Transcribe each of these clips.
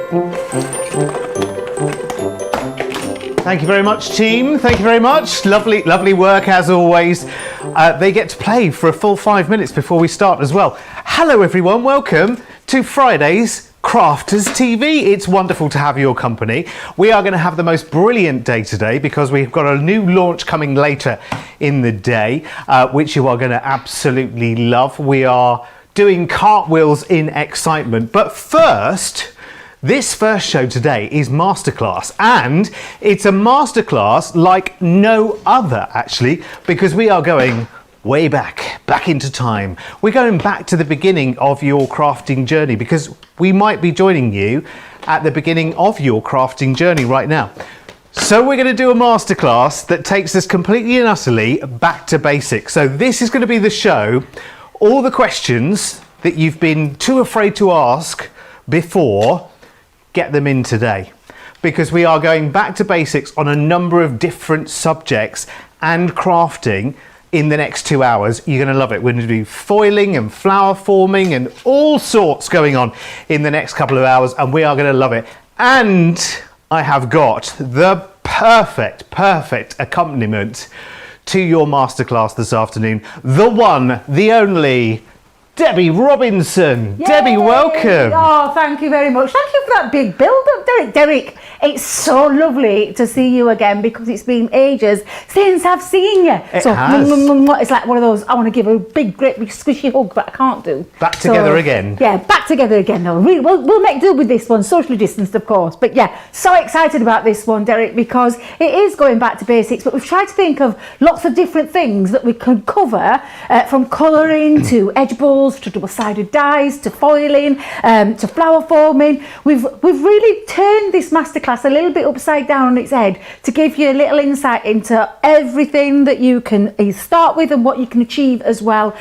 Thank you very much, team. Thank you very much. Lovely, lovely work as always. They get to play for a full 5 minutes before we start as well. Hello everyone, welcome to Friday's Crafters TV. It's wonderful to have your company. We are going to have the most brilliant day today because we've got a new launch coming later in the day, which you are going to absolutely love. We are doing cartwheels in excitement. But first, this first show today is Masterclass, and it's a masterclass like no other actually, because we are going way back into time. We're going back to the beginning of your crafting journey because we might be joining you at the beginning of your crafting journey right now. So we're going to do a masterclass that takes us completely and utterly back to basics. So this is going to be the show. All the questions that you've been too afraid to ask before, get them in today, because we are going back to basics on a number of different subjects and crafting in the next 2 hours. You're going to love it. We're going to do foiling and flower forming and all sorts going on in the next couple of hours, and we are going to love it. And I have got the perfect accompaniment to your masterclass this afternoon. The one, the only, Debbie Robinson. Yay! Debbie, welcome. Oh, thank you very much. Thank you for that big build-up, Derek. Derek, it's so lovely to see you again because it's been ages since I've seen you. It has. It's like one of those, I want to give a big, great, big squishy hug, but I can't do. Back together again. Yeah, back together again. No, we'll make do with this one, socially distanced, of course. But yeah, so excited about this one, Derek, because it is going back to basics, but we've tried to think of lots of different things that we can cover, from colouring to edgeable, to double-sided dies, to foiling, to flower forming. We've really turned this masterclass a little bit upside down on its head to give you a little insight into everything that you can start with and what you can achieve as well,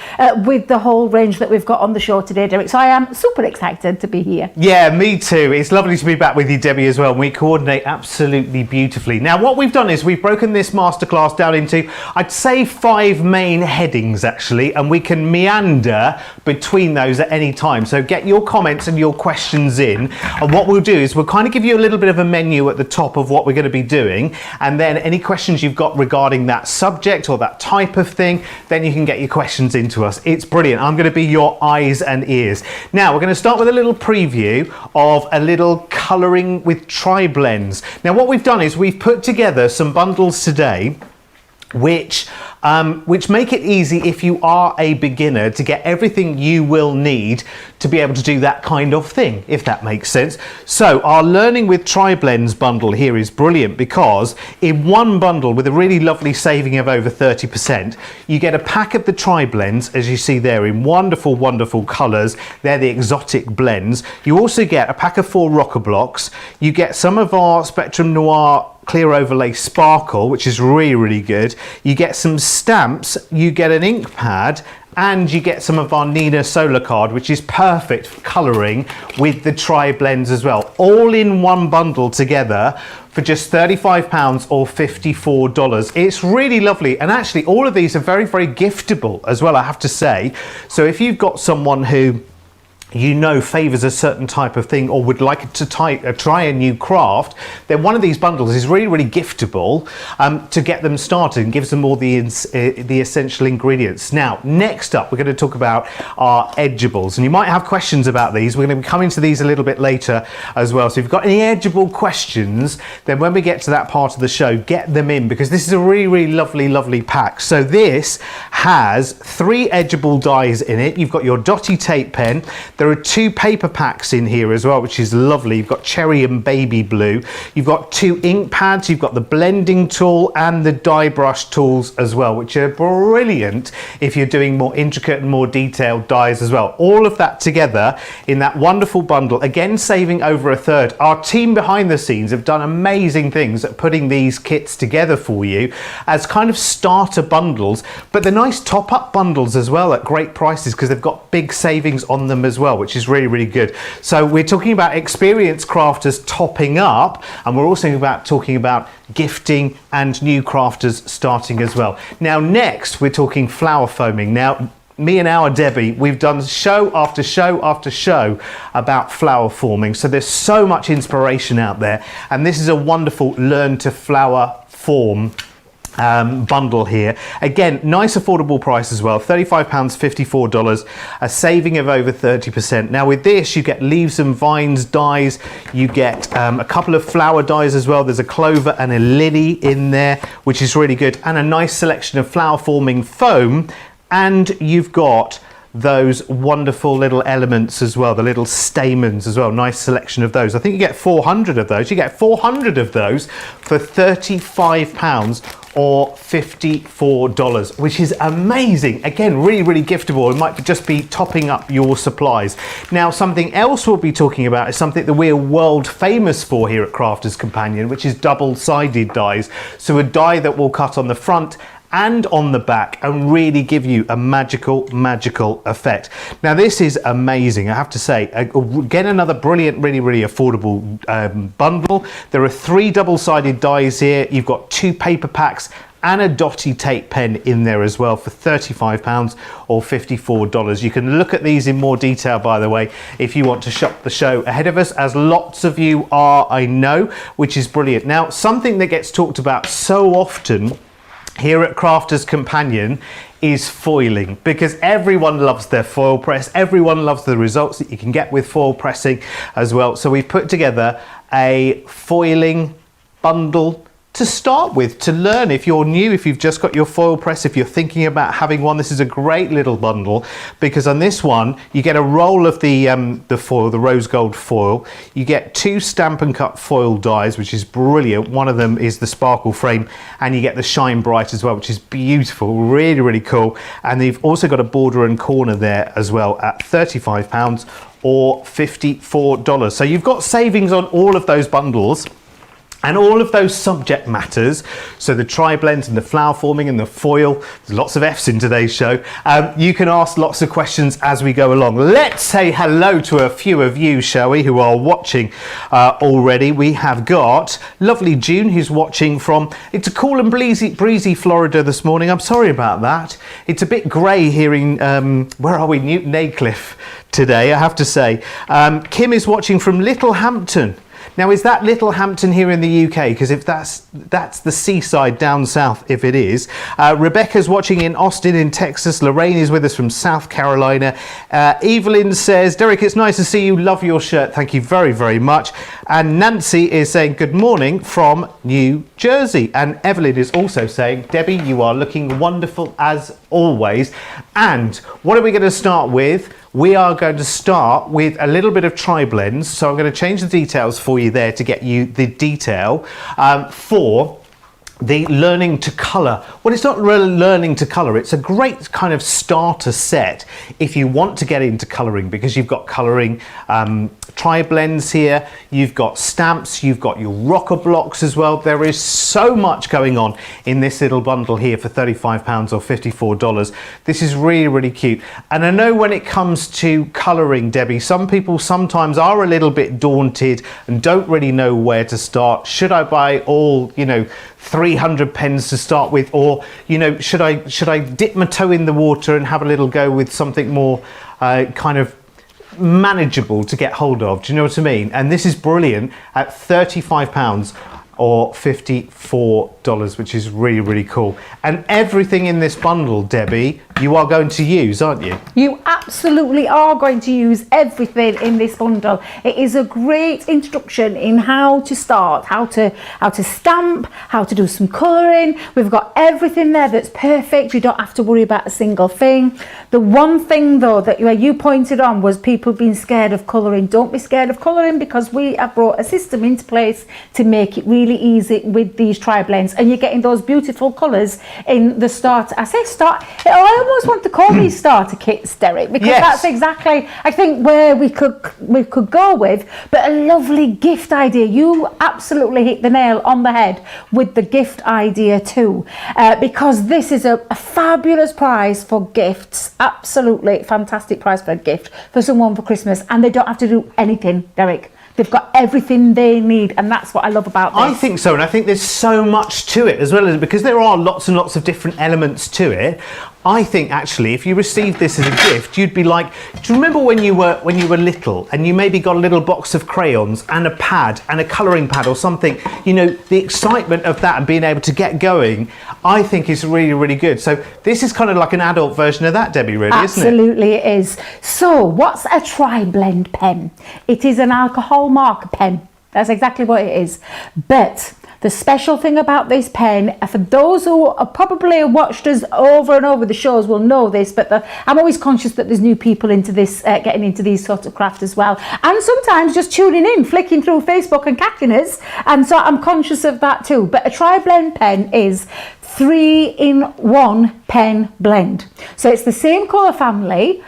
with the whole range that we've got on the show today, Derek. So I am super excited to be here. Yeah, me too. It's lovely to be back with you, Debbie, as well. We coordinate absolutely beautifully. Now, what we've done is we've broken this masterclass down into, I'd say, 5 main headings actually, and we can meander between those at any time. So get your comments and your questions in, and what we'll do is we'll kind of give you a little bit of a menu at the top of what we're going to be doing, and then any questions you've got regarding that subject or that type of thing, then you can get your questions into us. It's brilliant. I'm going to be your eyes and ears. Now we're going to start with a little preview of a little colouring with tri-blends. Now what we've done is we've put together some bundles today which make it easy if you are a beginner to get everything you will need to be able to do that kind of thing, if that makes sense. So our Learning with Tri-Blends bundle here is brilliant because in one bundle with a really lovely saving of over 30%, you get a pack of the Tri-Blends, as you see there, in wonderful colours. They're the exotic blends. You also get a pack of 4 rocker blocks. You get some of our Spectrum Noir clear overlay sparkle, which is really good. You get some stamps, you get an ink pad, and you get some of our Nina Solar card, which is perfect for colouring with the tri-blends as well, all in one bundle together for just £35 or $54. It's really lovely, and actually all of these are very giftable as well, I have to say. So if you've got someone who you know favours a certain type of thing or would like to try a new craft, then one of these bundles is really giftable to get them started and gives them all the essential ingredients. Now, next up, we're going to talk about our edgeables, and you might have questions about these. We're going to be coming to these a little bit later as well. So if you've got any edgeable questions, then when we get to that part of the show, get them in, because this is a really lovely pack. So this has 3 edgeable dies in it. You've got your dotty tape pen. There are 2 paper packs in here as well, which is lovely. You've got cherry and baby blue. You've got 2 ink pads. You've got the blending tool and the die brush tools as well, which are brilliant if you're doing more intricate and more detailed dies as well. All of that together in that wonderful bundle, again saving over a third. Our team behind the scenes have done amazing things at putting these kits together for you as kind of starter bundles, but they're nice top-up bundles as well at great prices because they've got big savings on them as well, which is really good. So we're talking about experienced crafters topping up, and we're also talking about gifting and new crafters starting as well. Now next we're talking flower foaming. Now me and our Debbie, we've done show after show after show about flower forming. So there's so much inspiration out there. And this is a wonderful learn to flower form bundle here. Again, nice affordable price as well, £35, $54, a saving of over 30%. Now with this, you get leaves and vines dies, you get a couple of flower dies as well. There's a clover and a lily in there, which is really good, and a nice selection of flower forming foam. And you've got those wonderful little elements as well, the little stamens as well. Nice selection of those. I think you get 400 of those. You get 400 of those for £35 or $54, which is amazing. Again, really, really giftable. It might just be topping up your supplies. Now, something else we'll be talking about is something that we're world famous for here at Crafters Companion, which is double-sided dies. So a die that will cut on the front and on the back and really give you a magical effect. Now this is amazing, I have to say. Again, another brilliant, really affordable bundle. There are 3 double-sided dies here. You've got 2 paper packs and a dotty tape pen in there as well for £35 or $54. You can look at these in more detail, by the way, if you want to shop the show ahead of us, as lots of you are, I know, which is brilliant. Now, something that gets talked about so often here at Crafters Companion is foiling, because everyone loves their foil press. Everyone loves the results that you can get with foil pressing as well. So we've put together a foiling bundle to start with, to learn. If you're new, if you've just got your foil press, if you're thinking about having one, this is a great little bundle, because on this one you get a roll of the foil, the rose gold foil. You get 2 Stampin' Cut foil dies, which is brilliant. One of them is the sparkle frame, and you get the shine bright as well, which is beautiful, really cool. And you've also got a border and corner there as well at £35 or $54. So you've got savings on all of those bundles and all of those subject matters. So the tri-blends and the flower forming and the foil, there's lots of F's in today's show. You can ask lots of questions as we go along. Let's say hello to a few of you, shall we, who are watching already. We have got lovely June, who's watching from, it's a cool and breezy Florida this morning. I'm sorry about that. It's a bit grey here in, where are we, Newton Aycliffe today, I have to say. Kim is watching from Littlehampton. Now, is that Littlehampton here in the UK? Because if that's the seaside down south, if it is. Rebecca's watching in Austin in Texas. Lorraine is with us from South Carolina. Evelyn says, Derek, it's nice to see you. Love your shirt. Thank you very much. And Nancy is saying good morning from New Jersey. And Evelyn is also saying, Debbie, you are looking wonderful as always. And what are we going to start with? We are going to start with a little bit of tri-blends. So I'm going to change the details for you there to get you the detail for the learning to colour. Well, it's not really learning to colour. It's a great kind of starter set if you want to get into colouring, because you've got colouring tri-blends here, you've got stamps, you've got your rocker blocks as well. There is so much going on in this little bundle here for £35 or $54. This is really cute. And I know when it comes to colouring, Debbie, some people sometimes are a little bit daunted and don't really know where to start. Should I buy all, 300 pens to start with, or should I dip my toe in the water and have a little go with something more kind of manageable to get hold of? Do you know what I mean? And this is brilliant at £35 or $54, which is really cool. And everything in this bundle, Debbie, you are going to use, aren't you? You absolutely are going to use everything in this bundle. It is a great introduction in how to start, how to stamp, how to do some colouring. We've got everything there that's perfect. You don't have to worry about a single thing. The one thing though that you pointed on was people being scared of colouring. Don't be scared of colouring, because we have brought a system into place to make it really easy with these tri-blends, and you're getting those beautiful colours in the start. I say start, I almost want to call these starter kits, Derek, because that's exactly, I think, where we could go with, but a lovely gift idea. You absolutely hit the nail on the head with the gift idea too, because this is a fabulous prize for gifts. Absolutely fantastic prize for a gift for someone for Christmas, and they don't have to do anything, Derek. They've got everything they need, and that's what I love about this. I think so, and I think there's so much to it as well, because there are lots and lots of different elements to it. I think actually, if you received this as a gift, you'd be like, do you remember when you were little and you maybe got a little box of crayons and a pad and a colouring pad or something? You know, the excitement of that and being able to get going, I think is really, really good. So this is kind of like an adult version of that, Debbie, really, isn't it? Absolutely it is. So what's a tri-blend pen? It is an alcohol marker pen. That's exactly what it is. But the special thing about this pen, for those who are probably watched us over and over the shows will know this, but I'm always conscious that there's new people into this, getting into these sorts of craft as well. And sometimes just tuning in, flicking through Facebook and catching us. And so I'm conscious of that too. But a tri-blend pen is 3-in-1 pen blend. So it's the same colour family,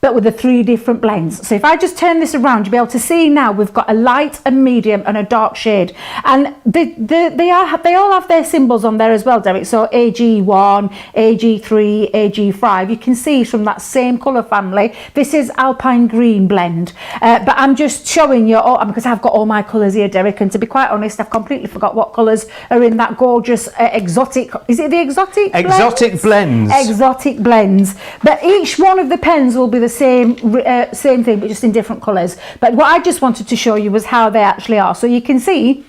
but with the 3 different blends. So if I just turn this around, you'll be able to see now we've got a light, a medium and a dark shade. And they all have their symbols on there as well, Derek. So AG1, AG3, AG5. You can see from that same colour family. This is Alpine Green blend. But I'm just showing you, because I've got all my colours here, Derek. And to be quite honest, I've completely forgot what colours are in that gorgeous exotic, is it the exotic blends? Exotic blends. Exotic blends. But each one of the pens will be the same thing, but just in different colours. But what I just wanted to show you was how they actually are. So you can see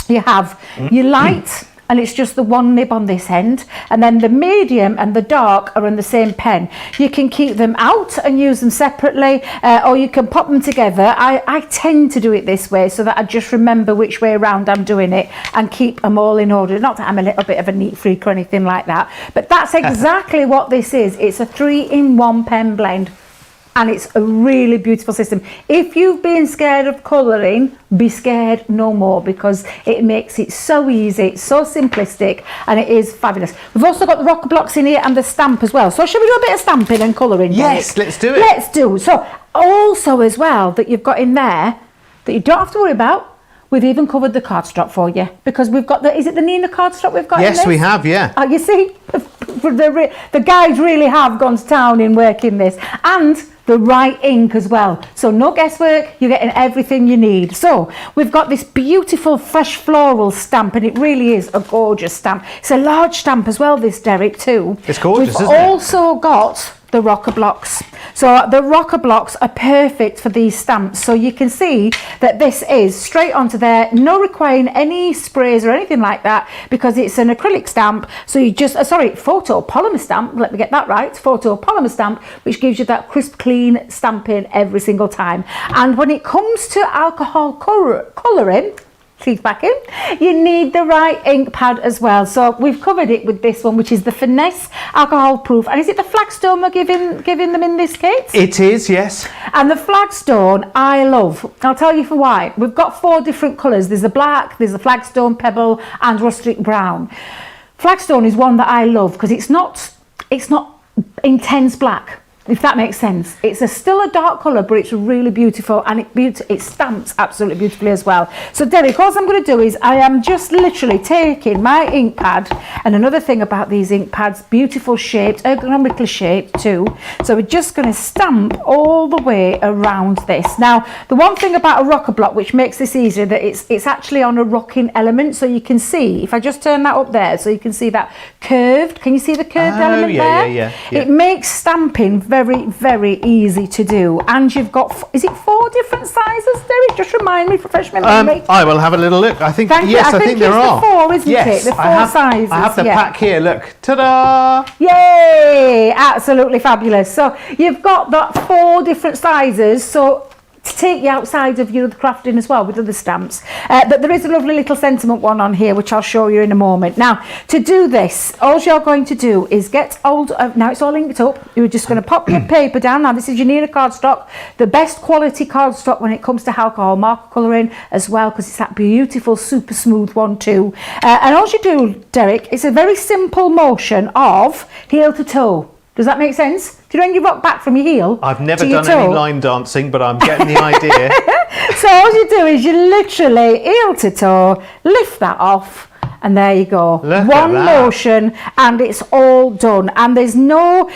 you have your light, and it's just the one nib on this end, and then the medium and the dark are in the same pen. You can keep them out and use them separately, or you can pop them together. I tend to do it this way so that I just remember which way around I'm doing it and keep them all in order. Not that I'm a little bit of a neat freak or anything like that, but that's exactly what this is. It's a 3-in-1 pen blend. And it's a really beautiful system. If you've been scared of colouring, be scared no more, because it makes it so easy, it's so simplistic, and it is fabulous. We've also got the rocker blocks in here and the stamp as well. So shall we do a bit of stamping and colouring? Yes, Derek? let's do it. Let's do. So also as well that you've got in there that you don't have to worry about, we've even covered the cardstock for you, because we've got is it the Nina cardstock we've got in this? Yes, we have, yeah. You see, the guys really have gone to town in working this. And the right ink as well. So no guesswork, you're getting everything you need. So we've got this beautiful fresh floral stamp, and it really is a gorgeous stamp. It's a large stamp as well, this, Derek, too. It's gorgeous, isn't it? We've also got the rocker blocks. So the rocker blocks are perfect for these stamps. So you can see that this is straight onto there, no requiring any sprays or anything like that, because it's an acrylic stamp. So you just, photopolymer stamp, let me get that right, photopolymer stamp, which gives you that crisp, clean stamping every single time. And when it comes to alcohol colouring, teeth back in, you need the right ink pad as well. So we've covered it with this one, which is the Finesse alcohol proof. And is it the Flagstone we're giving them in this kit? It is, yes. And the Flagstone I love. I'll tell you for why. We've got 4 different colours. There's the black, there's the Flagstone Pebble and Rustic Brown. Flagstone is one that I love because it's not intense black, if that makes sense. It's still a dark colour, but it's really beautiful, and it stamps absolutely beautifully as well. So Derek, all I'm going to do is I am just literally taking my ink pad, and another thing about these ink pads, beautiful shaped, ergonomically shaped too. So we're just going to stamp all the way around this. Now, the one thing about a rocker block which makes this easier, that it's actually on a rocking element. So you can see, if I just turn that up there, so you can see that curved. Can you see the curved element there? Yeah. It makes stamping very, very easy to do. And you've got, is it 4 different sizes, Derek? Just remind me, refresh my memory. I will have a little look. I think, yes, I think there are. It's the 4, isn't it? The 4 sizes. I have the pack here, look. Ta-da! Yay! Absolutely fabulous. So you've got that 4 different sizes. So to take you outside of your crafting as well with other stamps. But there is a lovely little sentiment one on here, which I'll show you in a moment. Now, to do this, all you're going to do is get hold of, now it's all inked up, you're just going to pop your paper down. Now, this is your Nina cardstock, the best quality cardstock when it comes to alcohol marker colouring as well, because it's that beautiful, super smooth one too. And all you do, Derek, it's a very simple motion of heel to toe. Does that make sense? Do you know when you rock back from your heel? I've never done any line dancing, but I'm getting the idea. So all you do is you literally heel to toe, lift that off, And there you go. Look One at that. motion and it's all done. And there's no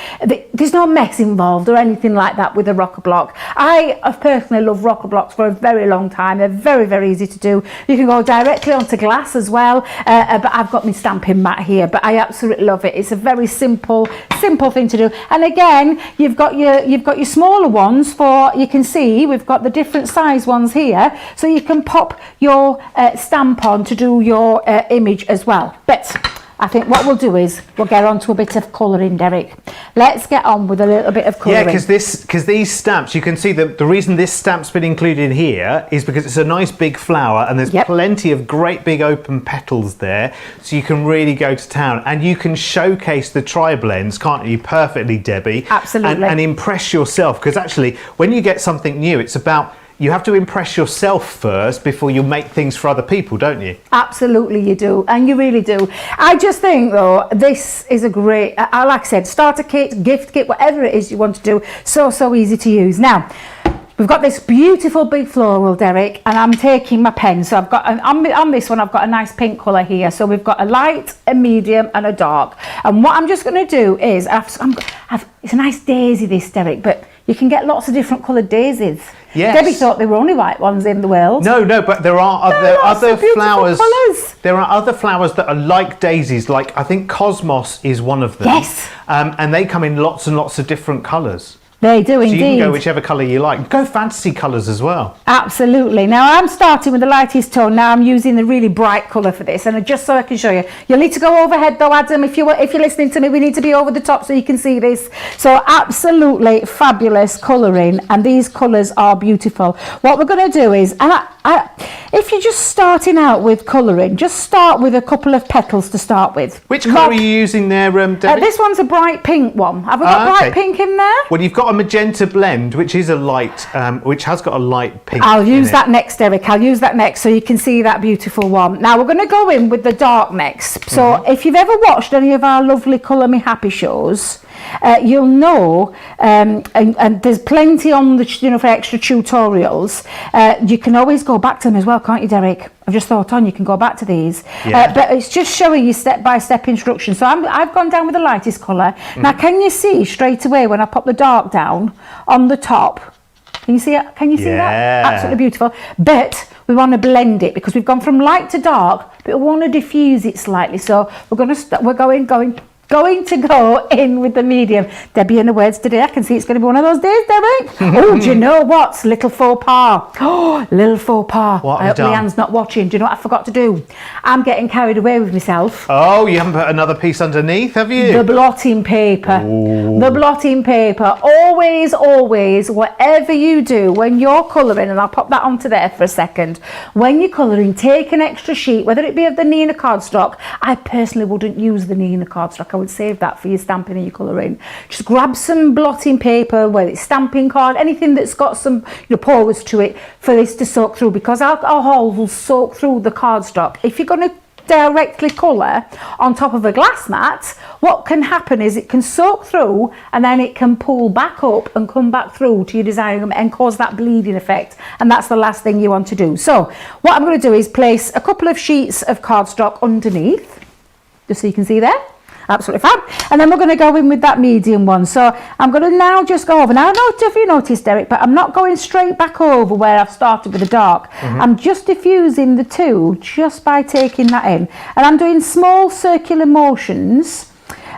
mess involved or anything like that with a rocker block. I have personally loved rocker blocks for a very long time. They're very, very easy to do. You can go directly onto glass as well. But I've got my stamping mat here, but I absolutely love it. It's a very simple thing to do. And again, you've got your smaller ones for, you can see we've got the different size ones here, so you can pop your stamp on to do your image as well. But I think what we'll do is we'll get on to a bit of colouring, Derek. Let's get on with a little bit of colouring. Yeah, because these stamps, you can see that the reason this stamp's been included here is because it's a nice big flower and there's plenty of great big open petals there, so you can really go to town and you can showcase the tri-blends, can't you, perfectly, Debbie? Absolutely. And impress yourself, because actually when you get something new, it's about, you have to impress yourself first before you make things for other people, don't you? Absolutely you do, and you really do. I just think though, this is a great, like I said, starter kit, gift kit, whatever it is you want to do, so easy to use. Now, we've got this beautiful big floral, Derek, and I'm taking my pen. So I've got, on this one, I've got a nice pink colour here. So we've got a light, a medium and a dark. And what I'm just going to do is, it's a nice daisy this, Derek, but you can get lots of different coloured daisies. Yes. Debbie thought there were only white ones in the world. No, but there are other flowers. Colours. There are other flowers that are like daisies. Like I think Cosmos is one of them. Yes. And they come in lots and lots of different colours. They do indeed. So you can go whichever colour you like. Go fantasy colours as well. Absolutely. Now I'm starting with the lightest tone. Now I'm using the really bright colour for this, and just so I can show you. You'll need to go overhead though, Adam. If you're listening to me, we need to be over the top so you can see this. So absolutely fabulous colouring, and these colours are beautiful. What we're going to do is, if you're just starting out with colouring, just start with a couple of petals to start with. Which colour are you using there, Debbie? This one's a bright pink one. Have we got bright pink in there? Well, you've got a magenta blend, which is a light, which has got a light pink. I'll use that next, Derek. I'll use that next so you can see that beautiful one. Now we're going to go in with the dark next. So if you've ever watched any of our lovely Colour Me Happy shows, you'll know, and there's plenty on the, for extra tutorials. You can always go back to them as well, can't you, Derek? I've just thought on, you can go back to these. But it's just showing you step-by-step instructions. So I've gone down with the lightest colour. Now, can you see straight away when I pop the dark down on the top? Can you see it? Can you see that? Absolutely beautiful. But we want to blend it because we've gone from light to dark, but we want to diffuse it slightly. So we're going to go in with the medium. Debbie in the words today, I can see it's going to be one of those days, Derek. Oh, do you know what? Little faux pas. Oh, little faux pas. What I hope Leanne's not watching. Do you know what I forgot to do? I'm getting carried away with myself. Oh, you haven't put another piece underneath, have you? The blotting paper. Ooh. The blotting paper. Always, whatever you do when you're colouring, and I'll pop that onto there for a second. When you're colouring, take an extra sheet, whether it be of the Nina cardstock. I personally wouldn't use the Nina cardstock. I would save that for your stamping and your colouring. Just grab some blotting paper, whether it's stamping card, anything that's got some porous to it, for this to soak through, because alcohol will soak through the cardstock. If you're going to directly colour on top of a glass mat, what can happen is it can soak through and then it can pull back up and come back through to your design and cause that bleeding effect, and that's the last thing you want to do. So what I'm going to do is place a couple of sheets of cardstock underneath, just so you can see there. Absolutely fab. And then we're going to go in with that medium one. So I'm going to now just go over. Now, I don't know if you noticed, Derek, but I'm not going straight back over where I've started with the dark. I'm just diffusing the two just by taking that in. And I'm doing small circular motions.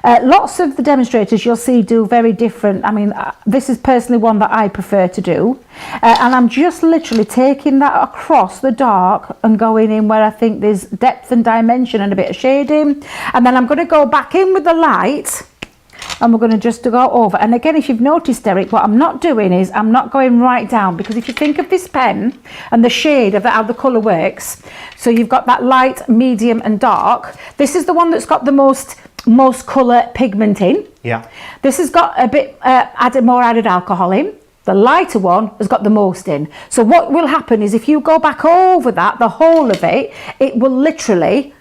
Lots of the demonstrators you'll see do very different. I mean, this is personally one that I prefer to do. And I'm just literally taking that across the dark and going in where I think there's depth and dimension and a bit of shading. And then I'm going to go back in with the light, and we're going to just go over. And again, if you've noticed, Derek, what I'm not doing is I'm not going right down, because if you think of this pen and the shade of how the colour works, so you've got that light, medium and dark. This is the one that's got the most colour pigment in. Yeah. This has got a bit more added alcohol in. The lighter one has got the most in. So what will happen is if you go back over that, the whole of it, it will literally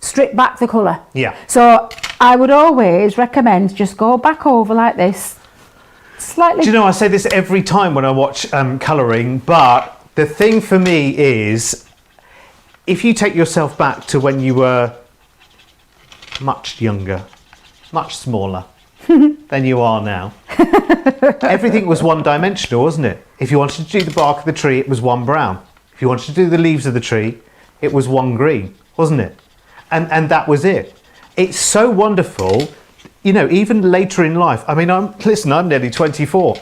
strip back the colour. Yeah. So I would always recommend just go back over like this, slightly. Do you know, I say this every time when I watch colouring, but the thing for me is, if you take yourself back to when you were much younger, much smaller than you are now. Everything was one-dimensional, wasn't it? If you wanted to do the bark of the tree, it was one brown. If you wanted to do the leaves of the tree, it was one green, wasn't it? And that was it. It's so wonderful, you know, even later in life. I mean, I'm nearly 24.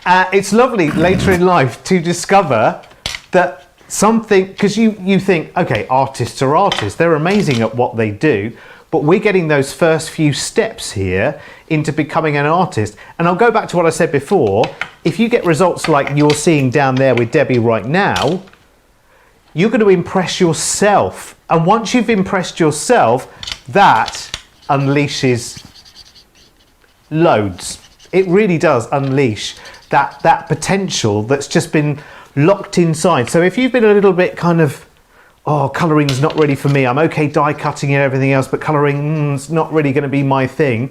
It's lovely later in life to discover that something, because you think, okay, artists are artists, they're amazing at what they do, but we're getting those first few steps here into becoming an artist. And I'll go back to what I said before. If you get results like you're seeing down there with Debbie right now, you're going to impress yourself. And once you've impressed yourself, that unleashes loads. It really does unleash that potential that's just been locked inside. So if you've been a little bit kind of, oh, colouring's not really for me, I'm okay die cutting and everything else, but colouring, it's not really going to be my thing.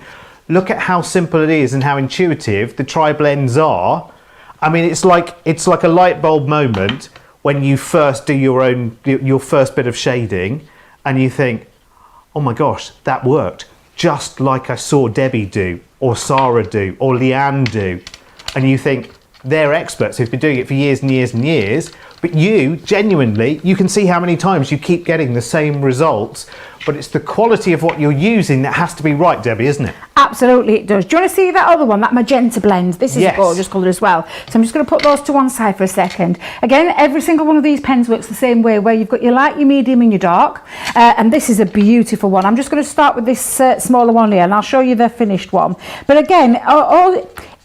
Look at how simple it is and how intuitive the tri-blends are. I mean, it's like a light bulb moment when you first do your first bit of shading and you think, oh my gosh, that worked. Just like I saw Debbie do, or Sarah do, or Leanne do. And you think, they're experts who've been doing it for years and years and years, but you, genuinely, you can see how many times you keep getting the same results, but it's the quality of what you're using that has to be right, Debbie, isn't it? Absolutely it does. Do you want to see that other one, that magenta blend? This is a gorgeous colour as well. So I'm just going to put those to one side for a second. Again, every single one of these pens works the same way, where you've got your light, your medium and your dark. And this is a beautiful one. I'm just going to start with this smaller one here and I'll show you the finished one. But again,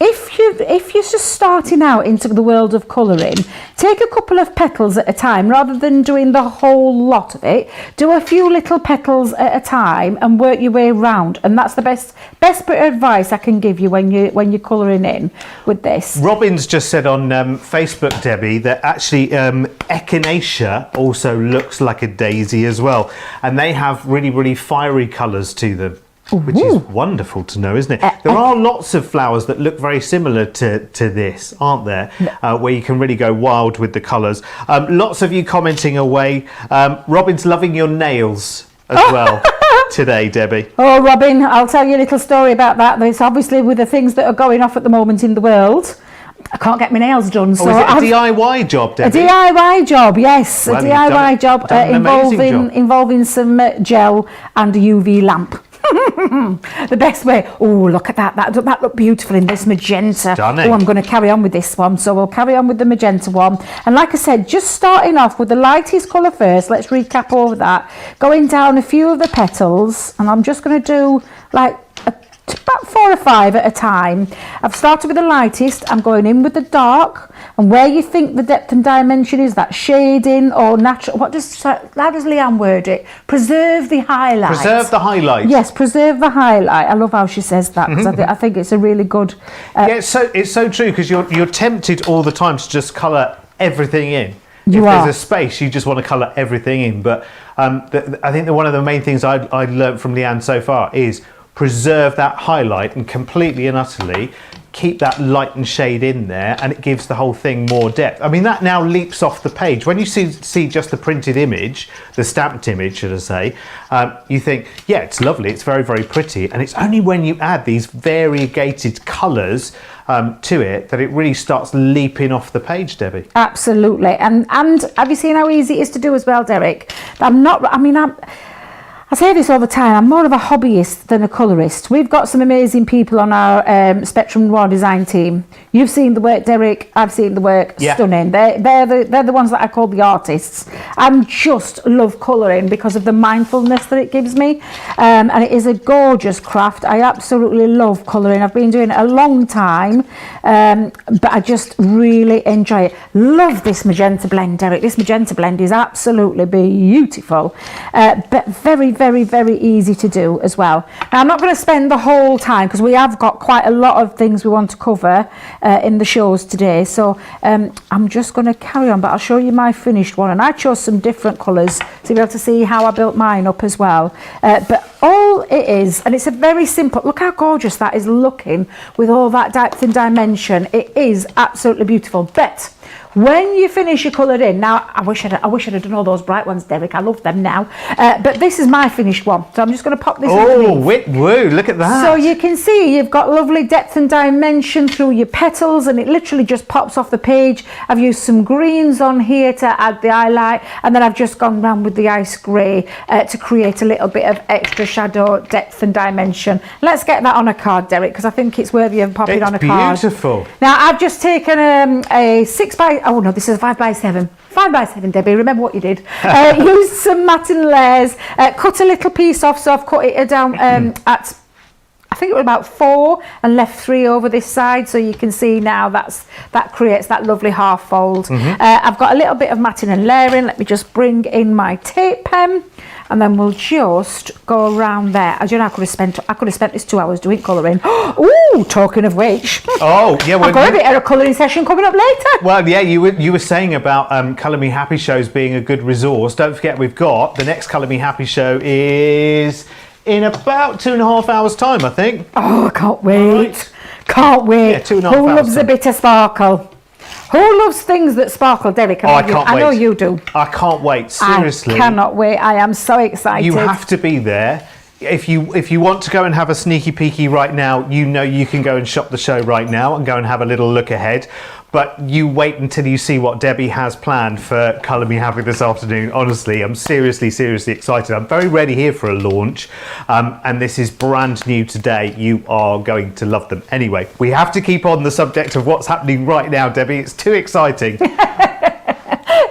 if you're just starting out into the world of colouring, take a couple of petals at a time rather than doing the whole lot of it. Do a few little petals at a time and work your way around, and that's the best bit of advice I can give you when you're colouring in with this. Robin's just said on Facebook, Debbie, that actually echinacea also looks like a daisy as well, and they have really, really fiery colours to them. Which is wonderful to know, isn't it? There are lots of flowers that look very similar to this, aren't there? Where you can really go wild with the colours. Lots of you commenting away. Robin's loving your nails as well today, Debbie. Oh, Robin, I'll tell you a little story about that. It's obviously with the things that are going off at the moment in the world. I can't get my nails done. So is it a DIY job, Debbie? A DIY job, yes. Well, a DIY job job. involving some gel and a UV lamp. The best way. Oh, look at that. That looked beautiful in this magenta. Stunning. Oh, I'm going to carry on with this one. So we'll carry on with the magenta one. And like I said, just starting off with the lightest colour first. Let's recap over that. Going down a few of the petals. And I'm just going to do like about 4 or 5 at a time. I've started with the lightest, I'm going in with the dark, and where you think the depth and dimension is, that shading or natural, how does Leanne word it? Preserve the highlight. Preserve the highlight. Yes, preserve the highlight. I love how she says that, because I think it's a really good... yeah, it's so true, because you're tempted all the time to just colour everything in. If there's a space, you just want to colour everything in. But I think that one of the main things I learned from Leanne so far is preserve that highlight and completely and utterly keep that light and shade in there, and it gives the whole thing more depth. I mean, that now leaps off the page. When you see just the printed image, the stamped image, should I say, you think, yeah, it's lovely, it's very, very pretty. And it's only when you add these variegated colours to it that it really starts leaping off the page, Debbie. Absolutely. And have you seen how easy it is to do as well, Derek? I say this all the time, I'm more of a hobbyist than a colourist. We've got some amazing people on our Spectrum Raw design team. You've seen the work, Derek, I've seen the work, stunning. They're the ones that I call the artists. I just love colouring because of the mindfulness that it gives me. And it is a gorgeous craft. I absolutely love colouring. I've been doing it a long time, but I just really enjoy it. Love this magenta blend, Derek. This magenta blend is absolutely beautiful, but very, very, very easy to do as well. Now, I'm not going to spend the whole time because we have got quite a lot of things we want to cover in the shows today, so I'm just going to carry on, but I'll show you my finished one, and I chose some different colours to be able to see how I built mine up as well. But all it is, and it's a very simple, look how gorgeous that is looking with all that depth and dimension. It is absolutely beautiful. But when you finish your coloured in, now I wish I'd have done all those bright ones, Derek. I love them now. But this is my finished one, so I'm just going to pop this. Oh, woo! Look at that. So you can see you've got lovely depth and dimension through your petals, and it literally just pops off the page. I've used some greens on here to add the highlight, and then I've just gone round with the ice grey to create a little bit of extra shadow, depth and dimension. Let's get that on a card, Derek, because I think it's worthy of popping on a card. Beautiful. Now I've just taken a 6x, this is a 5x7. 5x7, Debbie, remember what you did. Used some matting layers, cut a little piece off, so I've cut it down at, I think it was about 4 and left 3 over this side, so you can see now that creates that lovely half fold. I've got a little bit of matting and layering. Let me just bring in my tape pen, and then we'll just go around there. As you know, I could have spent this 2 hours doing colouring. Ooh, talking of which. Oh, yeah. I've got a bit of a colouring session coming up later. Well, yeah, you were saying about Colour Me Happy shows being a good resource. Don't forget, we've got the next Colour Me Happy show is in about 2.5 hours' time, I think. Oh, I can't wait. Right. Can't wait. Yeah, 2.5 hours. Who loves a bit of sparkle? Who loves things that sparkle, Derek? I can't wait. I know you do. I can't wait. Seriously. I cannot wait. I am so excited. You have to be there. If you want to go and have a sneaky peeky right now, you know you can go and shop the show right now and go and have a little look ahead. But you wait until you see what Debbie has planned for Colour Me Happy this afternoon. Honestly, I'm seriously excited. I'm very ready here for a launch. And this is brand new today. You are going to love them. Anyway, we have to keep on the subject of what's happening right now, Debbie. It's too exciting.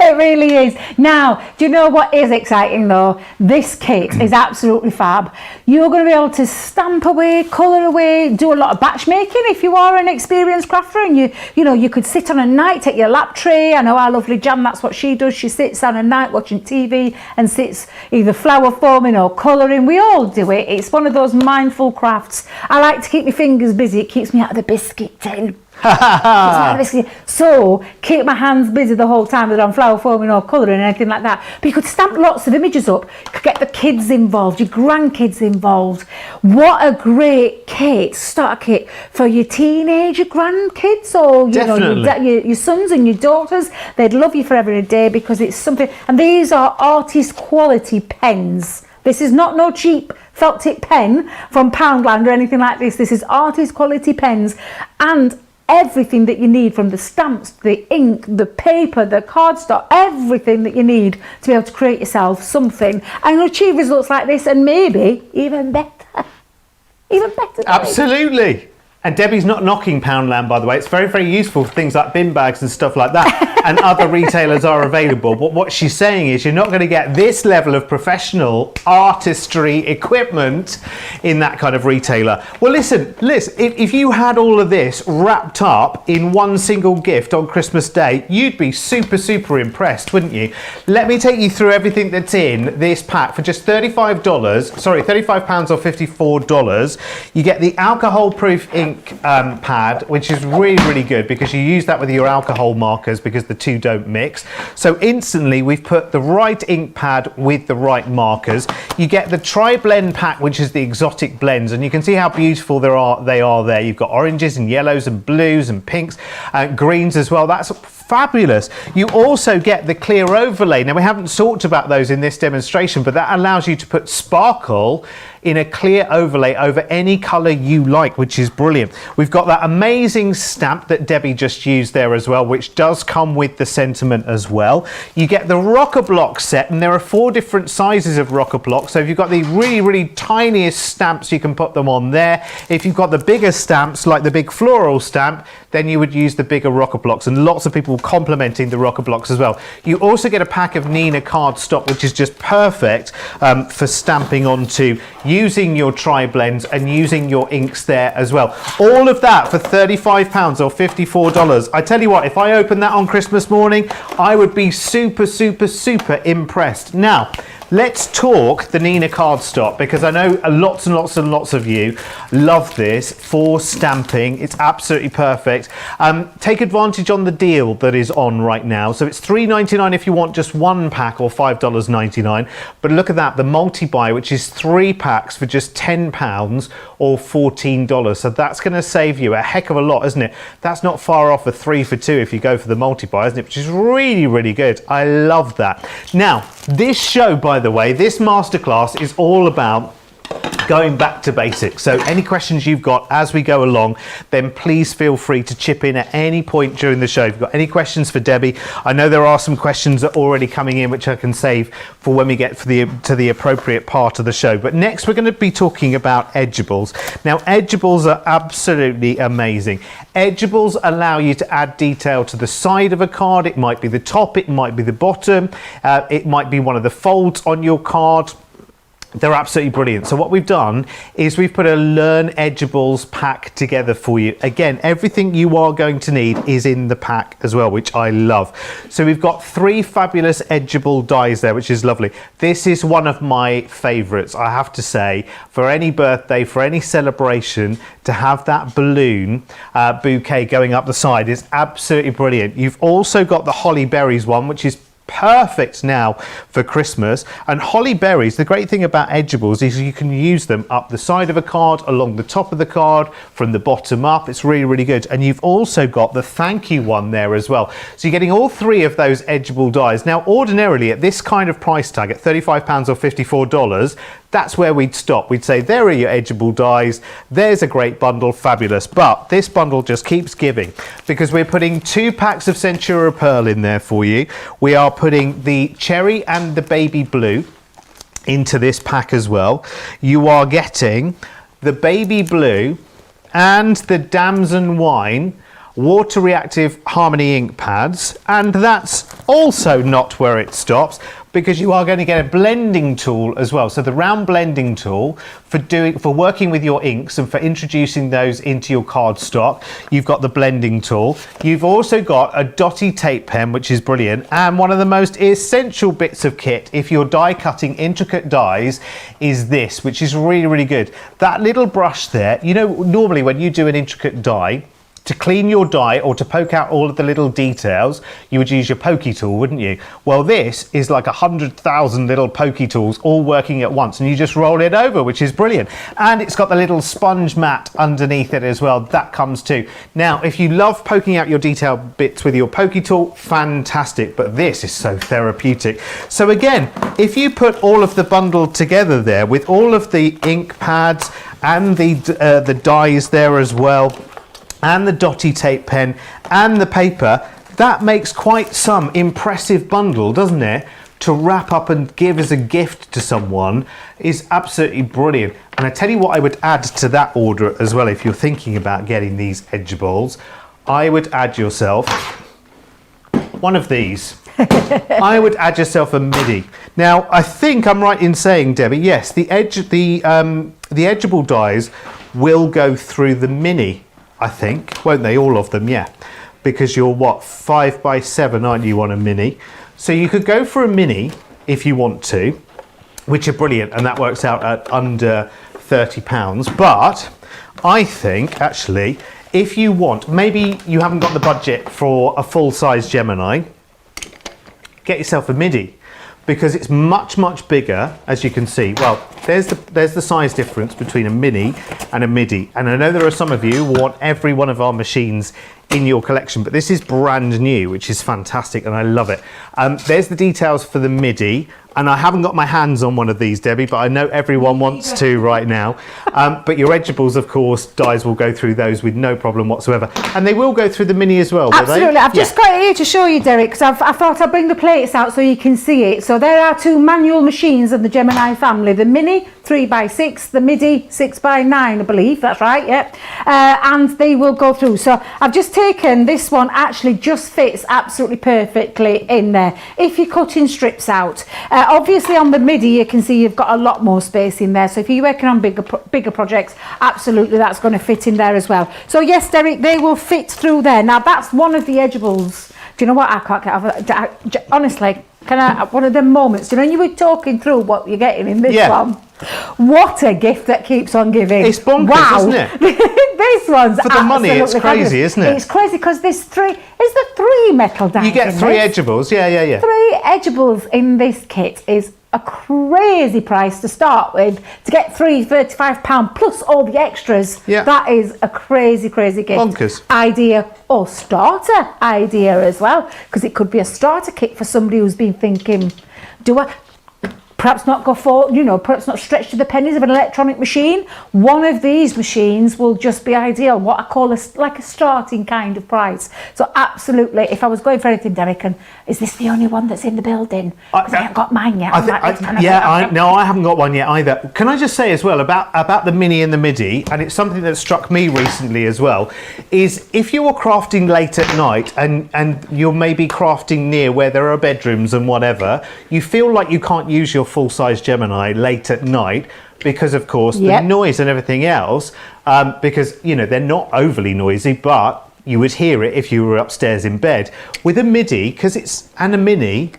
It really is. Now, do you know what is exciting though? This kit is absolutely fab. You're going to be able to stamp away, colour away, do a lot of batch making if you are an experienced crafter, and you could sit on a night at your lap tray. I know our lovely Jan, that's what she does. She sits on a night watching TV and sits either flower forming or colouring. We all do it. It's one of those mindful crafts. I like to keep my fingers busy. It keeps me out of the biscuit tin. So keep my hands busy the whole time whether I'm flower forming or colouring and anything like that. But you could stamp lots of images up, you could get the kids involved, your grandkids involved. What a great kit, starter kit for your teenager grandkids, or your sons and your daughters. They'd love you forever and a day, because it's something. And these are artist quality pens. This is not no cheap felt tip pen from Poundland or anything like this. This is artist quality pens, and everything that you need, from the stamps, the ink, the paper, the cardstock, everything that you need to be able to create yourself something and achieve results like this, and maybe even better. Even better. Absolutely. And Debbie's not knocking Poundland, by the way. It's very, very useful for things like bin bags and stuff like that. And other retailers are available. But what she's saying is you're not going to get this level of professional artistry equipment in that kind of retailer. Well, listen, Liz, if you had all of this wrapped up in one single gift on Christmas Day, you'd be super, super impressed, wouldn't you? Let me take you through everything that's in this pack for just £35 or $54. You get the alcohol-proof ink pad, which is really, really good because you use that with your alcohol markers because the two don't mix. So instantly we've put the right ink pad with the right markers. You get the tri-blend pack, which is the exotic blends, and you can see how beautiful they are there. You've got oranges and yellows and blues and pinks and greens as well. That's fabulous. You also get the clear overlay. Now, we haven't talked about those in this demonstration, but that allows you to put sparkle in a clear overlay over any colour you like, which is brilliant. We've got that amazing stamp that Debbie just used there as well, which does come with the sentiment as well. You get the rocker block set, and there are 4 different sizes of rocker blocks. So if you've got the really, really tiniest stamps, you can put them on there. If you've got the bigger stamps, like the big floral stamp, then you would use the bigger rocker blocks, and lots of people complimenting the rocker blocks as well. You also get a pack of Nina cardstock, which is just perfect for stamping onto, using your tri-blends and using your inks there as well. All of that for £35 or $54. I tell you what, if I opened that on Christmas morning, I would be super, super, super impressed. Now, let's talk the Nina cardstock, because I know lots and lots and lots of you love this for stamping. It's absolutely perfect. Take advantage on the deal that is on right now. So it's $3.99 if you want just one pack, or $5.99. But look at that, the multi-buy, which is 3 packs for just £10 or $14. So that's going to save you a heck of a lot, isn't it? That's not far off a 3 for 2 if you go for the multi-buy, isn't it? Which is really, really good. I love that. Now, this show, by the way, this masterclass is all about going back to basics. So any questions you've got as we go along, then please feel free to chip in at any point during the show. If you've got any questions for Debbie, I know there are some questions that are already coming in, which I can save for when we get to the appropriate part of the show. But next we're going to be talking about edgeables. Now, edgeables are absolutely amazing. Edgeables allow you to add detail to the side of a card. It might be the top, it might be the bottom, it might be one of the folds on your card. They're absolutely brilliant. So what we've done is we've put a Learn Edgeables pack together for you. Again, everything you are going to need is in the pack as well, which I love. So we've got 3 fabulous edgeable dies there, which is lovely. This is one of my favorites, I have to say. For any birthday, for any celebration, to have that balloon bouquet going up the side is absolutely brilliant. You've also got the Holly Berries one, which is perfect now for Christmas. And holly berries, the great thing about edgeables is you can use them up the side of a card, along the top of the card, from the bottom up. It's really, really good. And you've also got the thank you one there as well. So you're getting all 3 of those edgeable dies. Now, ordinarily at this kind of price tag, at £35 or $54, that's where we'd stop. We'd say, there are your edgeable dies. There's a great bundle, fabulous. But this bundle just keeps giving, because we're putting 2 packs of Centura Pearl in there for you. We are putting the cherry and the baby blue into this pack as well. You are getting the baby blue and the Damson Wine water reactive harmony ink pads, and that's also not where it stops, because you are going to get a blending tool as well. So the round blending tool for working with your inks and for introducing those into your cardstock. You've got the blending tool. You've also got a dotty tape pen, which is brilliant, and one of the most essential bits of kit if you're die cutting intricate dies is this, which is really, really good. That little brush there, you know, normally when you do an intricate die, to clean your die or to poke out all of the little details, you would use your pokey tool, wouldn't you? Well, this is like 100,000 little pokey tools all working at once, and you just roll it over, which is brilliant. And it's got the little sponge mat underneath it as well. That comes too. Now, if you love poking out your detail bits with your pokey tool, fantastic, but this is so therapeutic. So again, if you put all of the bundle together there with all of the ink pads and the dies there as well, and the dotty tape pen and the paper, that makes quite some impressive bundle, doesn't it? To wrap up and give as a gift to someone is absolutely brilliant. And I tell you what I would add to that order as well, if you're thinking about getting these edgeables, I would add yourself one of these. I would add yourself a midi. Now, I think I'm right in saying, Debbie, yes, the edgeable dies will go through the mini, I think, won't they? All of them, yeah. Because you're, what, 5x7, aren't you, on a mini? So you could go for a mini if you want to, which are brilliant, and that works out at under £30. But I think, actually, if you want, maybe you haven't got the budget for a full-size Gemini, get yourself a midi, because it's much, much bigger, as you can see. Well, there's the size difference between a mini and a midi. And I know there are some of you who want every one of our machines in your collection, but this is brand new, which is fantastic, and I love it. There's the details for the midi, and I haven't got my hands on one of these, Debbie, but I know everyone wants to right now. But your edgeables, of course, dies will go through those with no problem whatsoever, and they will go through the mini as well, will they? Absolutely. I've just got it here to show you, Derek, because I thought I'd bring the plates out so you can see it. So there are 2 manual machines of the Gemini family, the mini 3x6, the midi 6x9, I believe, that's right, yep. And they will go through. So I've just taken this one, actually just fits absolutely perfectly in there if you're cutting strips out. Obviously on the midi you can see you've got a lot more space in there, so if you're working on bigger projects, absolutely that's going to fit in there as well. So yes, Derek, they will fit through there. Now that's one of the edgeables. Do you know what? I can't get over, honestly, Can I, one of them moments, you know, you were talking through what you're getting in this Yeah. one. What a gift that keeps on giving. It's bonkers, wow. isn't it? This one's For the money, it's absolutely crazy, fabulous. isn't it? It's crazy because there's three, is there 3 metal dies You get in 3 this? edgeables. Yeah. 3 edgeables in this kit is a crazy price to start with. To get 3 £35 plus all the extras, Yeah. that is a crazy gift. Bonkers. Idea or starter idea as well, because it could be a starter kit for somebody who's been thinking, do I perhaps not go for, you know, perhaps not stretch to the pennies of an electronic machine? One of these machines will just be ideal, what I call like a starting kind of price. So absolutely, if I was going for anything, Derek, and is this the only one that's in the building? Because I haven't got mine yet. No, I haven't got one yet either. Can I just say as well about the mini and the midi, and it's something that struck me recently as well, is if you're crafting late at night and you're maybe crafting near where there are bedrooms and whatever, you feel like you can't use your full-size Gemini late at night because, of course, the noise and everything else, because, you know, they're not overly noisy, but you would hear it if you were upstairs in bed. With a midi, and a mini,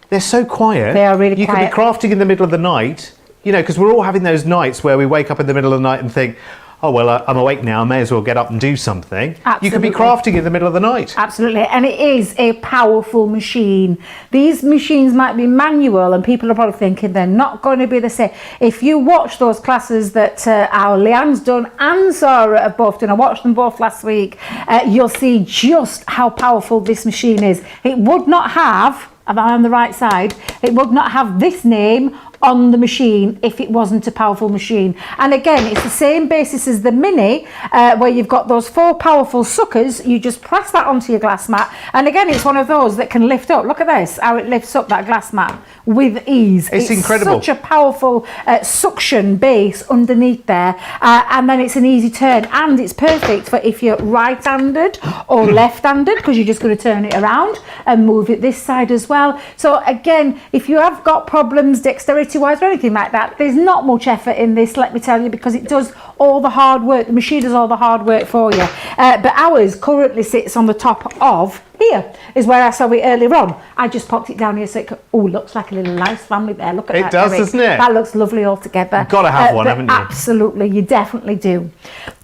they're so quiet. They are really quiet. You could be crafting in the middle of the night, you know, because we're all having those nights where we wake up in the middle of the night and think, oh, well, I'm awake now, I may as well get up and do something. Absolutely. You could be crafting in the middle of the night. Absolutely, and it is a powerful machine. These machines might be manual and people are probably thinking they're not going to be the same. If you watch those classes that our Leanne's done and Sarah have both done, I watched them both last week, you'll see just how powerful this machine is. It would not have, am I on the right side? It would not have this name on the machine if it wasn't a powerful machine. And again, it's the same basis as the mini, where you've got those 4 powerful suckers. You just press that onto your glass mat, and again, it's one of those that can lift up. Look at this, how it lifts up that glass mat with ease. It's incredible. Such a powerful suction base underneath there, and then it's an easy turn, and it's perfect for if you're right-handed or left-handed, because you're just going to turn it around and move it this side as well. So again, if you have got problems dexterity wise or anything like that, there's not much effort in this, let me tell you, because it does all the hard work. The machine does all the hard work for you. But ours currently sits on the top of here, is where I saw it earlier on. I just popped it down here so it could, oh, looks like a little nice family there. Look at that. It does, Derek. doesn't it? That looks lovely altogether. You've got to have one, haven't you? Absolutely, you definitely do.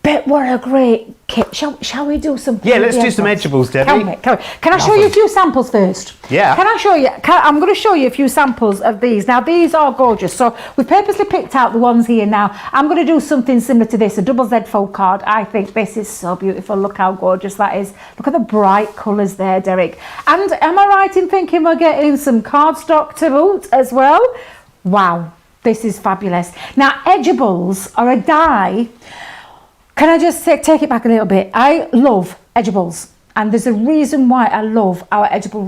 But what a great kit. Shall we do some? Yeah, let's do some edgeables, Debbie. Can I show you a few samples first? Yeah. Can I show you? I'm going to show you a few samples of these. Now, these are gorgeous. So we've purposely picked out the ones here now. I'm going to do something similar to this, a double Z fold card. I think this is so beautiful. Look how gorgeous that is. Look at the bright colours there, Derek. And am I right in thinking we're getting some cardstock to boot as well? Wow, this is fabulous. Now, edgeables are a die. Can I just take it back a little bit? I love edgeables, and there's a reason why I love our edgeable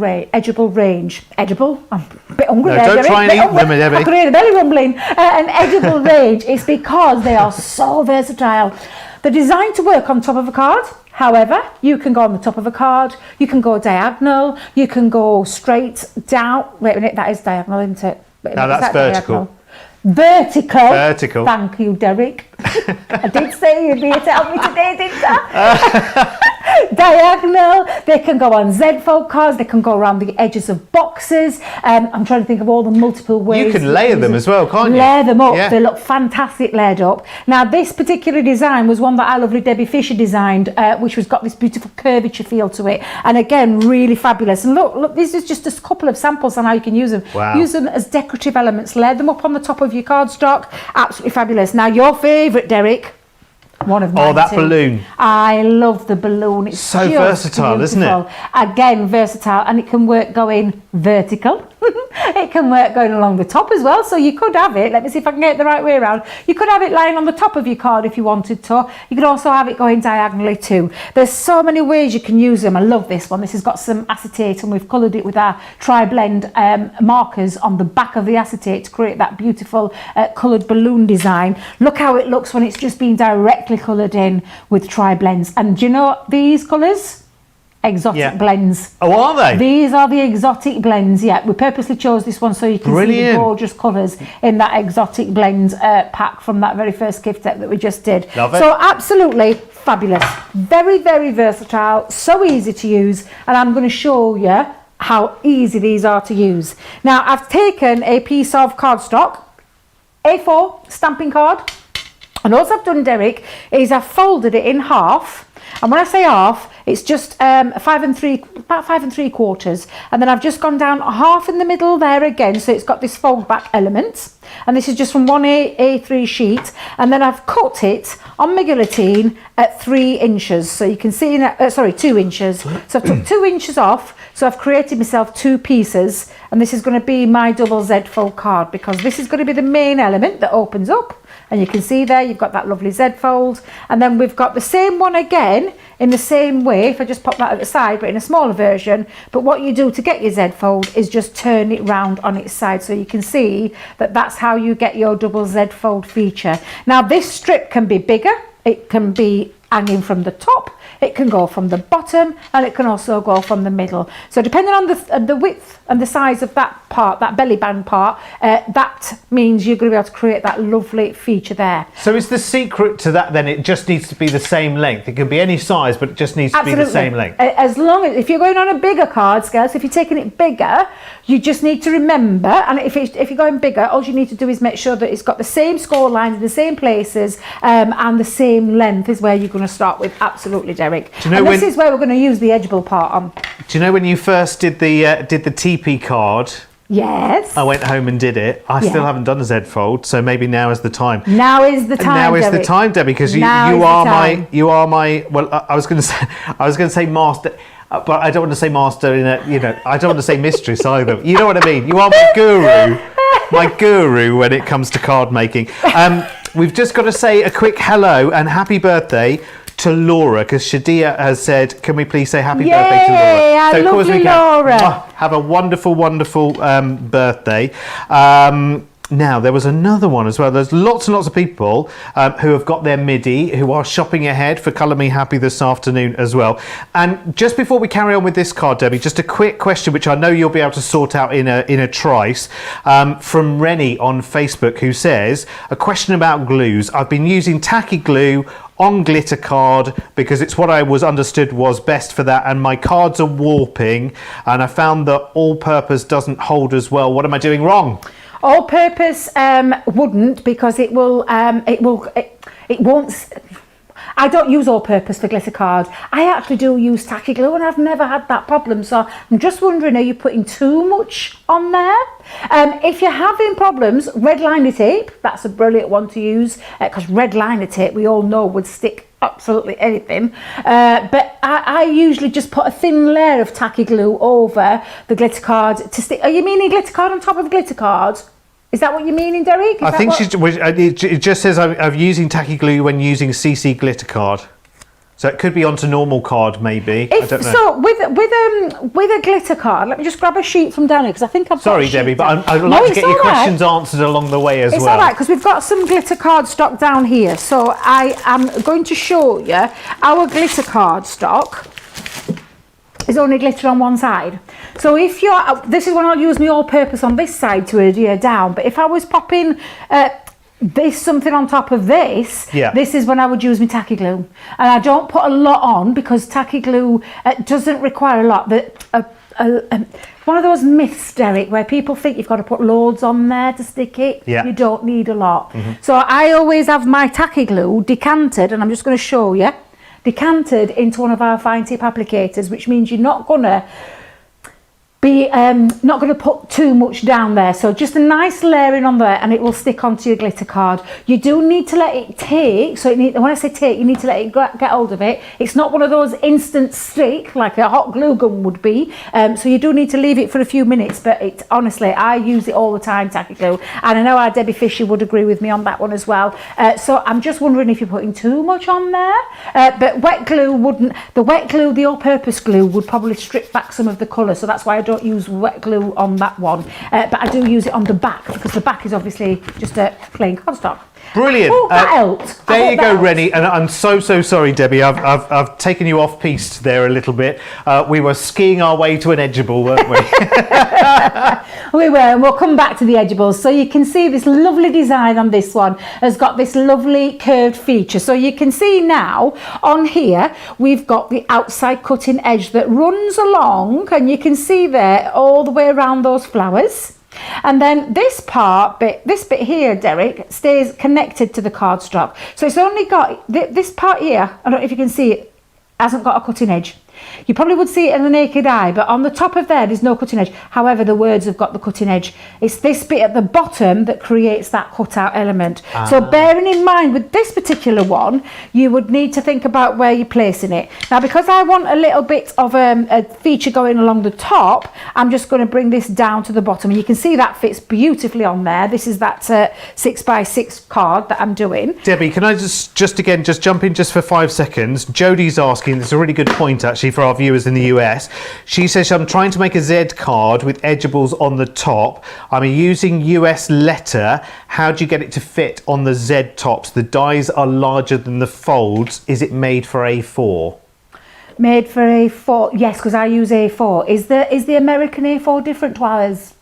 range. Edgeable? I'm a bit hungry there, don't Derek. try and eat them, Debbie. I could hear the belly rumbling. An edgeable range is because they are so versatile. They're designed to work on top of a card. However, you can go on the top of a card, you can go diagonal, you can go straight down. Wait a minute, that is diagonal, isn't it? No, that's vertical. Vertical. Thank you, Derek. I did say you'd be here to help me today, didn't I? Diagonal. They can go on Z fold cards. They can go around the edges of boxes. I'm trying to think of all the multiple ways. You can layer them as well, can't you? Layer them up. Yeah. They look fantastic layered up. Now, this particular design was one that our lovely Debbie Fisher designed, which has got this beautiful curvature feel to it. And again, really fabulous. And look, this is just a couple of samples on how you can use them. Wow. Use them as decorative elements. Layer them up on the top of your cardstock. Absolutely fabulous. Now, your favourite, Derek. One of mine. Oh, that too. balloon. I love the balloon. It's so just versatile, beautiful. isn't it? Again, versatile, and it can work going vertical. It can work going along the top as well. So you could have it, let me see if I can get it the right way around. You could have it lying on the top of your card if you wanted to. You could also have it going diagonally too. There's so many ways you can use them. I love this one. This has got some acetate, and we've coloured it with our tri-blend markers on the back of the acetate to create that beautiful coloured balloon design. Look how it looks when it's just been directly coloured in with tri-blends. And do you know these colours? Exotic blends. Oh, are they? These are the exotic blends. Yeah, we purposely chose this one so you can see the gorgeous colours in that exotic blend pack from that very first gift set that we just did. Love it. So absolutely fabulous. Very, very versatile. So easy to use. And I'm going to show you how easy these are to use. Now I've taken a piece of cardstock, A4 stamping card, and all I've done, Derek, is I've folded it in half. And when I say half, it's just about 5 3/4, and then I've just gone down half in the middle there again, so it's got this fold back element, and this is just from one A3 sheet, and then I've cut it on my guillotine at 3 inches, so you can see, 2 inches, so I've took 2 inches off, so I've created myself 2 pieces, and this is going to be my double Z fold card, because this is going to be the main element that opens up. And you can see there, you've got that lovely Z fold. And then we've got the same one again in the same way, if I just pop that at the side, but in a smaller version. But what you do to get your Z fold is just turn it round on its side. So you can see that that's how you get your double Z fold feature. Now this strip can be bigger. It can be hanging from the top, it can go from the bottom, and it can also go from the middle. So depending on the width and the size of that part, that belly band part, that means you're going to be able to create that lovely feature there. So is the secret to that then, it just needs to be the same length? It can be any size, but it just needs to be the same length? As long as, if you're going on a bigger card scale, so if you're taking it bigger, you just need to remember, and if you're going bigger, all you need to do is make sure that it's got the same score lines in the same places, and the same length is where you're going to start with. Absolutely, Derek. Do you know, and this is where we're going to use the edgeable part on. Do you know when you first did the TP card? Yes. I went home and did it. I still haven't done a Z fold, so maybe now is the time. Now is the time. Now is the time, Debbie, because you are my. Well, I was going to say master. But I don't want to say master in a, I don't want to say mistress either. You know what I mean? You are my guru when it comes to card making. We've just got to say a quick hello and happy birthday to Laura, because Shadia has said, can we please say happy birthday to Laura? So of course we can. Laura. Have a wonderful, wonderful birthday. Now, there was another one as well. There's lots and lots of people who have got their MIDI, who are shopping ahead for Colour Me Happy this afternoon as well. And just before we carry on with this card, Debbie, just a quick question, which I know you'll be able to sort out in a trice, from Rennie on Facebook, who says, a question about glues. I've been using tacky glue on glitter card because it's what I was understood was best for that, and my cards are warping, and I found that all-purpose doesn't hold as well. What am I doing wrong? All purpose wouldn't, because it won't. I don't use all purpose for glitter cards. I actually do use tacky glue, and I've never had that problem. So I'm just wondering, are you putting too much on there? If you're having problems, red liner tape, that's a brilliant one to use, because red liner tape, we all know, would stick absolutely anything. But I usually just put a thin layer of tacky glue over the glitter card to stick. Are you meaning glitter card on top of glitter card? Is that what you're meaning, Derek? I think it just says I'm using tacky glue when using CC glitter card. So it could be onto normal card, maybe. I don't know. So with a glitter card, let me just grab a sheet from down here, because I think I've got Sorry, Debbie, but I'd like to get your questions answered along the way as well. It's all right, because we've got some glitter card stock down here. So I am going to show you our glitter card stock. Is only glitter on one side. So if you're, this is when I'll use my all-purpose on this side to adhere down, but if I was popping something on top of this, this is when I would use my tacky glue. And I don't put a lot on, because tacky glue doesn't require a lot. One of those myths, Derek, where people think you've got to put loads on there to stick it. You don't need a lot. So I always have my tacky glue decanted, and I'm just going to show you, decanted into one of our fine tip applicators, which means you're not gonna be not going to put too much down there. So just a nice layering on there, and it will stick onto your glitter card. You do need to let it take. So when I say take, you need to let it get hold of it. It's not one of those instant stick like a hot glue gun would be. So you do need to leave it for a few minutes. But honestly, I use it all the time, tacky glue, and I know our Debbie Fisher would agree with me on that one as well. So I'm just wondering if you're putting too much on there. But wet glue wouldn't. The wet glue, the all-purpose glue, would probably strip back some of the colour. So that's why I don't use wet glue on that one, but I do use it on the back, because the back is obviously just a plain cardstock. Brilliant. I hope that helped. There you go, Rennie. And I'm so sorry, Debbie. I've taken you off piste there a little bit. We were skiing our way to an edgeable, weren't we? We were, and we'll come back to the edgeables. So you can see this lovely design on this one has got this lovely curved feature. So you can see now on here, we've got the outside cutting edge that runs along, and you can see there all the way around those flowers. And then this bit here, Derek, stays connected to the cardstock. So it's only got this part here, I don't know if you can see it, hasn't got a cutting edge. You probably would see it in the naked eye, but on the top of there's no cutting edge. However, the words have got the cutting edge. It's this bit at the bottom that creates that cutout element. So bearing in mind with this particular one, you would need to think about where you're placing it. Now, because I want a little bit of a feature going along the top, I'm just going to bring this down to the bottom. And you can see that fits beautifully on there. This is that 6x6 card that I'm doing. Debbie, can I just jump in just for 5 seconds? Jodie's asking, it's a really good point actually for our viewers in the US. She says, I'm trying to make a Z card with edgeables on the top. I'm using US letter. How do you get it to fit on the Z tops? The dies are larger than the folds. Is it made for A4? Made for A4, yes, because I use A4. Is the American A4 different to ours?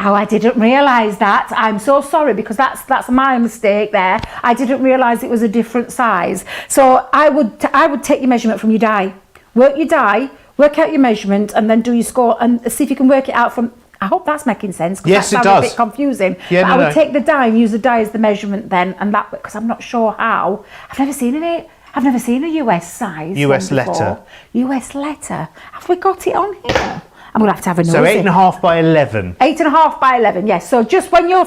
Oh, I didn't realise that. I'm so sorry, because that's my mistake there. I didn't realise it was a different size. So I would take your measurement from your die. Work your die, work out your measurement, and then do your score and see if you can work it out from... I hope that's making sense. Yes, that it does. A bit confusing. Yeah, but I would take the die and use the die as the measurement then, and that, because I'm not sure how. I've never seen a US size. US letter. US letter. Have we got it on here? I'm going to have a nosy. So 8.5 by 11. 8.5 by 11, yes. So just when you're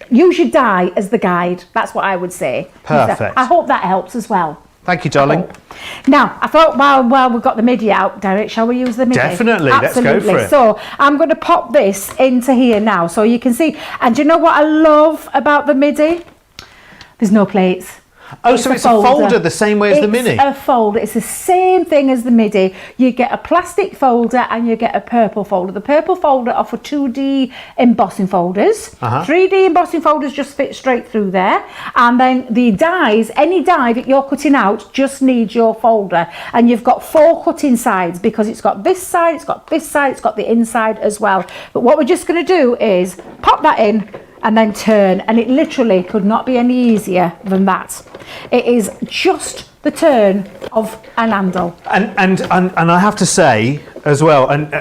use your die as the guide. That's what I would say. Perfect. I hope that helps as well. Thank you, darling. Now, I thought while we've got the MIDI out, Derek, shall we use the MIDI? Definitely, Absolutely. Let's go for it. So I'm going to pop this into here now so you can see. And do you know what I love about the MIDI? There's no plates. Oh, so it's a folder the same way as the Mini? It's a folder. It's the same thing as the MIDI. You get a plastic folder and you get a purple folder. The purple folder are for 2D embossing folders. 3D embossing folders just fit straight through there. And then the dies, any die that you're cutting out just needs your folder. And you've got 4 cutting sides because it's got this side, it's got this side, it's got the inside as well. But what we're just going to do is pop that in and then turn, and it literally could not be any easier than that. It is just the turn of an handle. And I have to say as well, and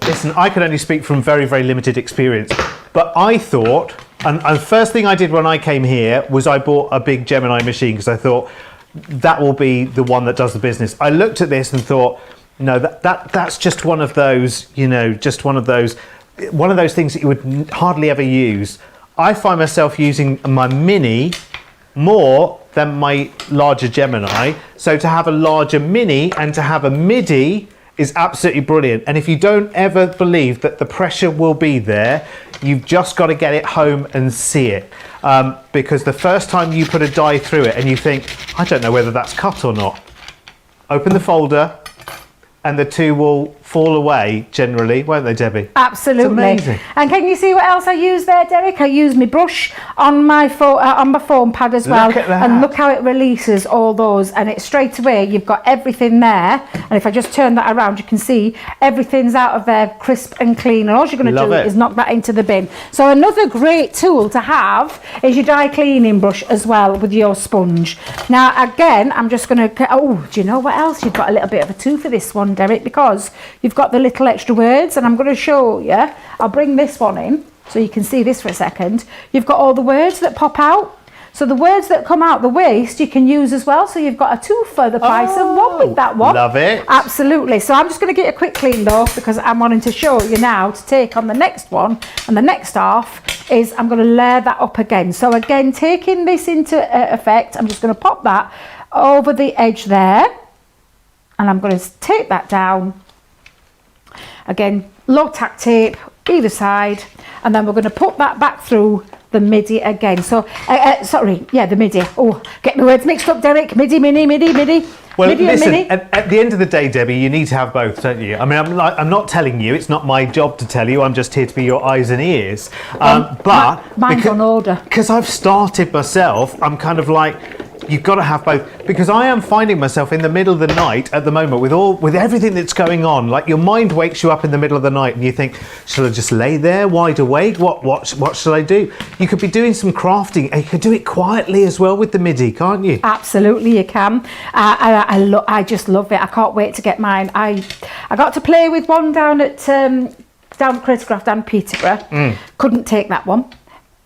listen, I can only speak from very, very limited experience, but I thought, and the first thing I did when I came here was I bought a big Gemini machine because I thought that will be the one that does the business. I looked at this and thought, no, that's just one of those, you know, just one of those things that you would hardly ever use. I find myself using my Mini more than my larger Gemini. So to have a larger Mini and to have a MIDI is absolutely brilliant. And if you don't ever believe that the pressure will be there, you've just got to get it home and see it. Because the first time you put a die through it and you think, I don't know whether that's cut or not. Open the folder, and the two will fall away generally, won't they, Debbie? Absolutely. It's amazing. And can you see what else I use there, Derek? I use my brush on my foam pad as well. Look at that. And look how it releases all those, and it's straight away, you've got everything there. And if I just turn that around, you can see everything's out of there crisp and clean. And all you're going to do is knock that into the bin. So another great tool to have is your die cleaning brush as well with your sponge. Now, again, I'm just going to, do you know what else? You've got a little bit of a tool for this one, Derek, because you've got the little extra words, and I'm going to show you. I'll bring this one in so you can see this for a second. You've got all the words that pop out. So the words that come out the waste you can use as well. So you've got a 2 for the price of 1 with that one. Love it. Absolutely. So I'm just going to get a quick clean though, because I'm wanting to show you now to take on the next one. And the next half is I'm going to layer that up again. So again, taking this into effect, I'm just going to pop that over the edge there. And I'm going to tape that down. Again, low tack tape either side, and then we're going to put that back through the MIDI again. So, the MIDI. Oh, get my words mixed up, Derek. MIDI, Mini, MIDI, MIDI. Well, Midi and listen, mini. at the end of the day, Debbie, you need to have both, don't you? I mean, I'm not telling you. It's not my job to tell you. I'm just here to be your eyes and ears. But mine's on order. Because I've started myself, I'm kind of like, you've got to have both, because I am finding myself in the middle of the night at the moment with everything that's going on. Like, your mind wakes you up in the middle of the night and you think, shall I just lay there wide awake? What shall I do? You could be doing some crafting, and you could do it quietly as well with the MIDI, can't you? Absolutely, you can. I just love it. I can't wait to get mine. I got to play with one down at Creative Craft and Peterborough. Couldn't take that one.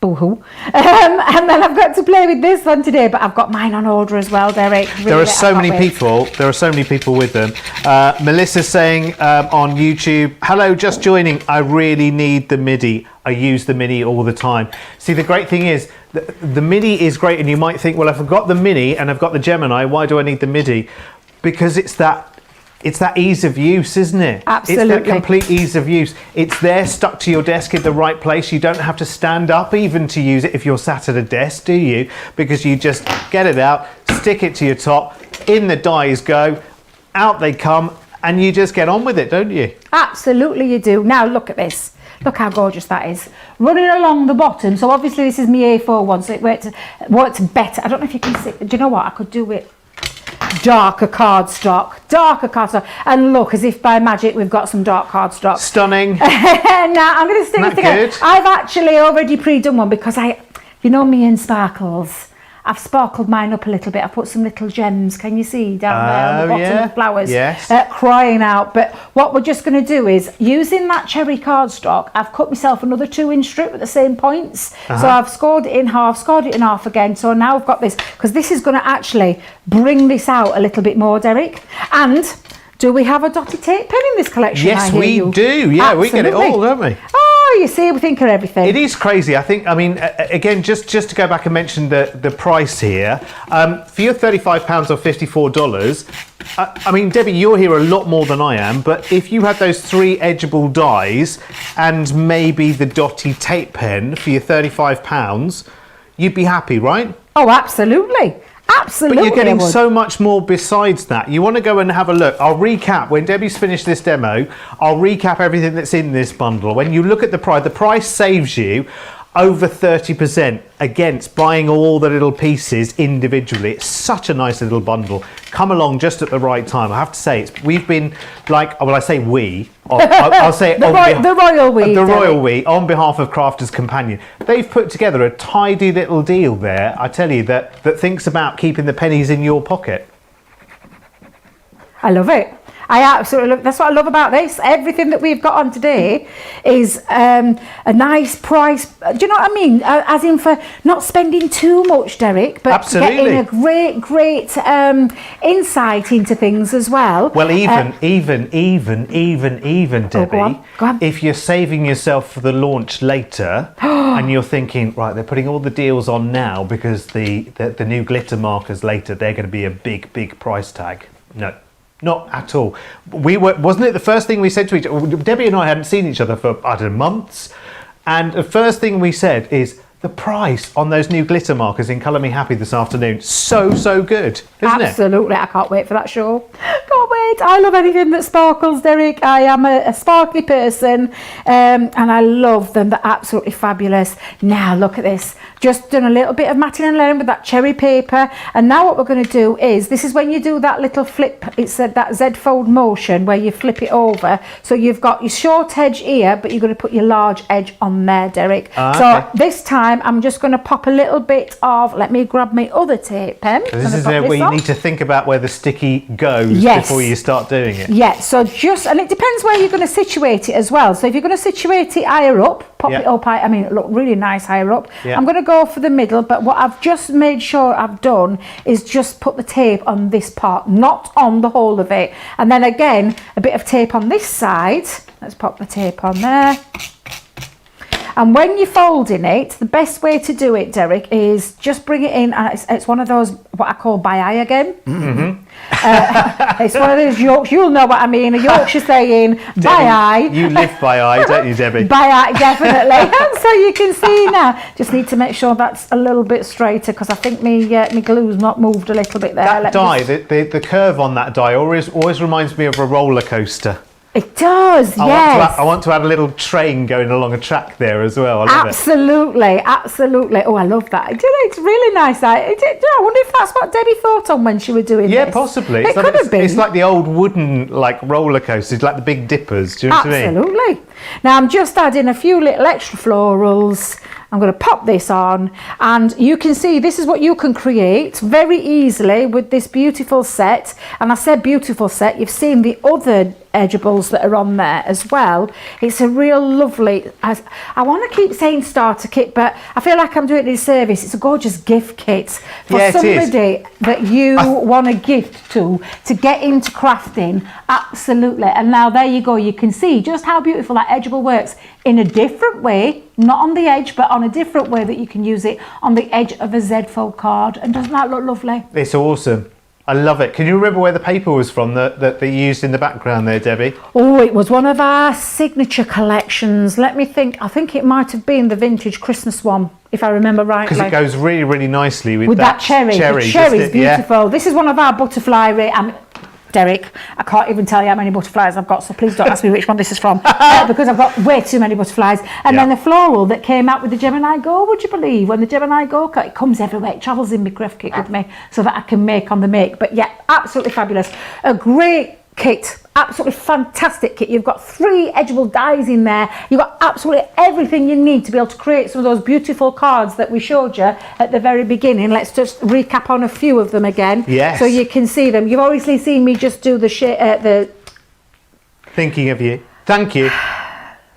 Boo-hoo. And then I've got to play with this one today, but I've got mine on order as well, Derek. Really, there are so many people with them. Melissa's saying on YouTube, hello, just joining, I really need the MIDI. I use the MIDI all the time. See, the great thing is the MIDI is great, and you might think, well, if I've got the MIDI and I've got the Gemini, why do I need the MIDI? Because it's that ease of use, isn't it? Absolutely. It's that complete ease of use. It's there stuck to your desk in the right place. You don't have to stand up even to use it if you're sat at a desk, do you? Because you just get it out, stick it to your top, in the dies go, out they come, and you just get on with it, don't you? Absolutely you do. Now look at this. Look how gorgeous that is. Running along the bottom, so obviously this is my A4 one, so it works better. I don't know if you can see. Do you know what? I could do it darker cardstock, and look, as if by magic we've got some dark cardstock. Stunning. Now I'm going to stick this together. I've actually already pre-done one because you know me and sparkles. I've sparkled mine up a little bit. I put some little gems. Can you see down there on the bottom of the flowers? Yes. Crying out. But what we're just going to do is, using that cherry cardstock, I've cut myself another 2-inch strip at the same points. So I've scored it in half again. So now I've got this, because this is going to actually bring this out a little bit more, Derek. And do we have a dotted tape pen in this collection? Yes, we do. Yeah, Absolutely. We get it all, don't we? Oh, you see, we think of everything. It is crazy. I mean, again, just to go back and mention the price here, for your £35 or $54, I mean, Debbie, you're here a lot more than I am, but if you had those 3 edgeable dies and maybe the dotty tape pen for your £35, you'd be happy, right? Oh, absolutely. Absolutely. But you're getting so much more besides that. You want to go and have a look. I'll recap. When Debbie's finished this demo, I'll recap everything that's in this bundle. When you look at the price saves you over 30% against buying all the little pieces individually. It's such a nice little bundle. Come along just at the right time. I have to say, we've been like, well, I say we. I'll say the royal we. The royal we, on behalf of Crafters Companion. They've put together a tidy little deal there, I tell you, that thinks about keeping the pennies in your pocket. I love it. I absolutely love. That's what I love about this. Everything that we've got on today is a nice price. Do you know what I mean? As in, for not spending too much, Derek, but absolutely getting a great insight into things as well. Well, even Debbie, go on. If you're saving yourself for the launch later, and you're thinking, right, they're putting all the deals on now because the new glitter markers later, they're going to be a big price tag. No. Not at all. Wasn't it the first thing we said to each other? Debbie and I hadn't seen each other for, I don't know, months. And the first thing we said is the price on those new glitter markers in Colour Me Happy this afternoon. So good, isn't it? Absolutely. I can't wait for that show. Can't wait. I love anything that sparkles, Derek. I am a sparkly person, and I love them. They're absolutely fabulous. Now, look at this. Just done a little bit of matting and layering with that cherry paper. And now what we're going to do is, this is when you do that little flip, it's that Z fold motion where you flip it over. So you've got your short edge here, but you're going to put your large edge on there, Derek. So this time I'm just going to pop a little bit of, let me grab my other tape pen. This is where you need to think about where the sticky goes before you start doing it. Yeah, so and it depends where you're going to situate it as well. So if you're going to situate it higher up, pop it up high, I mean, look really nice higher up. I'm going to go for the middle, but what I've just made sure I've done is just put the tape on this part, not on the whole of it. And then again, a bit of tape on this side. Let's pop the tape on there. And when you're folding it, the best way to do it, Derek, is just bring it in, and it's one of those, what I call by eye again. It's one of those Yorkshire, you'll know what I mean, a Yorkshire saying, Debbie, by eye. You live by eye, don't you, Debbie? By eye, definitely. And so you can see now, just need to make sure that's a little bit straighter, because I think my glue's not moved a little bit there. That die, the curve on that die always reminds me of a roller coaster. It does, yes. I want to add a little train going along a track there as well. I love Absolutely. Oh, I love that. It's really nice. I wonder if that's what Debbie thought on when she was doing this. Yeah, possibly. It could have been. It's like the old wooden roller coasters, like the Big Dippers. Do you know what I mean? Absolutely. Now I'm just adding a few little extra florals. I'm going to pop this on, and you can see this is what you can create very easily with this beautiful set. And I said beautiful set, you've seen the other edgeables that are on there as well. It's a real lovely, I want to keep saying starter kit, but I feel like I'm doing it a service. It's a gorgeous gift kit for somebody that you want to gift to get into crafting. Absolutely. And now there you go, you can see just how beautiful that edgeable works in a different way, not on the edge, but on a different way that you can use it on the edge of a Z fold card. And doesn't that look lovely? It's awesome. I love it. Can you remember where the paper was from that they used in the background there, Debbie? Oh, it was one of our signature collections. Let me think. I think it might have been the vintage Christmas one, if I remember rightly. Because it goes really, really nicely with that cherry. The cherry's beautiful. Yeah. This is one of our butterfly Derek, I can't even tell you how many butterflies I've got, so please don't ask me which one this is from, because I've got way too many butterflies. And then the floral that came out with the Gemini Go, would you believe? When the Gemini Go, it comes everywhere, it travels in my craft kit with me so that I can make on the make. But yeah, absolutely fabulous. A great kit, absolutely fantastic kit. You've got 3 edgeable dies in there. You've got absolutely everything you need to be able to create some of those beautiful cards that we showed you at the very beginning. Let's just recap on a few of them again, so you can see them. You've obviously seen me just do the thinking of you. Thank you.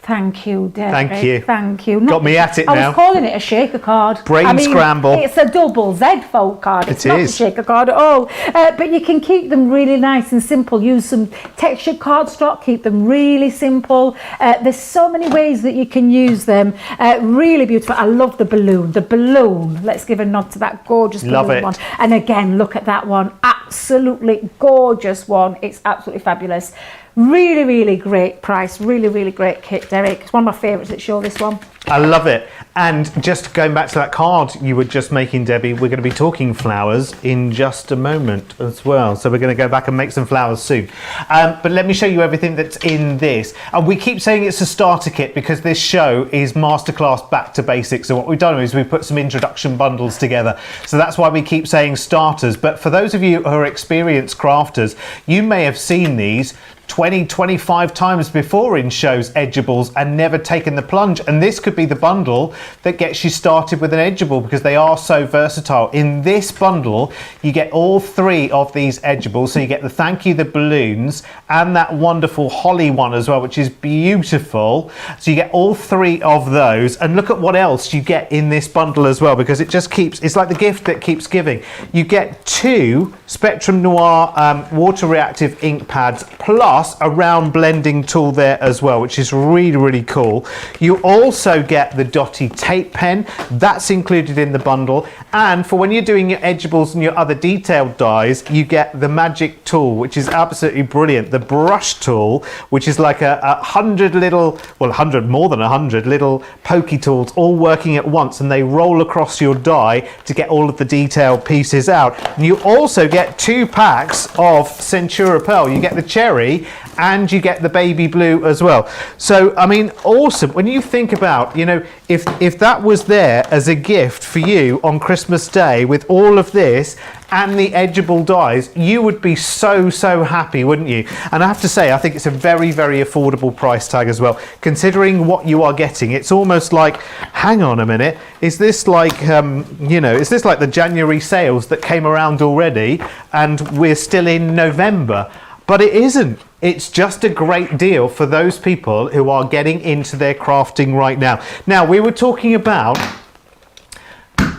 Thank you, Derek. Thank you. Thank you. Got me at it now. I was calling it a shaker card. Scramble. It's a double Z fold card. It's not a shaker card at all. But you can keep them really nice and simple. Use some textured cardstock. Keep them really simple. There's so many ways that you can use them. Really beautiful. I love the balloon. The balloon. Let's give a nod to that gorgeous balloon one. And again, look at that one. Absolutely gorgeous one. It's absolutely fabulous. Really, really great price. Really, really great kit, Derek. It's one of my favourites that show this one. I love it. And just going back to that card you were just making, Debbie, we're going to be talking flowers in just a moment as well. So we're going to go back and make some flowers soon. But let me show you everything that's in this. And we keep saying it's a starter kit because this show is masterclass back to basics. So what we've done is we've put some introduction bundles together. So that's why we keep saying starters. But for those of you who are experienced crafters, you may have seen these 20, 25 times before in shows, edgeables, and never taken the plunge. And this could be the bundle that gets you started with an edgeable because they are so versatile. In this bundle, you get all 3 of these edgeables. So you get the thank you, the balloons, and that wonderful holly one as well, which is beautiful. So you get all 3 of those. And look at what else you get in this bundle as well, because it just keeps, it's like the gift that keeps giving. You get 2 Spectrum Noir water reactive ink pads plus a round blending tool there as well, which is really, really cool. You also get the Dotty tape pen. That's included in the bundle. And for when you're doing your edgeables and your other detailed dies, you get the magic tool, which is absolutely brilliant. The brush tool, which is like 100 little, well, 100, more than 100 little pokey tools all working at once, and they roll across your die to get all of the detailed pieces out. And you also get 2 packs of Centura Pearl. You get the cherry and you get the baby blue as well. So I mean, awesome. When you think about, you know, if that was there as a gift for you on Christmas Day with all of this and the edgeable dies, you would be so happy, wouldn't you? And I have to say, I think it's a very, very affordable price tag as well, considering what you are getting. It's almost like, hang on a minute, is this like you know, is this like the January sales that came around already and we're still in November? But it isn't. It's just a great deal for those people who are getting into their crafting right now. Now, we were talking about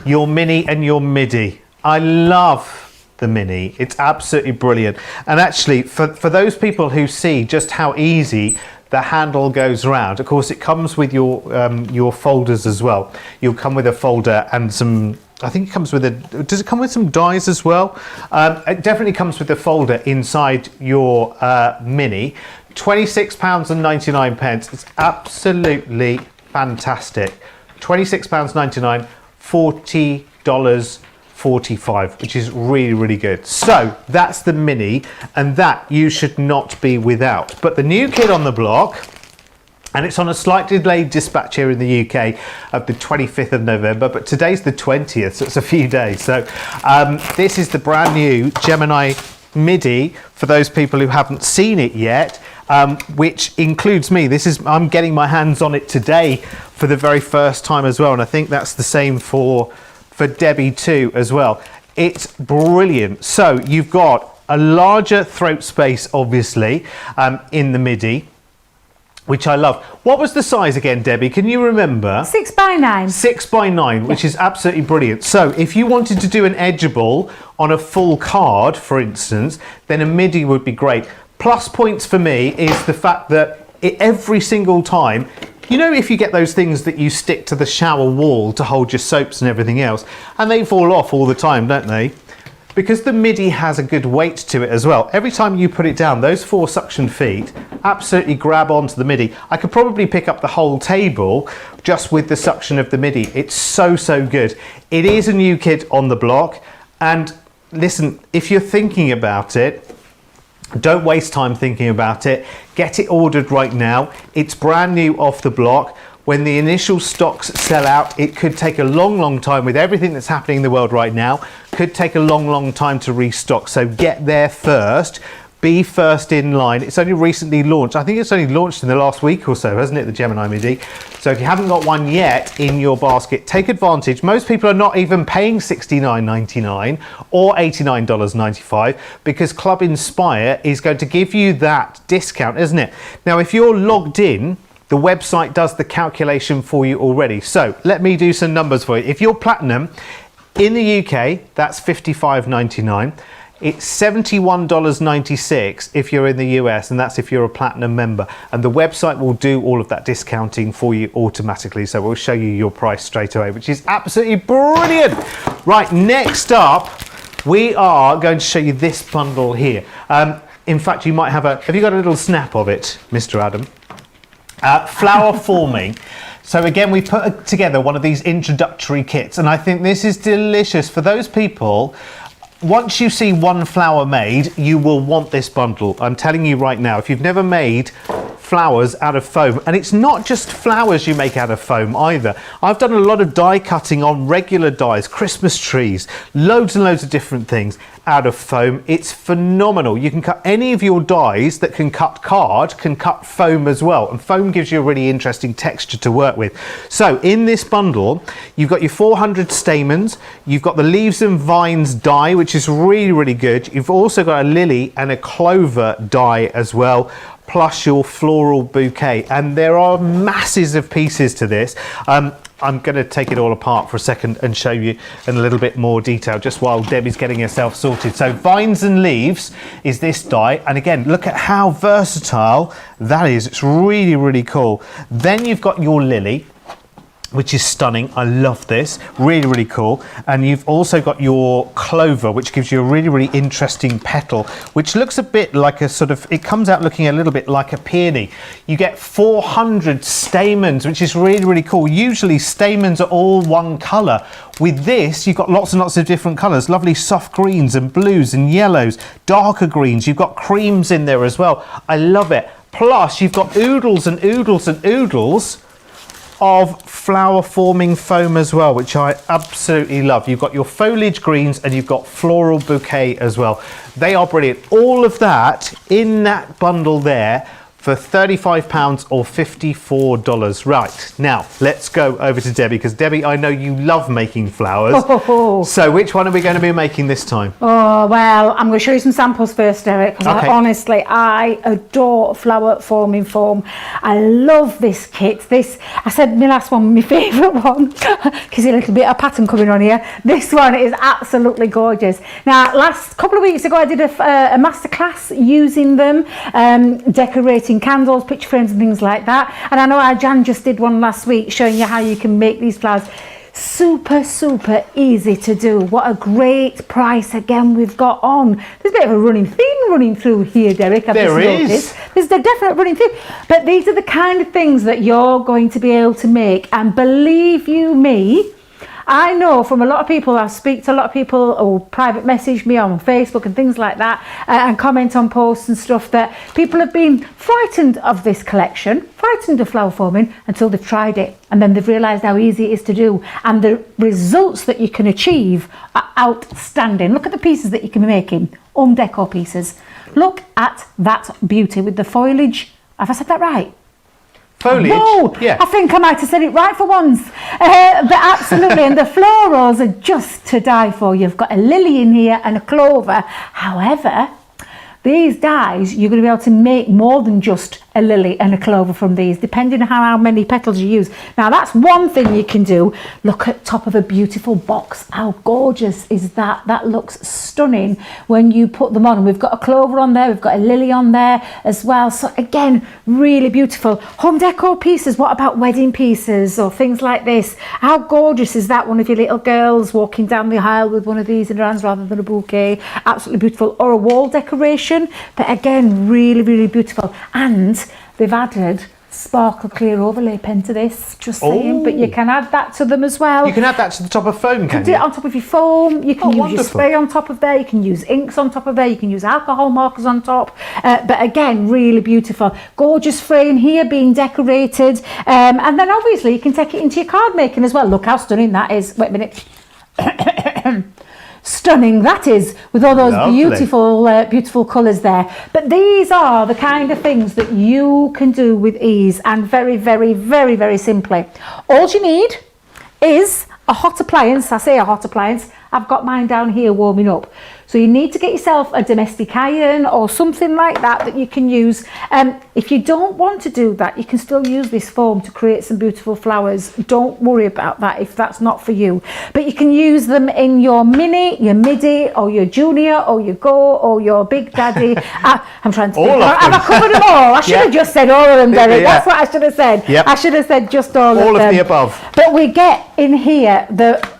your mini and your midi. I love the mini. It's absolutely brilliant. And actually, for those people who see just how easy the handle goes around. Of course, it comes with your folders as well. You'll come with a folder and some, I think it comes with does it come with some dies as well? It definitely comes with a folder inside your Mini. £26.99. It's absolutely fantastic. £26.99, $40.45, which is really, really good. So that's the Mini, and that you should not be without. But the new kid on the block, and it's on a slightly delayed dispatch here in the UK of the 25th of November, but today's the 20th, so it's a few days. So this is the brand new Gemini MIDI for those people who haven't seen it yet, which includes me. I'm getting my hands on it today for the very first time as well, and I think that's the same for Debbie too as well. It's brilliant. So you've got a larger throat space, obviously, in the MIDI, which I love. What was the size again, Debbie? Can you remember? 6x9. 6x9, which is absolutely brilliant. So if you wanted to do an edgeable on a full card, for instance, then a MIDI would be great. Plus points for me is the fact that every single time, you know, if you get those things that you stick to the shower wall to hold your soaps and everything else, and they fall off all the time, don't they? Because the MIDI has a good weight to it as well. Every time you put it down, those 4 suction feet absolutely grab onto the MIDI. I could probably pick up the whole table just with the suction of the MIDI. It's so, so good. It is a new kit on the block. And listen, if you're thinking about it, don't waste time thinking about it. Get it ordered right now. It's brand new off the block. When the initial stocks sell out, it could take a long, long time with everything that's happening in the world right now. Could take a long, long time to restock. So get there first. Be first in line. It's only recently launched. I think it's only launched in the last week or so, hasn't it, the Gemini MIDI? So if you haven't got one yet in your basket, take advantage. Most people are not even paying $69.99 or $89.95 because Club Inspire is going to give you that discount, isn't it? Now, if you're logged in, the website does the calculation for you already. So let me do some numbers for you. If you're Platinum, in the UK, that's $55.99. It's $71.96 if you're in the US, and that's if you're a Platinum member. And the website will do all of that discounting for you automatically. So we'll show you your price straight away, which is absolutely brilliant. Right, next up, we are going to show you this bundle here. In fact, you might have you got a little snap of it, Mr. Adam? Flower forming. So again, we put together one of these introductory kits, and I think this is delicious for those people. Once you see one flower made, you will want this bundle. I'm telling you right now, if you've never made flowers out of foam, and it's not just flowers you make out of foam either. I've done a lot of die cutting on regular dies, Christmas trees, loads and loads of different things out of foam. It's phenomenal. You can cut any of your dies that can cut card, can cut foam as well, and foam gives you a really interesting texture to work with. So in this bundle, you've got your 400 stamens, you've got the leaves and vines die, which is really, really good. You've also got a lily and a clover die as well, plus your floral bouquet, and there are masses of pieces to this. I'm going to take it all apart for a second and show you in a little bit more detail just while Debbie's getting herself sorted. So vines and leaves is this die, and again, look at how versatile that is. It's really, really cool. Then you've got your lily, which is stunning. I love this. Really, really cool. And you've also got your clover, which gives you a really, really interesting petal, which looks a bit like a sort of, it comes out looking a little bit like a peony. You get 400 stamens, which is really, really cool. Usually stamens are all one color. With this, you've got lots and lots of different colors, lovely soft greens and blues and yellows, darker greens. You've got creams in there as well. I love it. Plus, you've got oodles and oodles and oodles of flower forming foam as well, which I absolutely love. You've got your foliage greens and you've got floral bouquet as well. They are brilliant. All of that in that bundle there for £35 or $54. Right, now let's go over to Debbie, because Debbie, I know you love making flowers. So which one are we going to be making this time? Oh, well, I'm going to show you some samples first, Derek, because Okay. I adore flower forming foam. I love this kit. This, I said my last one, my favourite one, because a little bit of pattern coming on here. This one is absolutely gorgeous. Now, couple of weeks ago, I did a masterclass using them, decorating creating candles, picture frames and things like that. And I know our Jan just did one last week showing you how you can make these flowers. Super easy to do. What a great price again we've got on. There's a bit of a running theme running through here, Derek. There is. There's a definite running theme. But these are the kind of things that you're going to be able to make. And believe you me, I know from a lot of people, I speak to a lot of people or private message me on Facebook and things like that and comment on posts and stuff, that people have been frightened of this collection, frightened of flower forming until they've tried it, and then they've realised how easy it is to do, and the results that you can achieve are outstanding. Look at the pieces that you can be making, home decor pieces. Look at that beauty with the foliage. Have I said that right? Foliage. Whoa, yeah. I think I might have said it right for once. But absolutely, and the florals are just to die for. You've got a lily in here and a clover. However, these dies, you're going to be able to make more than just a lily and a clover from these, depending on how many petals you use. Now, that's one thing you can do. Look at top of a beautiful box. How gorgeous is that? That looks stunning when you put them on. And we've got a clover on there. We've got a lily on there as well. So again, really beautiful. Home decor pieces. What about wedding pieces or things like this? How gorgeous is that? One of your little girls walking down the aisle with one of these in her hands rather than a bouquet. Absolutely beautiful. Or a wall decoration. But again, really beautiful. And they've added sparkle clear overlay pen to this, just saying. But you can add that to them as well. You can add that to the top of foam, can you? Do it on top of your foam. You can use wonderful. your spray on top of there. You can use inks on top of there. You can use alcohol markers on top. But again, really beautiful. Gorgeous frame here being decorated. And then obviously you can take it into your card making as well. Look how stunning that is. Wait a minute. Stunning that is, with all those Lovely. beautiful colours there. But these are the kind of things that you can do with ease and very simply. All you need is a hot appliance. I say a hot appliance. I've got mine down here warming up. So you need to get yourself a domestic iron or something like that you can use. If you don't want to do that, you can still use this foam to create some beautiful flowers. Don't worry about that if that's not for you. But you can use them in your mini, your midi, or your junior, or your go, or your big daddy. I'm trying to think. Have I covered them all? I should have just said all of them, Derek. Yeah. That's what I should have said. Yep. I should have said just all of them. All of the above. But we get in here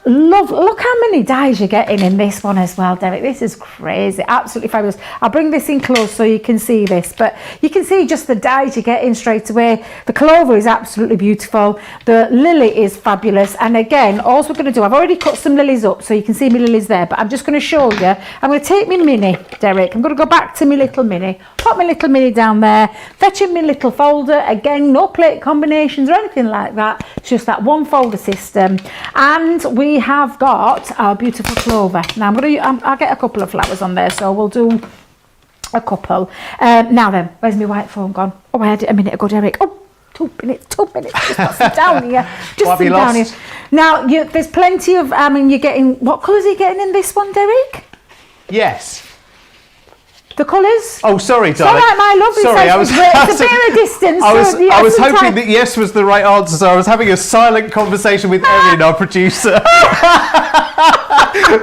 look how many dies you're getting in this one as well, Derek. This is crazy, absolutely fabulous. I'll bring this in close so you can see this, but you can see just the dies you're getting straight away. The clover is absolutely beautiful. The lily is fabulous. And again, all we're going to do, I've already cut some lilies up so you can see my lilies there, but I'm just going to show you. I'm going to take my mini, Derek. I'm going to go back to my little mini, pop my little mini down there, fetching my little folder. Again, no plate combinations or anything like that. It's just that one folder system. And we have got our beautiful clover. Now I'll get a couple of flowers on there, so we'll do a couple. Now then, where's my white foam gone? Oh, I had it a minute ago, Derek. Oh, 2 minutes. Just got some down here. Just some down here. Now, there's plenty of, you're getting, what colours are you getting in this one, Derek? Yes. The colours? Oh, sorry, darling. All right, my love. Sorry, It's a bit of distance. I was hoping that yes was the right answer, so I was having a silent conversation with Erin, our producer.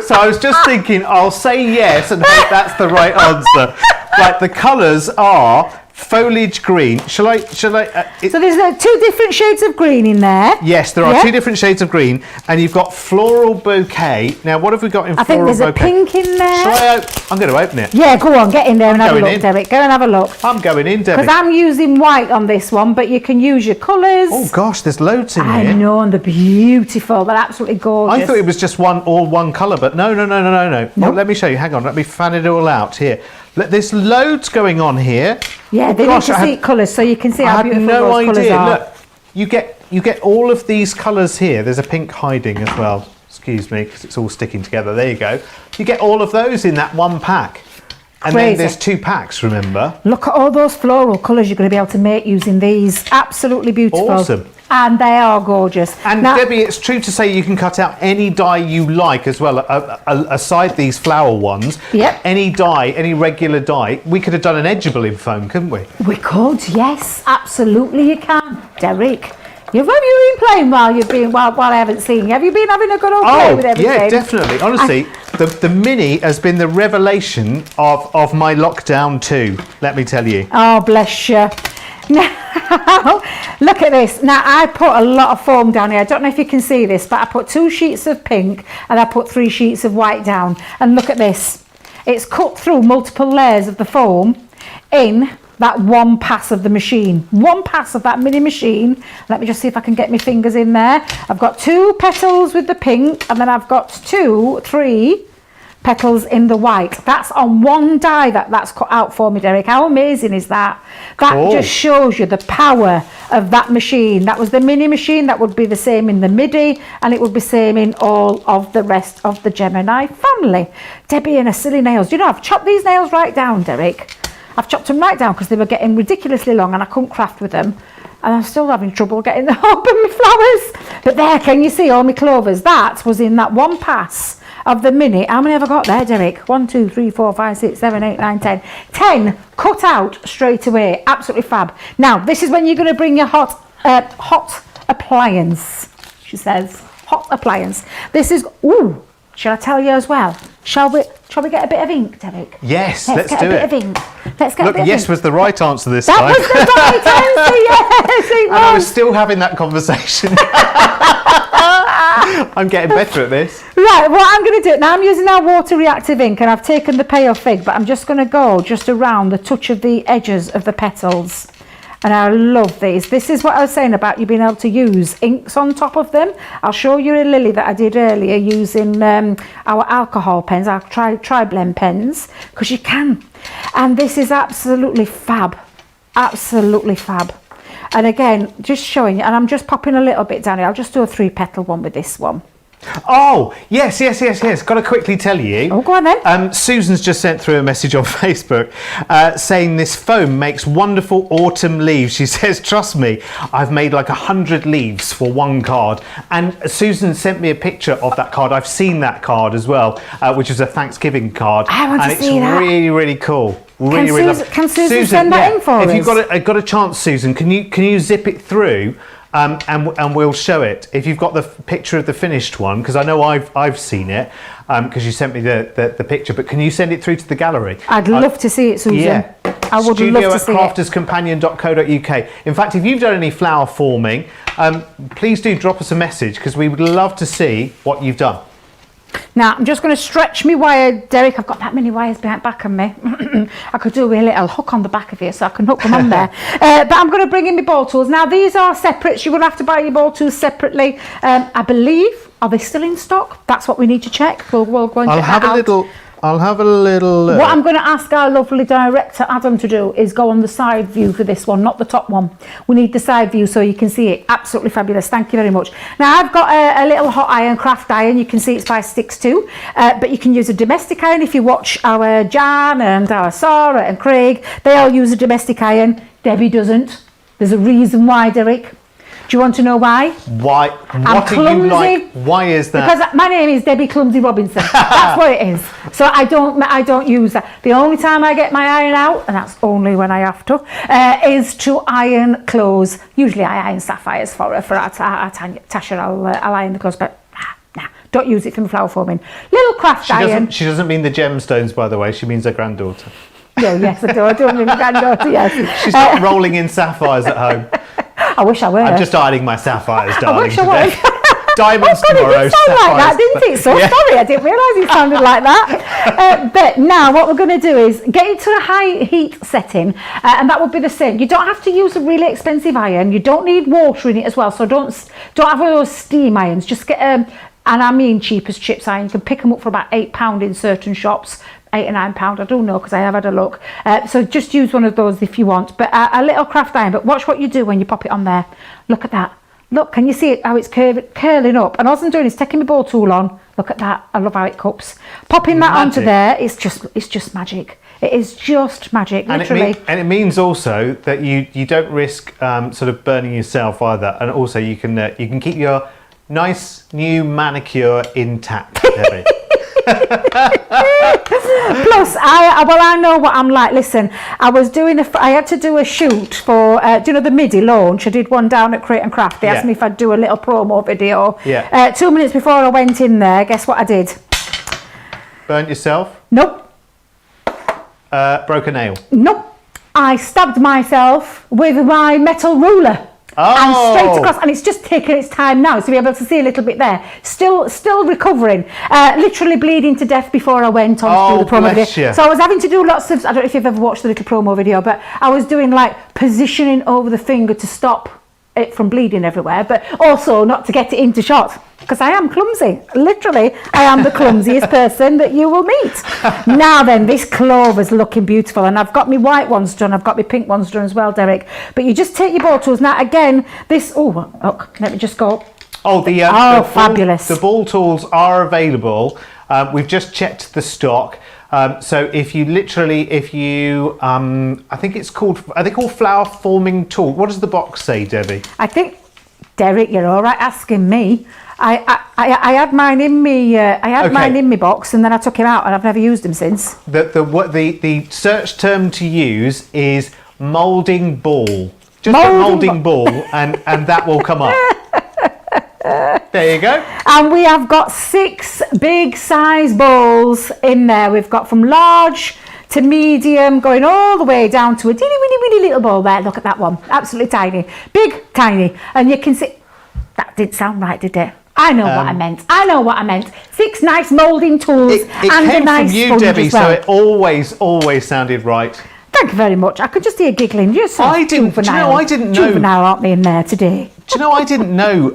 So I was just thinking, I'll say yes and hope that's the right answer. Right, the colours are foliage green. Shall I? So there's 2 different shades of green in there. Yes, there are 2 different shades of green, and you've got floral bouquet. Now, what have we got in I floral bouquet? I think there's a pink in there. I'm going to open it. Yeah, go on, get in there and have a look, Derek. Go and have a look. I'm going in, Debbie. Because I'm using white on this one, but you can use your colours. Oh gosh, there's loads in here. I know, and they're beautiful. They're absolutely gorgeous. I thought it was just all one colour, but no. Nope. Well, let me show you. Hang on, let me fan it all out here. There's loads going on here. Yeah, they need to see colours, so you can see how beautiful those colours are. Look, you get all of these colours here. There's a pink hiding as well. Excuse me, because it's all sticking together. There you go. You get all of those in that one pack. And then there's 2 packs, remember? Look at all those floral colours you're going to be able to make using these. Absolutely beautiful. Awesome. And they are gorgeous. And now, Debbie, it's true to say you can cut out any die you like as well, aside these flower ones. Yep. Any die, any regular die. We could have done an edgeable in foam, couldn't we? We could, yes. Absolutely you can. Derek, have you been playing while I haven't seen you? Have you been having a good old play with everything? Yeah, definitely. Honestly, the mini has been the revelation of my lockdown too, let me tell you. Oh, bless you. Now, look at this. Now, I put a lot of foam down here. I don't know if you can see this, but I put 2 sheets of pink and I put 3 sheets of white down. And look at this. It's cut through multiple layers of the foam in that one pass of the machine. One pass of that mini machine. Let me just see if I can get my fingers in there. I've got 2 petals with the pink, and then I've got 3 petals in the white. That's on one die that's cut out for me, Derek. How amazing is that? That Cool. just shows you the power of that machine. That was the mini machine. That would be the same in the MIDI, and it would be same in all of the rest of the Gemini family. Debbie and her silly nails. You know, I've chopped these nails right down, Derek. I've chopped them right down because they were getting ridiculously long and I couldn't craft with them. And I'm still having trouble getting them open, my flowers. But there, can you see all my clovers? That was in that one pass of the mini. How many have I got there, Derek? 1, 2, 3, 4, 5, 6, 7, 8, 9, 10. 10 cut out straight away. Absolutely fab. Now, this is when you're going to bring your hot appliance, she says. Hot appliance. This is, ooh, shall I tell you as well? Shall we get a bit of ink, Derek? Yes, let's get do a bit it. of ink. Let's get Look, a bit yes of ink. was the right answer this That time. was the right answer, yes, it And I was was. still having that conversation. I'm getting better at this. Right, what I'm going to do, now I'm using our water reactive ink and I've taken the pale fig, but I'm just going to go just around the touch of the edges of the petals. And I love these. This is what I was saying about you being able to use inks on top of them. I'll show you a lily that I did earlier using our alcohol pens, our tri-blend pens, because you can. And this is absolutely fab. Absolutely fab. And again, just showing you, and I'm just popping a little bit down here. I'll just do a 3-petal one with this one. Oh, yes. Got to quickly tell you. Oh, go on then. Susan's just sent through a message on Facebook saying this foam makes wonderful autumn leaves. She says, trust me, I've made like 100 leaves for one card. And Susan sent me a picture of that card. I've seen that card as well, which is a Thanksgiving card. I want and to see that. It's really, really cool. Can Susan send that in for if us? you've got a chance, Susan, can you zip it through? And we'll show it if you've got the picture of the finished one, because I know I've seen it because you sent me the picture. But can you send it through to the gallery? I'd love to see it, Susan. Yeah. I would love to see it. studio@crafterscompanion.co.uk. In fact, if you've done any flower forming, please do drop us a message because we would love to see what you've done. Now, I'm just going to stretch my wire, Derek. I've got that many wires behind back of me. I could do a little hook on the back of here so I can hook them on there. But I'm going to bring in my ball tools. Now, these are separate. You're going to have to buy your ball tools separately. I believe, are they still in stock? That's what we need to check. We'll go and check that out. I'll have a little look. What I'm going to ask our lovely director, Adam, to do is go on the side view for this one, not the top one. We need the side view so you can see it. Absolutely fabulous. Thank you very much. Now, I've got a little hot iron, craft iron. You can see it's by Sticks too. But you can use a domestic iron if you watch our Jan and our Sarah and Craig. They all use a domestic iron. Debbie doesn't. There's a reason why, Derek. Do you want to know why? Why? What are you like? Why is that? Because my name is Debbie Clumsy Robinson. That's what it is. So I don't use that. The only time I get my iron out, and that's only when I have to, is to iron clothes. Usually I iron sapphires for our Tasha. I'll iron the clothes, but nah, don't use it for flower forming. Little craft iron. She doesn't mean the gemstones, by the way. She means her granddaughter. No, yes, I do. I don't mean my granddaughter, yes. She's not rolling in sapphires at home. I wish I were. I'm just ironing my sapphires, darling. I wish I was. Diamonds Oh, God, tomorrow. it did sound like that, sapphires. didn't it? So Yeah. sorry, I didn't realise it sounded like that. But now what we're going to do is get it to a high heat setting, and that would be the same. You don't have to use a really expensive iron. You don't need water in it as well, so don't have one of those steam irons. Just get and I mean cheap as chips iron. You can pick them up for about £8 in certain shops. £8 or £9, I don't know because I have had a look. So just use one of those if you want. But a little craft iron. But watch what you do when you pop it on there. Look at that. Look, can you see it? How it's curling up? And all I'm doing is taking my ball tool on. Look at that. I love how it cups. Popping that onto there. It's just magic. It is just magic, literally. And it means also that you don't risk sort of burning yourself either. And also you can keep your nice new manicure intact, Debbie. Plus, I know what I'm like. Listen, I had to do a shoot for, the MIDI launch. I did one down at Crate and Craft. They asked me if I'd do a little promo video. Yeah. 2 minutes before I went in there, guess what I did? Burnt yourself? Nope. Broke a nail? Nope. I stabbed myself with my metal ruler. And straight across, and it's just taken its time now, so you'll be able to see a little bit there. Still recovering. Literally bleeding to death before I went on to do the promo video. So I was having to do lots of, I don't know if you've ever watched the little promo video, but I was doing like positioning over the finger to stop it from bleeding everywhere, but also not to get it into shot, because I am clumsy. Literally, I am the clumsiest person that you will meet. Now then, this clover's looking beautiful, and I've got my white ones done, I've got my pink ones done as well, Derek. But you just take your ball tools. Now again, this, look, let me just go. Fabulous. The ball tools are available. We've just checked the stock. So if you, I think it's called, are they called flower forming tool? What does the box say, Debbie? I think, Derek, you're all right asking me. I had mine in me. Mine in my box, and then I took him out, and I've never used him since. The search term to use is moulding ball. Just a moulding ball, and that will come up. There you go. And we have got 6 big size balls in there. We've got from large to medium, going all the way down to a teeny weeny little ball there. Look at that one, absolutely tiny, big, tiny, and you can see. That didn't sound right, did it? I know what I meant. 6 nice moulding tools and a nice from you, sponge Debbie, as well. so it always sounded right. Thank you very much. I could just hear giggling. You're so juvenile. I didn't know. Juvenile, aren't they, in there today? Do you know, I didn't know,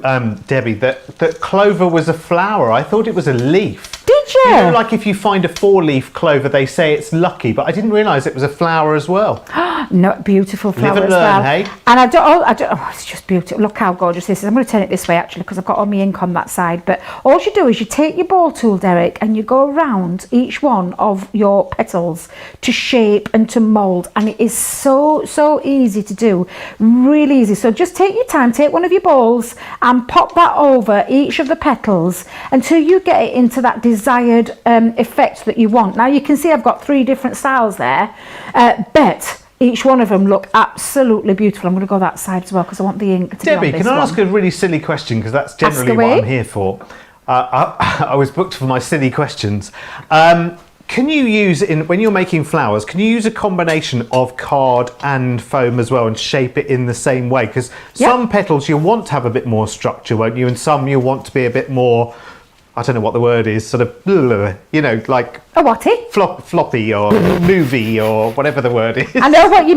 Debbie, that clover was a flower. I thought it was a leaf. Did you? You know, like if you find a 4-leaf clover, they say it's lucky, but I didn't realise it was a flower as well. No, beautiful flower Live and as well. learn, hey? And I don't, it's just beautiful. Look how gorgeous this is. I'm going to turn it this way, actually, because I've got all my ink on that side. But all you do is you take your ball tool, Derek, and you go around each one of your petals to shape and to mould. And it is so easy to do. Really easy. So just take your time, take one of your balls and pop that over each of the petals until you get it into that desired effect that you want. Now you can see I've got 3 different styles there, but each one of them look absolutely beautiful. I'm going to go that side as well because I want the ink to Debbie, be on this can I one. ask a really silly question, because that's generally what I'm here for. I was booked for my silly questions. Can you use, when you're making flowers, can you use a combination of card and foam as well and shape it in the same way? Because some petals you'll want to have a bit more structure, won't you? And some you'll want to be a bit more, I don't know what the word is, sort of, you know, like a whatty? Floppy or movie or whatever the word is. I know what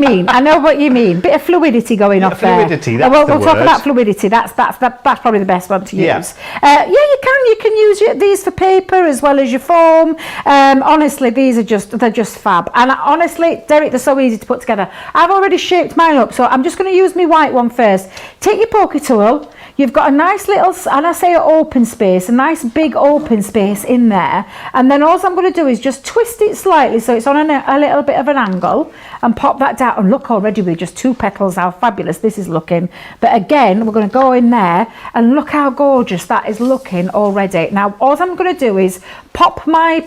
you mean. Bit of fluidity going off fluidity, there. that's We'll talk about fluidity. That's probably the best one to use. You can use these for paper as well as your foam. Honestly, they're just fab. And honestly, Derek, they're so easy to put together. I've already shaped mine up, so I'm just going to use my white one first. Take your poker tool. You've got a nice little, and I say open space, a nice big open space in there. And then all I'm going to do is just twist it slightly so it's on a little bit of an angle and pop that down. And look, already with just 2 petals, how fabulous this is looking. But again, we're going to go in there and look how gorgeous that is looking already. Now, all I'm going to do is pop my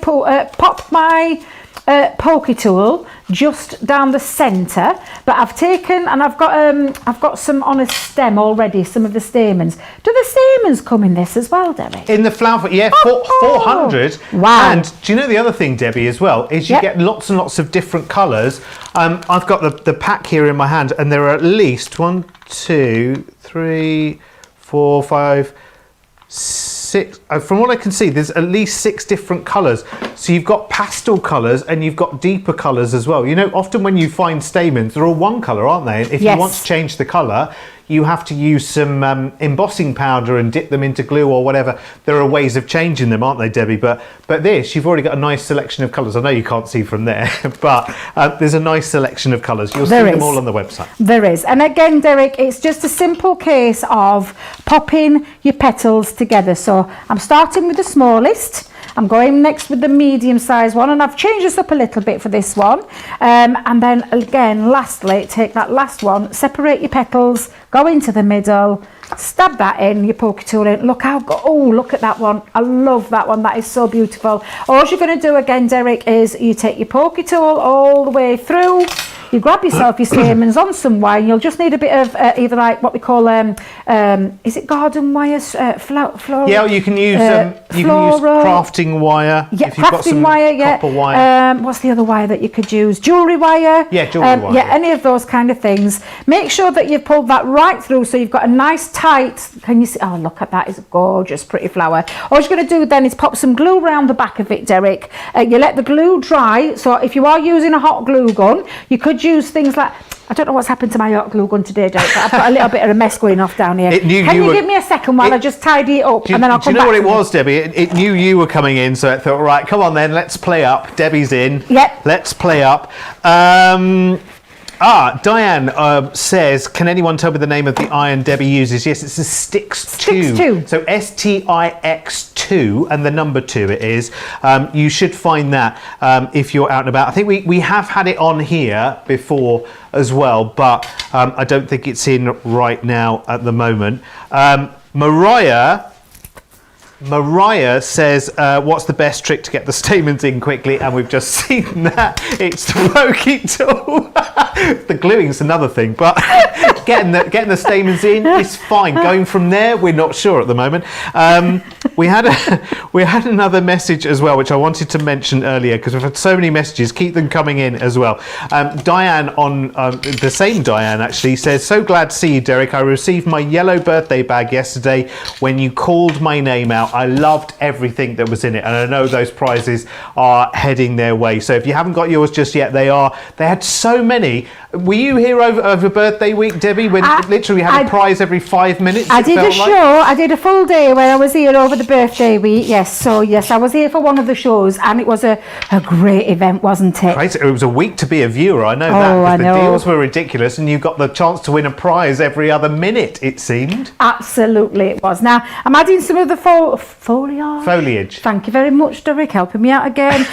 poker tool just down the centre, but I've taken and I've got some on a stem already, some of the stamens. Do the stamens come in this as well, Debbie? In the flower, 400. Wow. And do you know the other thing, Debbie, as well, is you get lots and lots of different colours. I've got the pack here in my hand, and there are at least 1, 2, 3, 4, 5, 6. From what I can see, there's at least 6 different colours. So you've got pastel colours and you've got deeper colours as well. You know, often when you find stamens, they're all one colour, aren't they? And if you want to change the colour, you have to use some embossing powder and dip them into glue or whatever. There are ways of changing them, aren't they, Debbie? But this, you've already got a nice selection of colours. I know you can't see from there, but there's a nice selection of colours. You'll see them all on the website. There is. And again, Derek, it's just a simple case of popping your petals together. So I'm starting with the smallest. I'm going next with the medium size one, and I've changed this up a little bit for this one. And then again, lastly, take that last one, separate your petals, go into the middle, stab that in, your poker tool in. Look look at that one. I love that one. That is so beautiful. All you're going to do again, Derek, is you take your poker tool all the way through. you grab yourself your stamens on some wire, and you'll just need a bit of either like what we call is it garden wire, floral? Yeah, you can use crafting wire. Yeah, if you've got some copper wire. What's the other wire that you could use? Jewellery wire. Yeah, jewellery wire. Yeah, any of those kind of things. Make sure that you've pulled that right through, so you've got a nice tight. Can you see? Oh, look at that! It's a gorgeous, pretty flower. All you're going to do then is pop some glue around the back of it, Derek. You let the glue dry. So if you are using a hot glue gun, you could use things like. I don't know what's happened to my hot glue gun today, Derek, but I've got a little bit of a mess going off down here. Can you give me a second while I just tidy it up, and then I'll come back? Do you know what it was, Debbie? It knew you were coming in, so it thought, right, come on then, let's play up. Debbie's in. Yep. Let's play up. Diane says, can anyone tell me the name of the iron Debbie uses? Yes, it's a Stix 2. So STIX2 and the number 2 it is. You should find that if you're out and about. I think we have had it on here before as well, but I don't think it's in right now at the moment. Mariah says, what's the best trick to get the stamens in quickly? And we've just seen that. It's the pokey tool. The gluing's another thing, but getting the stamens in is fine. Going from there, we're not sure at the moment. We had another message as well, which I wanted to mention earlier because we've had so many messages. Keep them coming in as well. Diane, on the same Diane actually, says, so glad to see you, Derek. I received my yellow birthday bag yesterday when you called my name out. I loved everything that was in it, and I know those prizes are heading their way. So if you haven't got yours just yet, they had so many. Were you here over birthday week, Debbie, when literally we had a prize every 5 minutes? I did a show. I did a full day where I was here over the birthday week. Yes, so yes, I was here for one of the shows, and it was a great event, wasn't it? Crazy. It was a week to be a viewer. I know that. The deals were ridiculous, and you got the chance to win a prize every other minute, it seemed. Absolutely, it was. Now I'm adding some of the foliage. Thank you very much, Derek, helping me out again.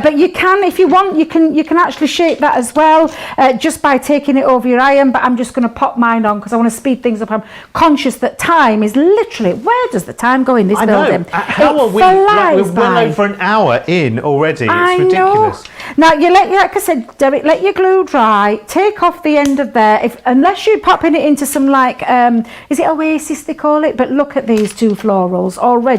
But you can, if you want, you can actually shape that as well, just by taking it over your iron. But I'm just going to pop mine on because I want to speed things up. I'm conscious that time is literally, where does the time go in this building? How are we? We're well over an hour in already. It's ridiculous. Now like I said, Derek, let your glue dry. Take off the end of there. Unless you're popping it into some like, is it Oasis they call it? But look at these two florals already.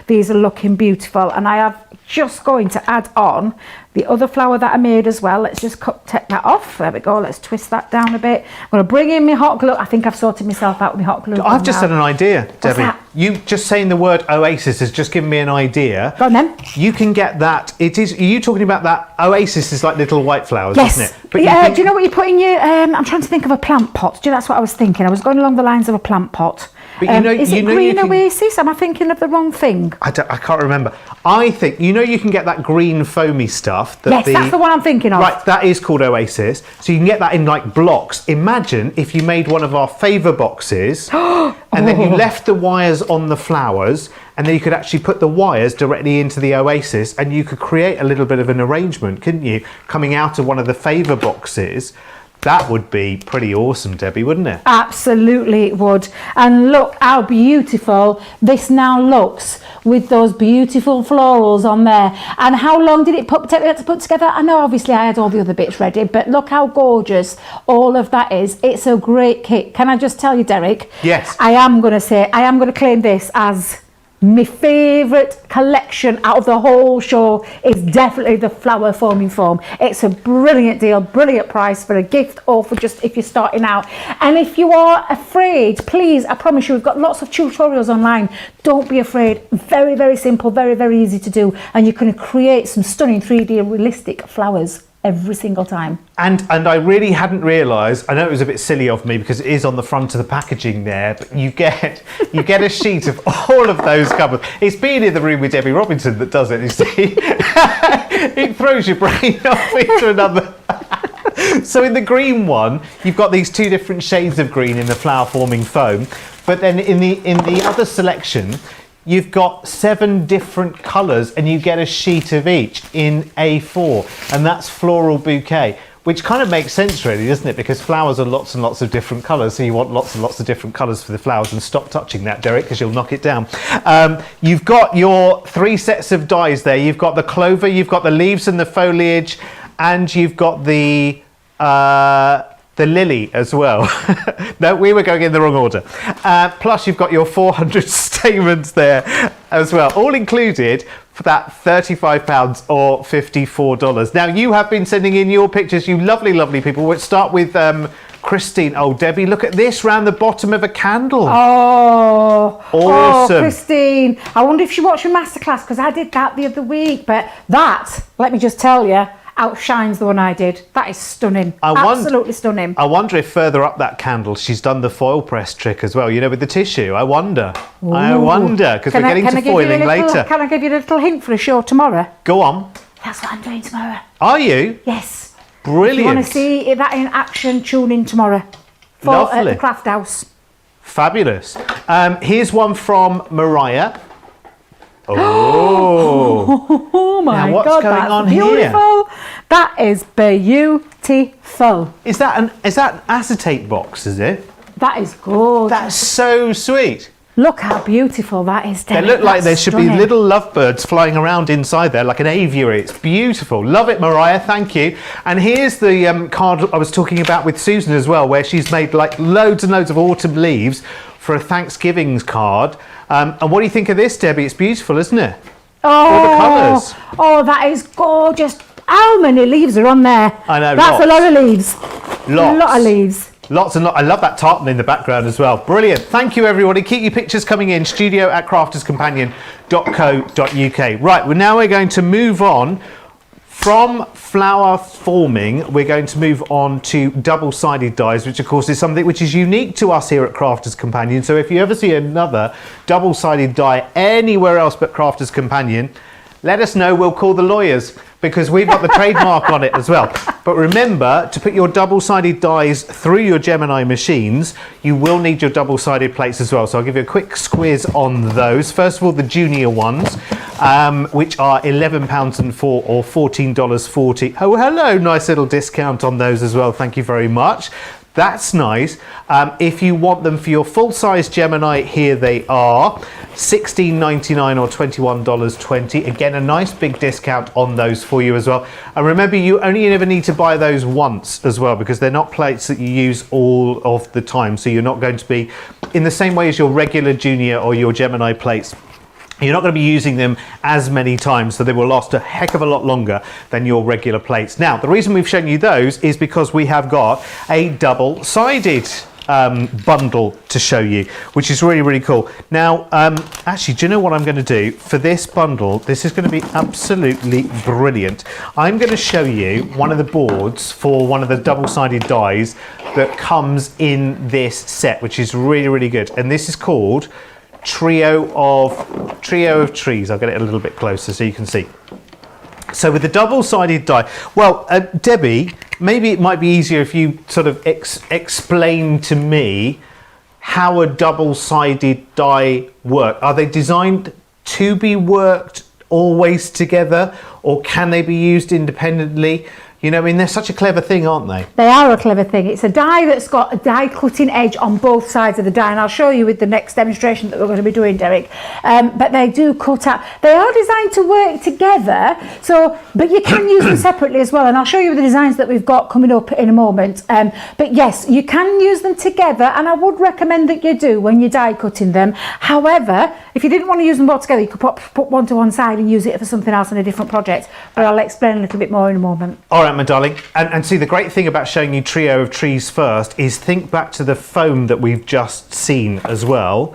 These are looking beautiful, and I have just going to add on the other flower that I made as well. Let's just take that off. There we go. Let's twist that down a bit. I'm going to bring in my hot glue. I think I've sorted myself out with my hot glue. I've just had an idea, Debbie. That? You just saying the word Oasis has just given me an idea. Go on then. You can get that. Are you talking about that? Oasis is like little white flowers, yes. isn't it? But do you know what you put in your? I'm trying to think of a plant pot. That's what I was thinking. I was going along the lines of a plant pot. But is it green Oasis? Am I thinking of the wrong thing? I can't remember. I think you can get that green foamy stuff. That's the one I'm thinking of. Right, that is called Oasis. So you can get that in like blocks. Imagine if you made one of our favour boxes, and then you left the wires on the flowers, and then you could actually put the wires directly into the Oasis, and you could create a little bit of an arrangement, couldn't you? Coming out of one of the favour boxes. That would be pretty awesome, Debbie, wouldn't it? Absolutely it would. And look how beautiful this now looks with those beautiful florals on there. And how long did it take to put together? I know obviously I had all the other bits ready, but look how gorgeous all of that is. It's a great kit. Can I just tell you, Derek? Yes. I am going to claim this as my favourite collection out of the whole show is definitely the flower foaming foam. It's a brilliant deal, brilliant price for a gift or for just if you're starting out. And if you are afraid, please, I promise you, we've got lots of tutorials online. Don't be afraid. Very, very simple, very, very easy to do. And you can create some stunning 3D realistic flowers every single time. And I really hadn't realised, I know it was a bit silly of me because it is on the front of the packaging there, but you get a sheet of all of those covers. It's being in the room with Debbie Robinson that does it, you see. It throws your brain off into another. So in the green one, you've got these two different shades of green in the flower forming foam, but then in the other selection, you've got 7 different colours and you get a sheet of each in A4, and that's floral bouquet, which kind of makes sense really, doesn't it? Because flowers are lots and lots of different colours, so you want lots and lots of different colours for the flowers. And stop touching that, Derek, because you'll knock it down. You've got your 3 sets of dies there. You've got the clover, you've got the leaves and the foliage, and you've got the the lily as well. No, we were going in the wrong order. Plus you've got your 400 stamens there as well, all included for that £35 or $54. Now you have been sending in your pictures, you lovely, lovely people. We'll start with Christine. Oh, Debbie, look at this round the bottom of a candle. Oh, awesome. Oh, Christine. I wonder if she watched your masterclass, because I did that the other week. But that, let me just tell you, outshines the one I did. That is stunning. Absolutely stunning. I wonder if further up that candle she's done the foil press trick as well, you know, with the tissue. I wonder. Ooh. I wonder, because we're getting to foiling later. Can I give you a little hint for a show tomorrow? Go on. That's what I'm doing tomorrow. Are you? Yes. Brilliant. If you want to see that in action, tune in tomorrow. At the Craft House. Fabulous. Here's one from Mariah. Oh, oh my now what's God, going that's on beautiful. here? That is beautiful. Is that an acetate box, is it? That is gorgeous. That's so sweet. Look how beautiful that is, Derek. They look like there should be little lovebirds flying around inside there, like an aviary. It's beautiful. Love it, Mariah. Thank you. And here's the card I was talking about with Susan as well, where she's made like loads and loads of autumn leaves for a Thanksgiving card. And what do you think of this, Debbie? It's beautiful, isn't it? Oh, all the colours. Oh, that is gorgeous. How many leaves are on there? I know. That's a lot of leaves. Lots. A lot of leaves. Lots and lots. I love that tartan in the background as well. Brilliant. Thank you, everybody. Keep your pictures coming in. studio@crafterscompanion.co.uk. Right, now we're going to move on from flower forming. We're going to move on to double-sided dies, which of course is something which is unique to us here at Crafters Companion. So if you ever see another double-sided die anywhere else but Crafters Companion, let us know. We'll call the lawyers, because we've got the trademark on it as well. But remember, to put your double-sided dies through your Gemini machines, you will need your double-sided plates as well. So I'll give you a quick squiz on those. First of all, the junior ones, which are £11.04 or $14.40. Oh, hello, nice little discount on those as well. Thank you very much. That's nice. If you want them for your full-size Gemini, here they are, $16.99 or $21.20. Again, a nice big discount on those for you as well. And remember, you only ever need to buy those once as well, because they're not plates that you use all of the time. So you're not going to be, in the same way as your regular Junior or your Gemini plates, you're not going to be using them as many times, so they will last a heck of a lot longer than your regular plates. Now, the reason we've shown you those is because we have got a double-sided bundle to show you, which is really, really cool. Now, actually, do you know what I'm going to do for this bundle? This is going to be absolutely brilliant. I'm going to show you one of the boards for one of the double-sided dies that comes in this set, which is really, really good. And this is called Trio of Trees. I'll get it a little bit closer so you can see. So with the double-sided die, well, Debbie, maybe it might be easier if you sort of explain to me how a double-sided die work. Are they designed to be worked always together, or can they be used independently? You know, I mean, they're such a clever thing, aren't they? They are a clever thing. It's a die that's got a die cutting edge on both sides of the die, and I'll show you with the next demonstration that we're going to be doing, Derek. But they do cut out. They are designed to work together, so but you can use them separately as well, and I'll show you the designs that we've got coming up in a moment. But yes, you can use them together, and I would recommend that you do when you're die cutting them. However, if you didn't want to use them both together, you could put one to one side and use it for something else in a different project, but I'll explain a little bit more in a moment. All right, my darling. And see, the great thing about showing you Trio of Trees first is think back to the foam that we've just seen as well,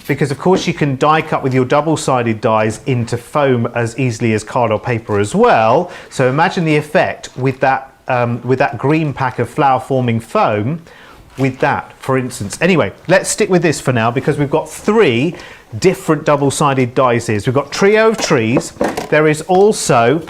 because of course you can die cut with your double-sided dies into foam as easily as card or paper as well. So imagine the effect with that green pack of flower forming foam with that, for instance. Anyway, let's stick with this for now, because we've got three different double-sided dies here. So we've got Trio of Trees. There is also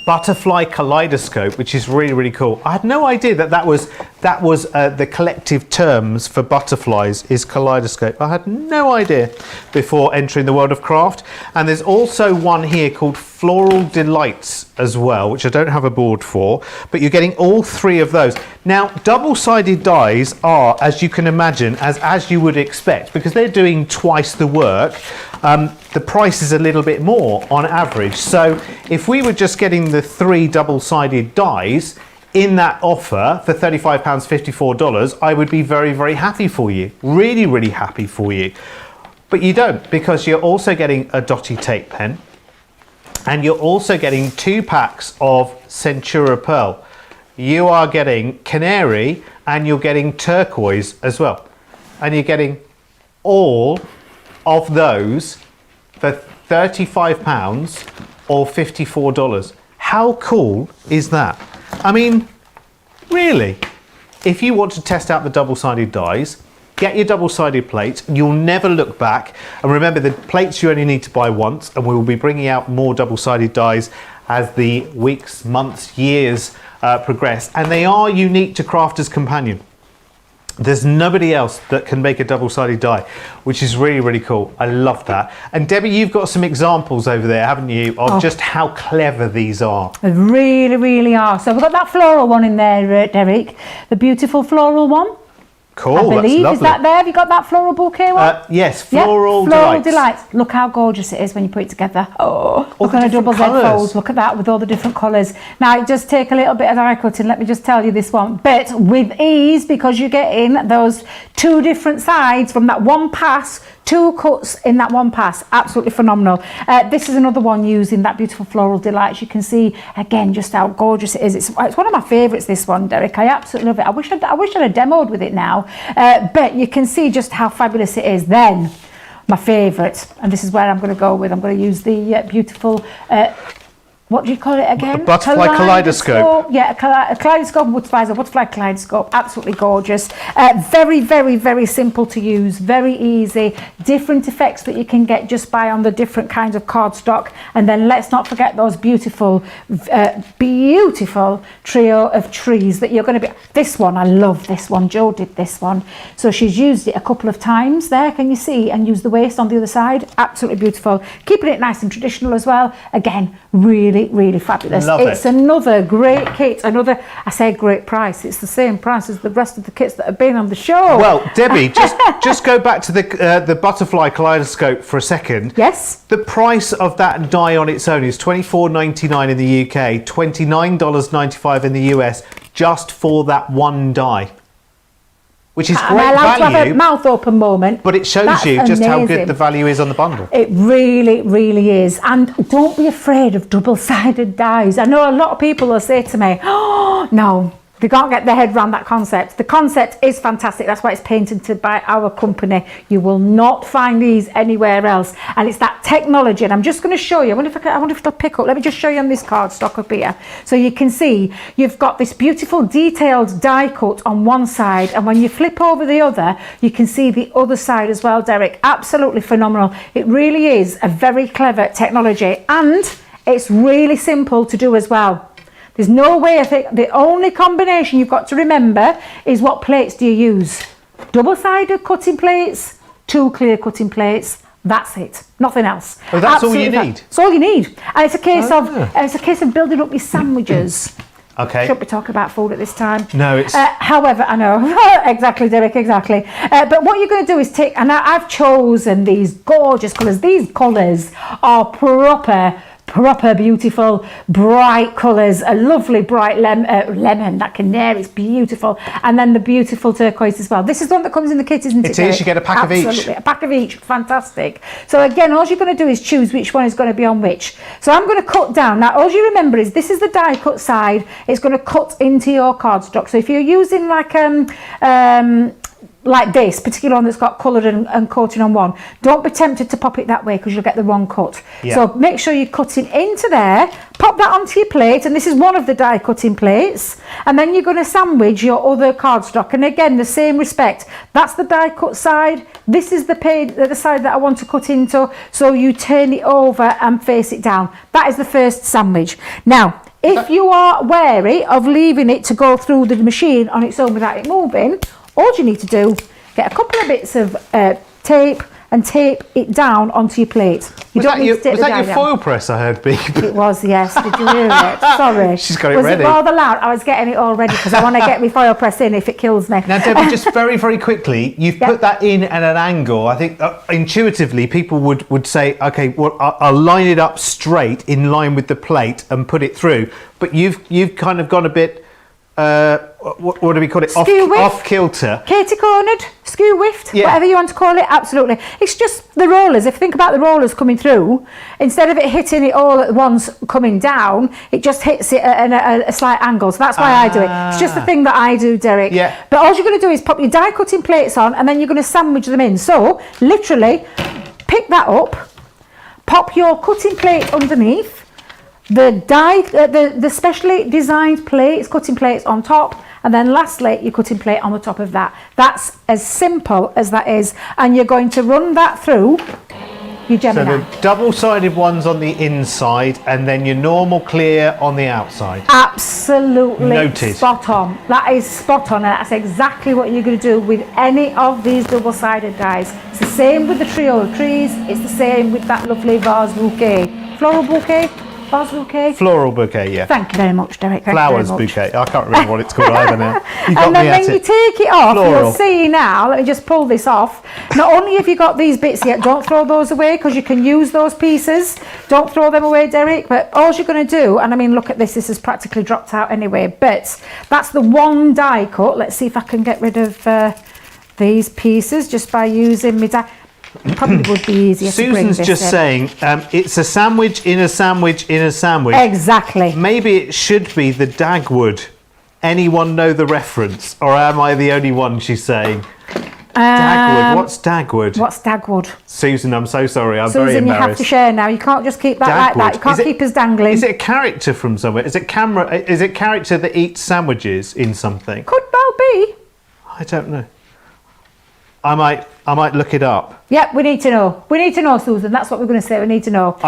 Butterfly Kaleidoscope, which is really, really cool. I had no idea that was the collective terms for butterflies is kaleidoscope. I had no idea before entering the world of craft. And there's also one here called Floral Delights as well, which I don't have a board for, but you're getting all three of those. Now, double-sided dies are, as you can imagine, as you would expect, because they're doing twice the work, the price is a little bit more on average. So if we were just getting the three double-sided dies, in that offer for £35, $54, I would be very, very happy for you. Really, really happy for you. But you don't, because you're also getting a dotty tape pen, and you're also getting 2 packs of Centura Pearl. You are getting Canary, and you're getting Turquoise as well. And you're getting all of those for £35 or $54. How cool is that? I mean, really, if you want to test out the double-sided dies, get your double-sided plates. You'll never look back. And remember, the plates you only need to buy once, and we will be bringing out more double-sided dies as the weeks, months, years progress. And they are unique to Crafter's Companion. There's nobody else that can make a double-sided die, which is really, really cool. I love that. And Debbie, you've got some examples over there, haven't you, of just how clever these are? They really, really are. So we've got that floral one in there, Derek. The beautiful floral one. Cool, I believe. that's lovely. Is that there? Have you got that floral bouquet one? Yes, Floral Delights. Look how gorgeous it is when you put it together. Oh, look at the double Z folds. Look at that with all the different colours. Now, just take a little bit of die cutting. Let me just tell you this one. But with ease, because you're getting those 2 different sides from that one pass, 2 cuts in that one pass. Absolutely phenomenal. This is another one using that beautiful Floral Delights. You can see, again, just how gorgeous it is. It's one of my favourites, this one, Derek. I absolutely love it. I wish I'd have demoed with it now. But you can see just how fabulous it is. Then, my favourite, and this is where I'm going to go with. I'm going to use the beautiful... what do you call it again? A butterfly kaleidoscope. Yeah, a kaleidoscope, butterfly kaleidoscope. Absolutely gorgeous. Very, very, very simple to use. Very easy. Different effects that you can get just by on the different kinds of cardstock. And then let's not forget those beautiful, beautiful trio of trees that you're going to be... This one, I love this one. Jo did this one. So she's used it a couple of times there, can you see? And used the waist on the other side. Absolutely beautiful. Keeping it nice and traditional as well. Again, really, really fabulous. It's another great kit, I say great price. It's the same price as the rest of the kits that have been on the show. Well, Debbie, just go back to the butterfly kaleidoscope for a second. Yes. The price of that die on its own is $24.99 in the UK, $29.95 in the US, just for that one die. Which is great value. Am I allowed to have a mouth open moment? But it shows you just how good the value is on the bundle. It really, really is. And don't be afraid of double-sided dies. I know a lot of people will say to me, oh, no, they can't get their head around that concept. The concept is fantastic. That's why it's patented by our company. You will not find these anywhere else. And it's that technology. And I'm just going to show you. I wonder if it'll pick up. Let me just show you on this cardstock up here. So you can see you've got this beautiful detailed die cut on one side. And when you flip over the other, you can see the other side as well, Derek. Absolutely phenomenal. It really is a very clever technology. And it's really simple to do as well. There's no way, I think, the only combination you've got to remember is what plates do you use? Double-sided cutting plates, 2 clear cutting plates, that's it. Nothing else. Oh, that's all you need? That's all you need. And it's a case of building up your sandwiches. Okay. Shouldn't be talking about food at this time. No, it's... however, I know. Exactly, Derek, exactly. But what you're going to do is take... And I've chosen these gorgeous colours. These colours are proper beautiful bright colours, a lovely bright lemon, that canary, it's beautiful, and then the beautiful turquoise as well. This is the one that comes in the kit, isn't it? It is. You get a pack of each. Absolutely, a pack of each. Fantastic. So again, all you're going to do is choose which one is going to be on which. So I'm going to cut down. Now all you remember is this is the die cut side. It's going to cut into your cardstock. So if you're using like this particular one that's got coloured and coating on one, don't be tempted to pop it that way because you'll get the wrong cut. Yeah. So make sure you're cutting into there, pop that onto your plate, and this is one of the die cutting plates, and then you're going to sandwich your other cardstock. And again, the same respect, that's the die cut side, this is the side that I want to cut into, so you turn it over and face it down. That is the first sandwich. Now if you are wary of leaving it to go through the machine on its own without it moving, all you need to do, get a couple of bits of tape and tape it down onto your plate. You don't need to take Was that your foil press I heard beep? It was, yes. Did you hear it? Sorry. She's got it ready. Was it rather loud? I was getting it all ready because I want to get my foil press in if it kills me. Now, Debbie, just very, very quickly, you've put that in at an angle. I think intuitively people would say, okay, well, I'll line it up straight in line with the plate and put it through. But you've kind of gone a bit what do we call it? Skew whiff. Off kilter. Katie cornered, skew whiffed, Yeah. whatever you want to call it, absolutely. It's just the rollers. If you think about the rollers coming through, instead of it hitting it all at once coming down, it just hits it at a slight angle. So that's why I do it. It's just the thing that I do, Derek. Yeah. But all you're going to do is pop your die cutting plates on, and then you're going to sandwich them in. So literally pick that up, pop your cutting plate underneath, the specially designed plates, cutting plates on top, and then lastly your cutting plate on the top of that. That's as simple as that is, and you're going to run that through your So Gemini. the double-sided ones on the inside, and then your normal clear on the outside. Absolutely Noted. spot on. That is spot on, and that's exactly what you're going to do with any of these double-sided dies. It's the same with the trio of trees. It's the same with that lovely vase bouquet, floral bouquet. Vase bouquet? Floral bouquet, yeah. Thank you very much, Derek. Thank Flowers you very much. bouquet. I can't remember what it's called either now. You got And me then at when you it. take it off, Floral. you'll see now, let me just pull this off. Not only have you got these bits yet, don't throw those away because you can use those pieces. Don't throw them away, Derek. But all you're going to do, and I mean, look at this, this has practically dropped out anyway, but that's the one die cut. Let's see if I can get rid of these pieces just by using my die. Probably would be easier to bring Susan's this just in. saying, it's a sandwich in a sandwich in a sandwich. Exactly. Maybe it should be the Dagwood. Anyone know the reference? Or am I the only one, she's saying? Dagwood. What's Dagwood? What's Dagwood? Susan, I'm so sorry. I'm very Susan, you have embarrassed. to share now. You can't just keep that like that. You can't keep us dangling. Is it a character from somewhere? Is it character that eats sandwiches in something? Could well be. I don't know. I might look it up. Yep, we need to know. We need to know, Susan. That's what we're going to say. We need to know.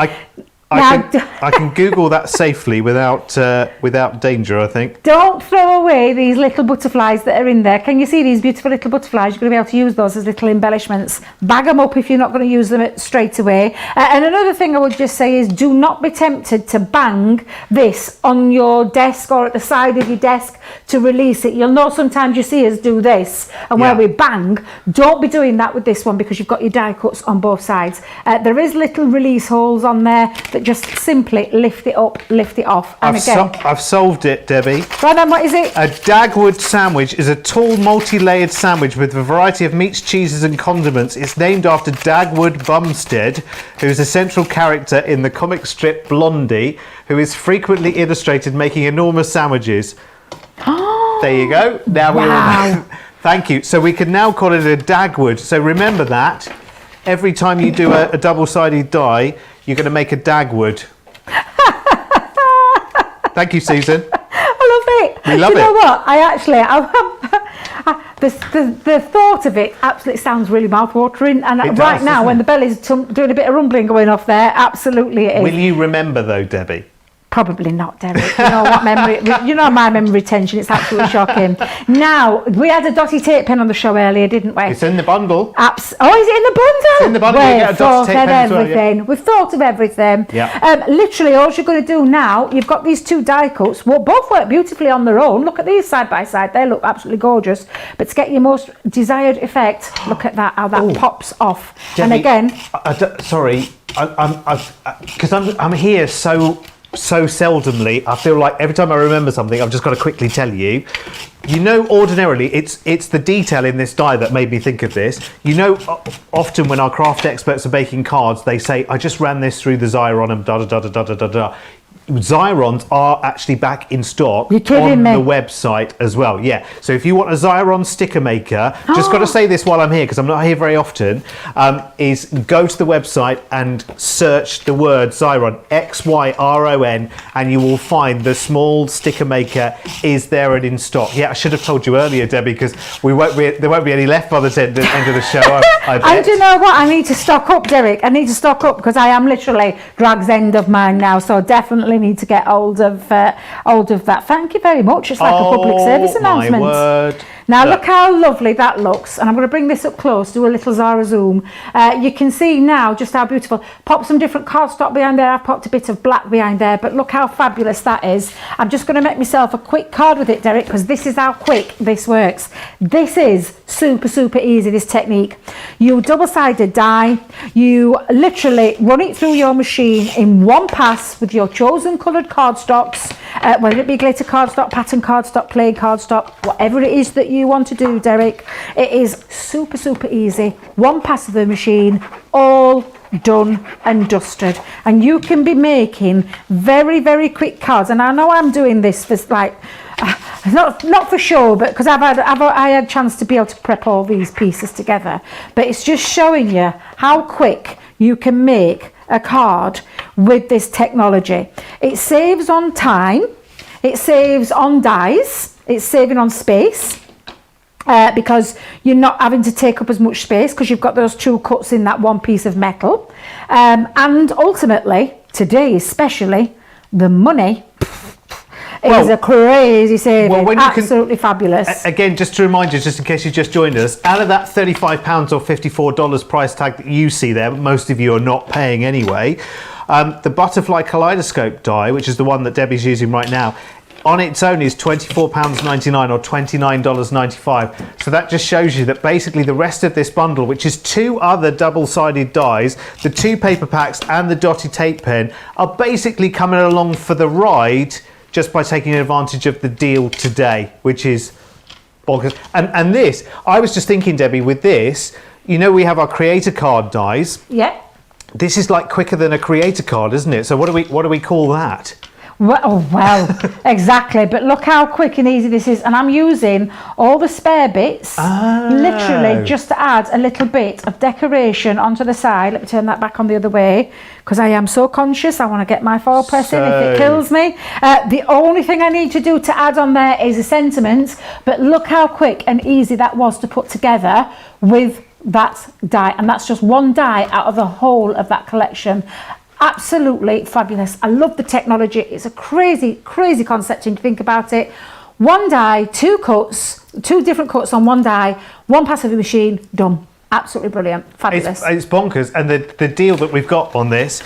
I can Google that safely without danger, I think. Don't throw away these little butterflies that are in there. Can you see these beautiful little butterflies? You're going to be able to use those as little embellishments. Bag them up if you're not going to use them straight away. And another thing I would just say is do not be tempted to bang this on your desk or at the side of your desk to release it. You'll know sometimes you see us do this and where we bang. Don't be doing that with this one because you've got your die cuts on both sides. There is little release holes on there that just simply lift it up, lift it off. And I've solved it, Debbie. Right then, what is it? A Dagwood sandwich is a tall, multi-layered sandwich with a variety of meats, cheeses and condiments. It's named after Dagwood Bumstead, who is a central character in the comic strip Blondie, who is frequently illustrated making enormous sandwiches. There you go. Now we all know. Thank you. So we can now call it a Dagwood. So remember that. Every time you do a double-sided die, you're going to make a Dagwood. Thank you, Susan. I love it. We love Do you know it. what? The thought of it absolutely sounds really mouth-watering. And It right does, now, doesn't when it? the belly's doing a bit of rumbling going off there, absolutely it is. Will you remember, though, Debbie? Probably not, Derek. You know what memory? You know my memory retention. It's absolutely shocking. Now we had a dotty tape pen on the show earlier, didn't we? It's in the bundle. Oh, is it in the bundle? It's in the bundle. You get a dotty tape pen as well, yeah. everything. We've thought of everything. Yeah. Literally, all you're going to do now, you've got these two die cuts. Well, both work beautifully on their own. Look at these side by side. They look absolutely gorgeous. But to get your most desired effect, look at that, how that pops off. Debbie, and again, sorry, because I'm here so seldomly. I feel like every time I remember something, I've just got to quickly tell you. You know, ordinarily, it's the detail in this die that made me think of this. You know, often when our craft experts are making cards, they say, I just ran this through the Xyron and da-da-da-da-da-da-da. Xyrons are actually back in stock You're kidding on me. the website as well. Yeah. So if you want a Xyron sticker maker, just got to say this while I'm here because I'm not here very often, is go to the website and search the word Xyron, Xyron, and you will find the small sticker maker is there and in stock. Yeah, I should have told you earlier, Debbie, because there won't be any left by the end of the show. I bet. and do you know what? I need to stock up, Derek. I need to stock up because I am literally drag's end of mine now. So definitely need to get hold of that. Thank you very much. It's like a public service announcement. My word. Now look how lovely that looks, and I'm going to bring this up close, do a little Zara zoom. You can see now just how beautiful. Pop some different cardstock behind there. I've popped a bit of black behind there, but look how fabulous that is. I'm just going to make myself a quick card with it, Derek, because this is how quick this works. This is super easy, this technique. You double-sided die, you literally run it through your machine in one pass with your chosen coloured cardstocks, whether it be glitter cardstock, pattern cardstock, plain cardstock, whatever it is that you want to do, Derek. It is super, super easy. One pass of the machine, all done and dusted. And you can be making very, very quick cards. And I know I'm doing this for like, not for sure, but because I had a chance to be able to prep all these pieces together. But it's just showing you how quick you can make a card with this technology. It saves on time, it saves on dies, it's saving on space. Because you're not having to take up as much space because you've got those 2 cuts in that one piece of metal. And ultimately, today especially, the money is a crazy saving. Well, absolutely fabulous. Again, just to remind you, just in case you just joined us, out of that £35 or $54 price tag that you see there, most of you are not paying anyway, the butterfly kaleidoscope die, which is the one that Debbie's using right now, on its own is £24.99 or $29.95. So that just shows you that basically the rest of this bundle, which is 2 other double-sided dies, the 2 paper packs and the dotty tape pen, are basically coming along for the ride just by taking advantage of the deal today, which is bonkers. And this, I was just thinking, Debbie, with this, you know, we have our creator card dies. Yeah. This is like quicker than a creator card, isn't it? So what do we call that? Well, exactly. But look how quick and easy this is. And I'm using all the spare bits, literally just to add a little bit of decoration onto the side. Let me turn that back on the other way because I am so conscious. I want to get my foil press in if it kills me. The only thing I need to do to add on there is a sentiment. But look how quick and easy that was to put together with that die. And that's just one die out of the whole of that collection. Absolutely fabulous. I love the technology. It's a crazy, crazy concept when you think about it. One die, 2 cuts, 2 different cuts on one die, 1 pass of the machine, done. Absolutely brilliant. Fabulous. It's bonkers. And the deal that we've got on this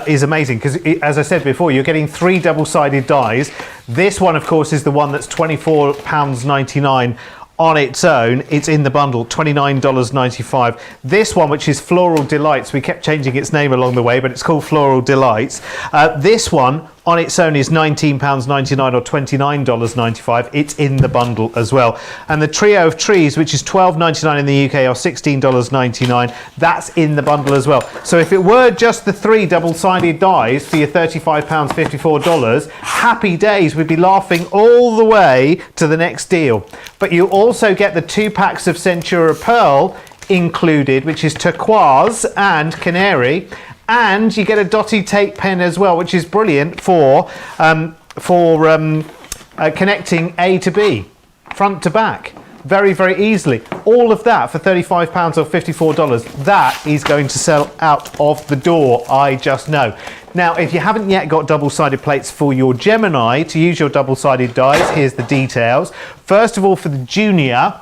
is amazing because, as I said before, you're getting 3 double-sided dies. This one, of course, is the one that's £24.99 on its own. It's in the bundle, $29.95. This one, which is Floral Delights, we kept changing its name along the way, but it's called Floral Delights. This one on its own is £19.99 or $29.95. It's in the bundle as well. And the Trio of Trees, which is $12.99 in the UK or $16.99, that's in the bundle as well. So if it were just the 3 double-sided dies for your £35, $54, happy days, we'd be laughing all the way to the next deal. But you also get the 2 packs of Centura Pearl included, which is turquoise and canary. And you get a dotty tape pen as well, which is brilliant for connecting A to B, front to back, very, very easily. All of that for £35 or $54. That is going to sell out of the door, I just know. Now, if you haven't yet got double-sided plates for your Gemini to use your double-sided dies, here's the details. First of all, for the Junior,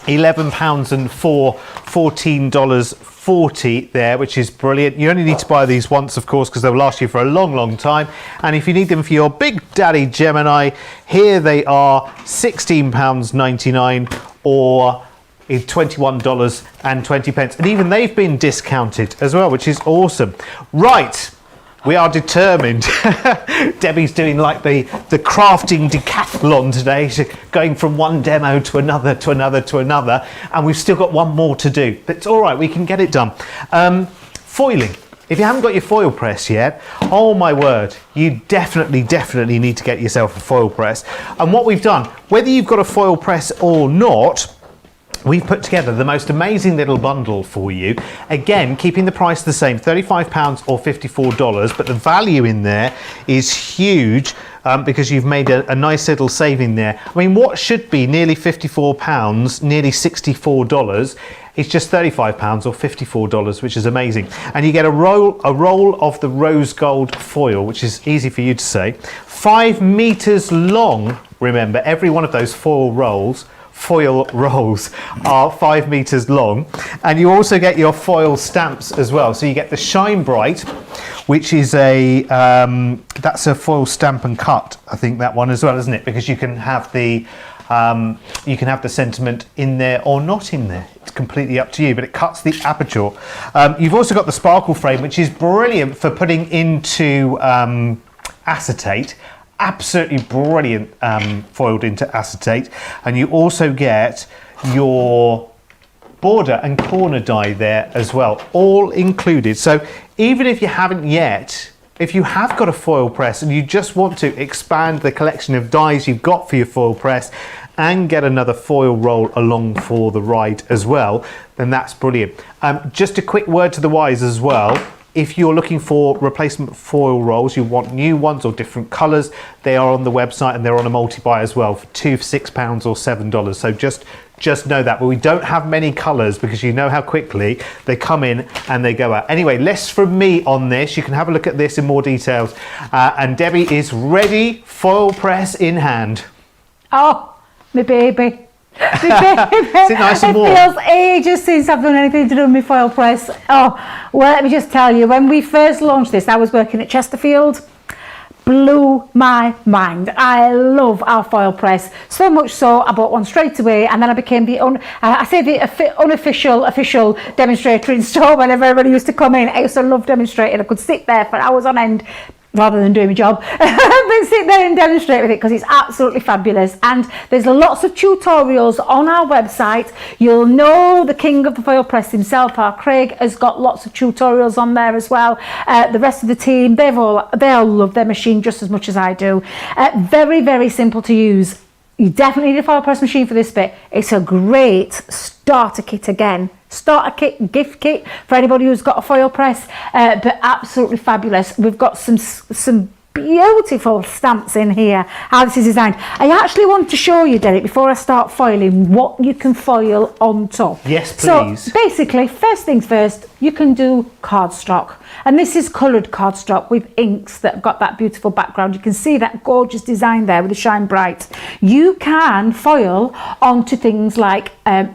£11 and $14.40 there, which is brilliant. You only need to buy these once, of course, because they'll last you for a long, long time. And if you need them for your Big Daddy Gemini, here they are, £16.99 or $21.20. And even they've been discounted as well, which is awesome. Right. We are determined. Debbie's doing like the crafting decathlon today. She's going from one demo to another, to another, to another. And we've still got one more to do. But it's all right, we can get it done. Foiling. If you haven't got your foil press yet, oh my word, you definitely need to get yourself a foil press. And what we've done, whether you've got a foil press or not, we've put together the most amazing little bundle for you. Again, keeping the price the same, £35 or $54, but the value in there is huge because you've made a nice little saving there. I mean, what should be nearly £54, nearly $64, it's just £35 or $54, which is amazing. And you get a roll of the rose gold foil, which is easy for you to say. 5 meters long, remember, every one of those foil rolls are 5 meters long, and you also get your foil stamps as well. So you get the Shine Bright, which is that's a foil stamp and cut, I think, that one as well, isn't it? Because you can have the sentiment in there or not in there. It's completely up to you, but it cuts the aperture. You've also got the Sparkle Frame, which is brilliant for putting into acetate. absolutely brilliant foiled into acetate, and you also get your border and corner die there as well, all included. So even if you haven't yet, if you have got a foil press and you just want to expand the collection of dies you've got for your foil press and get another foil roll along for the ride as well, then that's brilliant. Just a quick word to the wise as well. If you're looking for replacement foil rolls, you want new ones or different colours, they are on the website and they're on a multi-buy as well for £2 for £6 or $7. So just know that. But we don't have many colours because you know how quickly they come in and they go out. Anyway, less from me on this. You can have a look at this in more details. And Debbie is ready, foil press in hand. Oh, my baby. Is it nice and warm? It feels ages since I've done anything to do with my foil press. Oh, well, let me just tell you, when we first launched this, I was working at Chesterfield. Blew my mind. I love our foil press so much so I bought one straight away, and then I became the unofficial demonstrator in store. Whenever everybody used to come in, I used to love demonstrating. I could sit there for hours on end rather than doing my job, but sit there and demonstrate with it because it's absolutely fabulous. And there's lots of tutorials on our website. You'll know the king of the foil press himself, our Craig, has got lots of tutorials on there as well. The rest of the team, they all love their machine just as much as I do. Very, very simple to use. You definitely need a foil press machine for this bit. It's a great starter kit again. Starter kit, gift kit for anybody who's got a foil press, but absolutely fabulous. We've got some beautiful stamps in here, how this is designed. I actually want to show you, Derek, before I start foiling, what you can foil on top. Yes, please. So basically, first things first, you can do cardstock. And this is coloured cardstock with inks that have got that beautiful background. You can see that gorgeous design there with the shine bright. You can foil onto things like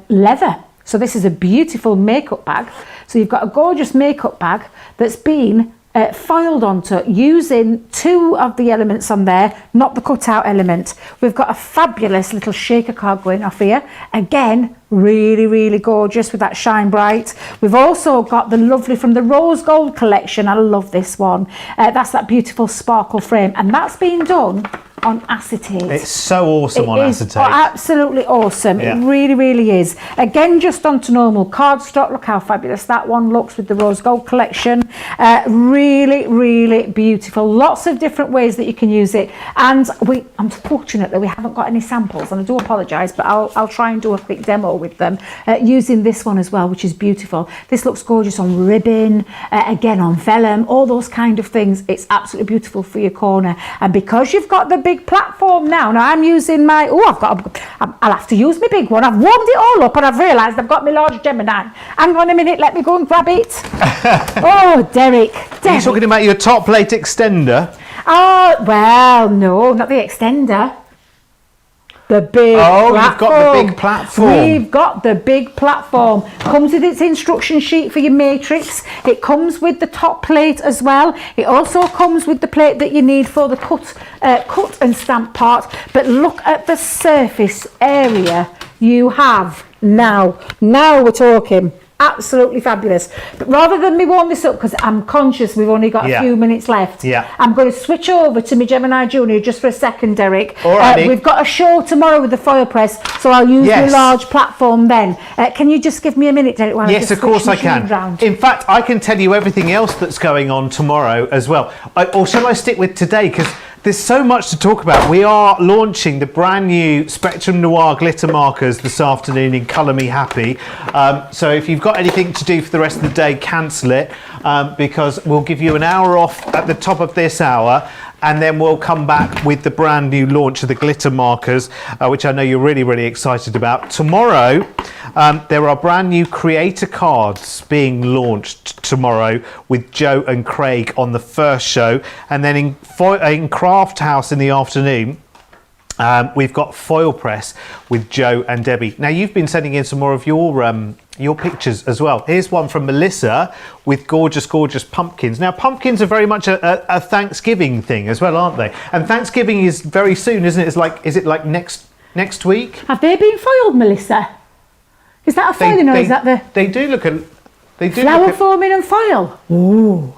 leather. So this is a beautiful makeup bag. So you've got a gorgeous makeup bag that's been foiled onto using two of the elements on there, not the cutout element. We've got a fabulous little shaker card going off here. Again, really, really gorgeous with that shine bright. We've also got the lovely from the rose gold collection. I love this one. That's that beautiful sparkle frame, and that's been done on acetate. It's so awesome on acetate. Absolutely awesome. Yeah. It really, really is. Again, just onto normal cardstock. Look how fabulous that one looks with the rose gold collection. Really, really beautiful. Lots of different ways that you can use it. And I'm fortunate that we haven't got any samples, and I do apologise, but I'll try and do a quick demo with them using this one as well, which is beautiful. This looks gorgeous on ribbon, again on vellum, all those kind of things. It's absolutely beautiful for your corner. And because you've got the big platform now I'm using my, I'll have to use my big one. I've warmed it all up and I've realised I've got my large Gemini. Hang on a minute, let me go and grab it. Oh, Derek. Are you talking about your top plate extender? Oh, well, no, not the extender. The big platform. You've got the big platform. We've got the big platform. Comes with its instruction sheet for your matrix. It comes with the top plate as well. It also comes with the plate that you need for the cut and stamp part. But look at the surface area you have now. Now we're talking. Absolutely fabulous. But rather than me warm this up, because I'm conscious we've only got a few minutes left, I'm going to switch over to my Gemini Junior just for a second, Derek. We've got a show tomorrow with the foil press, so I'll use the large platform then. Can you just give me a minute, Derek? While yes, of course I can. Round? In fact, I can tell you everything else that's going on tomorrow as well. Or shall I stick with today? Because there's so much to talk about. We are launching the brand new Spectrum Noir glitter markers this afternoon in Colour Me Happy. So if you've got anything to do for the rest of the day, cancel it, because we'll give you an hour off at the top of this hour, and then we'll come back with the brand new launch of the glitter markers, which I know you're really, really excited about. Tomorrow, there are brand new creator cards being launched tomorrow with Joe and Craig on the first show, and then in Craft House in the afternoon, we've got foil press with Joe and Debbie. Now, you've been sending in some more of your pictures as well. Here's one from Melissa with gorgeous, gorgeous pumpkins. Now, pumpkins are very much a Thanksgiving thing as well, aren't they? And Thanksgiving is very soon, isn't it? Is it like next week? Have they been foiled, Melissa? Is that a foiling or is that the... They do look at... They do flower forming and foil? Ooh.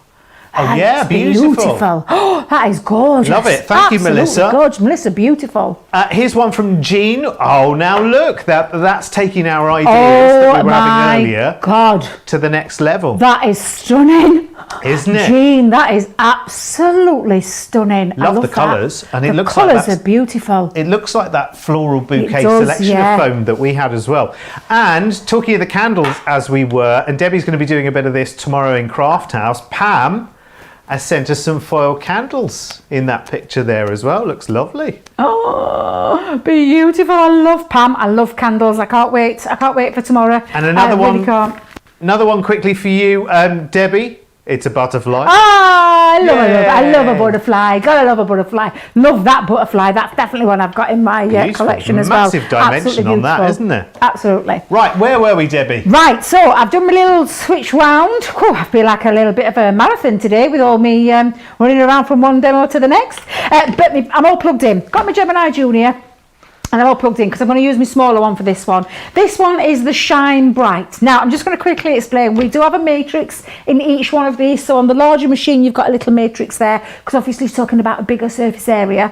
Oh yeah, beautiful. Oh, that is gorgeous. Love it. Thank you, Melissa. Gorgeous, Melissa, beautiful. Here's one from Jean. Oh, now look, that's taking our ideas that we were having earlier God. to the next level. That is stunning. Isn't it? Jean, that is absolutely stunning. Love the colours, and it looks like the like colours are beautiful. It looks like that floral bouquet does, selection of foam that we had as well. And talking of the candles, as we were, and Debbie's going to be doing a bit of this tomorrow in Craft House. Pam has sent us some foil candles in that picture there as well. Looks lovely. Oh, beautiful. I love Pam. I love candles. I can't wait. I can't wait for tomorrow. And another I one. Really can't. Another one quickly for you, Debbie. It's a butterfly. I love a butterfly. Gotta love a butterfly. Love that butterfly. That's definitely one I've got in my collection as well. Massive dimension on that, isn't there? Absolutely. Right, where were we, Debbie? Right, so I've done my little switch round. Whew, I feel like a little bit of a marathon today with all me running around from one demo to the next. But I'm all plugged in. Got my Gemini Junior. And I'm all plugged in because I'm going to use my smaller one for this one. This one is the Shine Bright. Now, I'm just going to quickly explain. We do have a matrix in each one of these. So on the larger machine, you've got a little matrix there because obviously it's talking about a bigger surface area.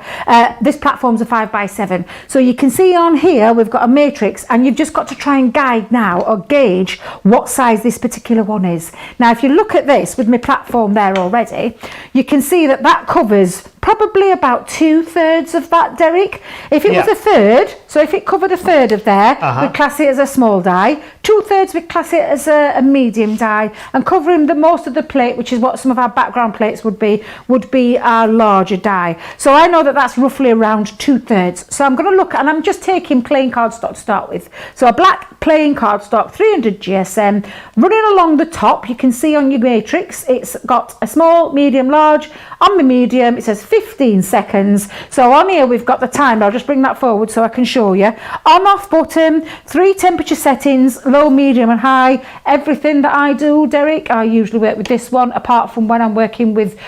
This platform's a 5x7. So you can see on here, we've got a matrix and you've just got to try and guide now or gauge what size this particular one is. Now, if you look at this with my platform there already, you can see that that covers probably about 2/3 of that, Derek. If it was a third, so if it covered a third of there, we'd class it as a small die. 2/3 we'd class it as a medium die, and covering the most of the plate, which is what some of our background plates would be our larger die. So I know that that's roughly around 2/3. So I'm going to look, and I'm just taking plain cardstock to start with. So a black plain cardstock, 300 GSM, running along the top. You can see on your matrix, it's got a small, medium, large. On the medium, it says 15 seconds. So on here, we've got the timer. I'll just bring that forward so I can show you. On off button, 3 temperature settings, low, medium and high. Everything that I do, Derek, I usually work with this one, apart from when I'm working with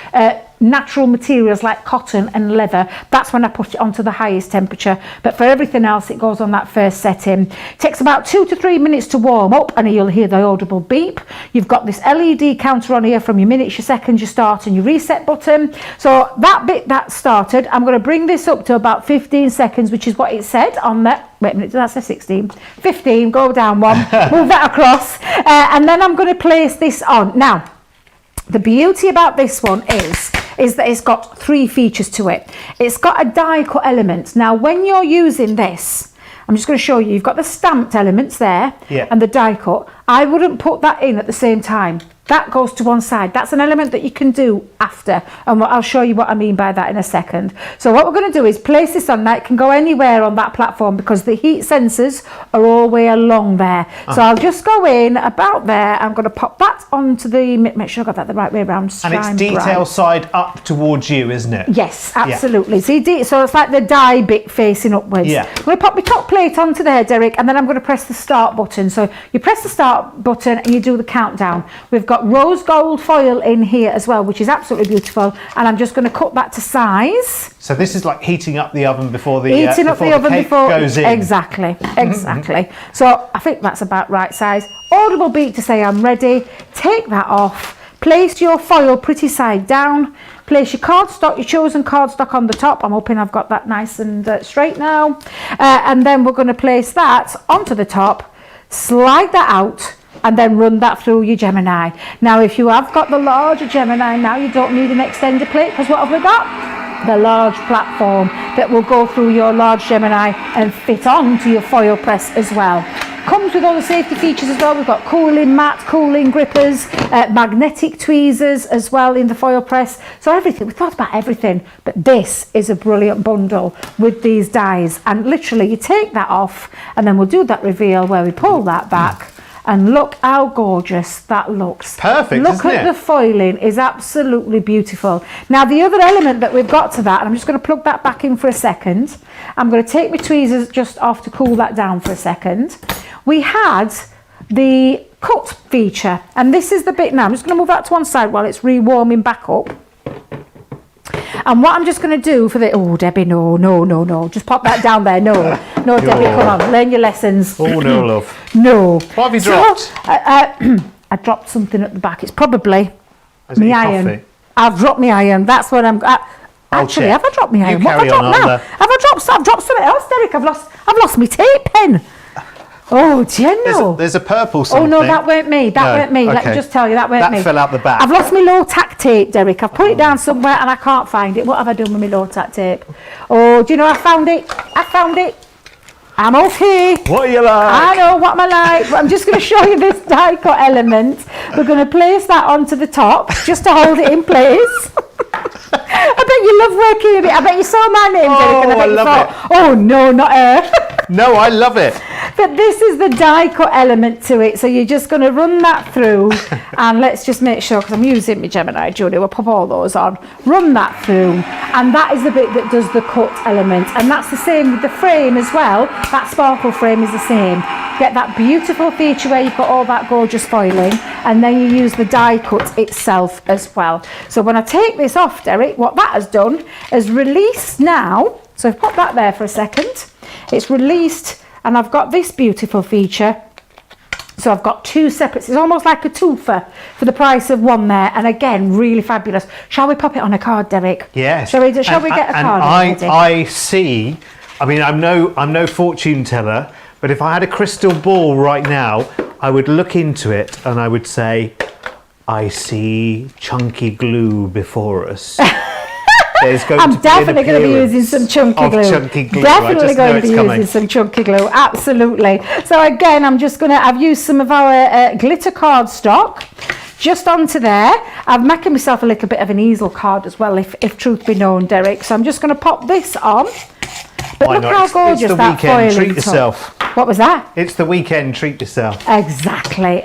natural materials like cotton and leather. That's when I put it onto the highest temperature. But for everything else, it goes on that first setting. It takes about 2 to 3 minutes to warm up, and you'll hear the audible beep. You've got this LED counter on here from your minutes, your seconds, your start and your reset button. So that bit that started, I'm going to bring this up to about 15 seconds, which is what it said on that. Wait a minute, did that say 16? 15, go down one, move that across, and then I'm going to place this on. Now, the beauty about this one is that it's got 3 features to it. It's got a die cut element. Now, when you're using this, I'm just going to show you, you've got the stamped elements there and the die cut. I wouldn't put that in at the same time. That goes to one side. That's an element that you can do after, and I'll show you what I mean by that in a second. So what we're going to do is place this on. Now it can go anywhere on that platform because the heat sensors are all the way along there. So I'll just go in about there. I'm going to pop that onto the, make sure I got that the right way around. And it's detail side up towards you, isn't it? Yes, absolutely. Yeah. So it's like the die bit facing upwards. Yeah. I'm going to pop my top plate onto there, Derek, and then I'm going to press the start button. So you press the start button and you do the countdown. We've got rose gold foil in here as well, which is absolutely beautiful, and I'm just going to cut that to size. So this is like heating up the oven before the cake goes in. Exactly. So I think that's about right size. Audible beep to say I'm ready. Take that off. Place your foil pretty side down. Place your cardstock, your chosen cardstock on the top. I'm hoping I've got that nice and straight now. And then we're going to place that onto the top. Slide that out, and then run that through your Gemini. Now, if you have got the larger Gemini, now you don't need an extender plate, because what have we got? The large platform that will go through your large Gemini and fit onto your foil press as well. Comes with all the safety features as well. We've got cooling mat, cooling grippers, magnetic tweezers as well in the foil press. So everything, we thought about everything, but this is a brilliant bundle with these dies. And literally you take that off, and then we'll do that reveal where we pull that back. And look how gorgeous that looks. Perfect, look at the foiling is absolutely beautiful. Now the other element that we've got to that, and I'm just going to plug that back in for a second. I'm going to take my tweezers just off to cool that down for a second. We had the cut feature, and this is the bit now. I'm just going to move that to one side while it's re-warming back up. And what I'm just going to do for the... Oh, Debbie, no. Just pop that down there. No, Debbie, come on. Learn your lessons. Oh, no, love. No. What have you dropped? I dropped something at the back. It's probably my iron. I've dropped my iron. That's what I'm. Actually, check. have I dropped my iron? You What have I carry on, dropped now? I'll, Have I dropped? I've dropped something else, Derek. I've lost my tape pen. Oh, General. There's a purple Oh something. no, that weren't me. That weren't me. Let me just tell you, that weren't me. That fell out the back. I've lost my low tack tape, Derek. I've put it down somewhere and I can't find it. What have I done with my low tack tape? Oh, do you know I found it? I found it. I'm okay. What are you like? I know what am I like. But I'm just going to show you this die cut element. We're going to place that onto the top just to hold it in place. I bet you love working with it. I bet you saw my name, Derek, and I bet you thought, oh no, not her. No, I love it. But this is the die cut element to it. So you're just going to run that through and let's just make sure, because I'm using my Gemini Junior, we'll pop all those on, run that through, and that is the bit that does the cut element. And that's the same with the frame as well. That sparkle frame is the same. Get that beautiful feature where you've got all that gorgeous foiling, and then you use the die cut itself as well. So when I take this off, Derek, what that has done is released now. So I've put that there for a second. It's released, and I've got this beautiful feature. So I've got two separate, it's almost like a twofer for the price of one there. And again, really fabulous. Shall we pop it on a card, Derek? Yes. Shall we get a card? I see, I mean, I'm no fortune teller, but if I had a crystal ball right now, I would look into it and I would say, I see chunky glue before us. I'm definitely going to be using some chunky glue. Definitely going to be using some chunky glue. Absolutely. So again, I've used some of our glitter card stock just onto there. I'm making myself a little bit of an easel card as well, if truth be known, Derek. So I'm just going to pop this on. But why look not? how gorgeous it's the that weekend, foiling treat yourself. What was that? It's the weekend, treat yourself. Exactly,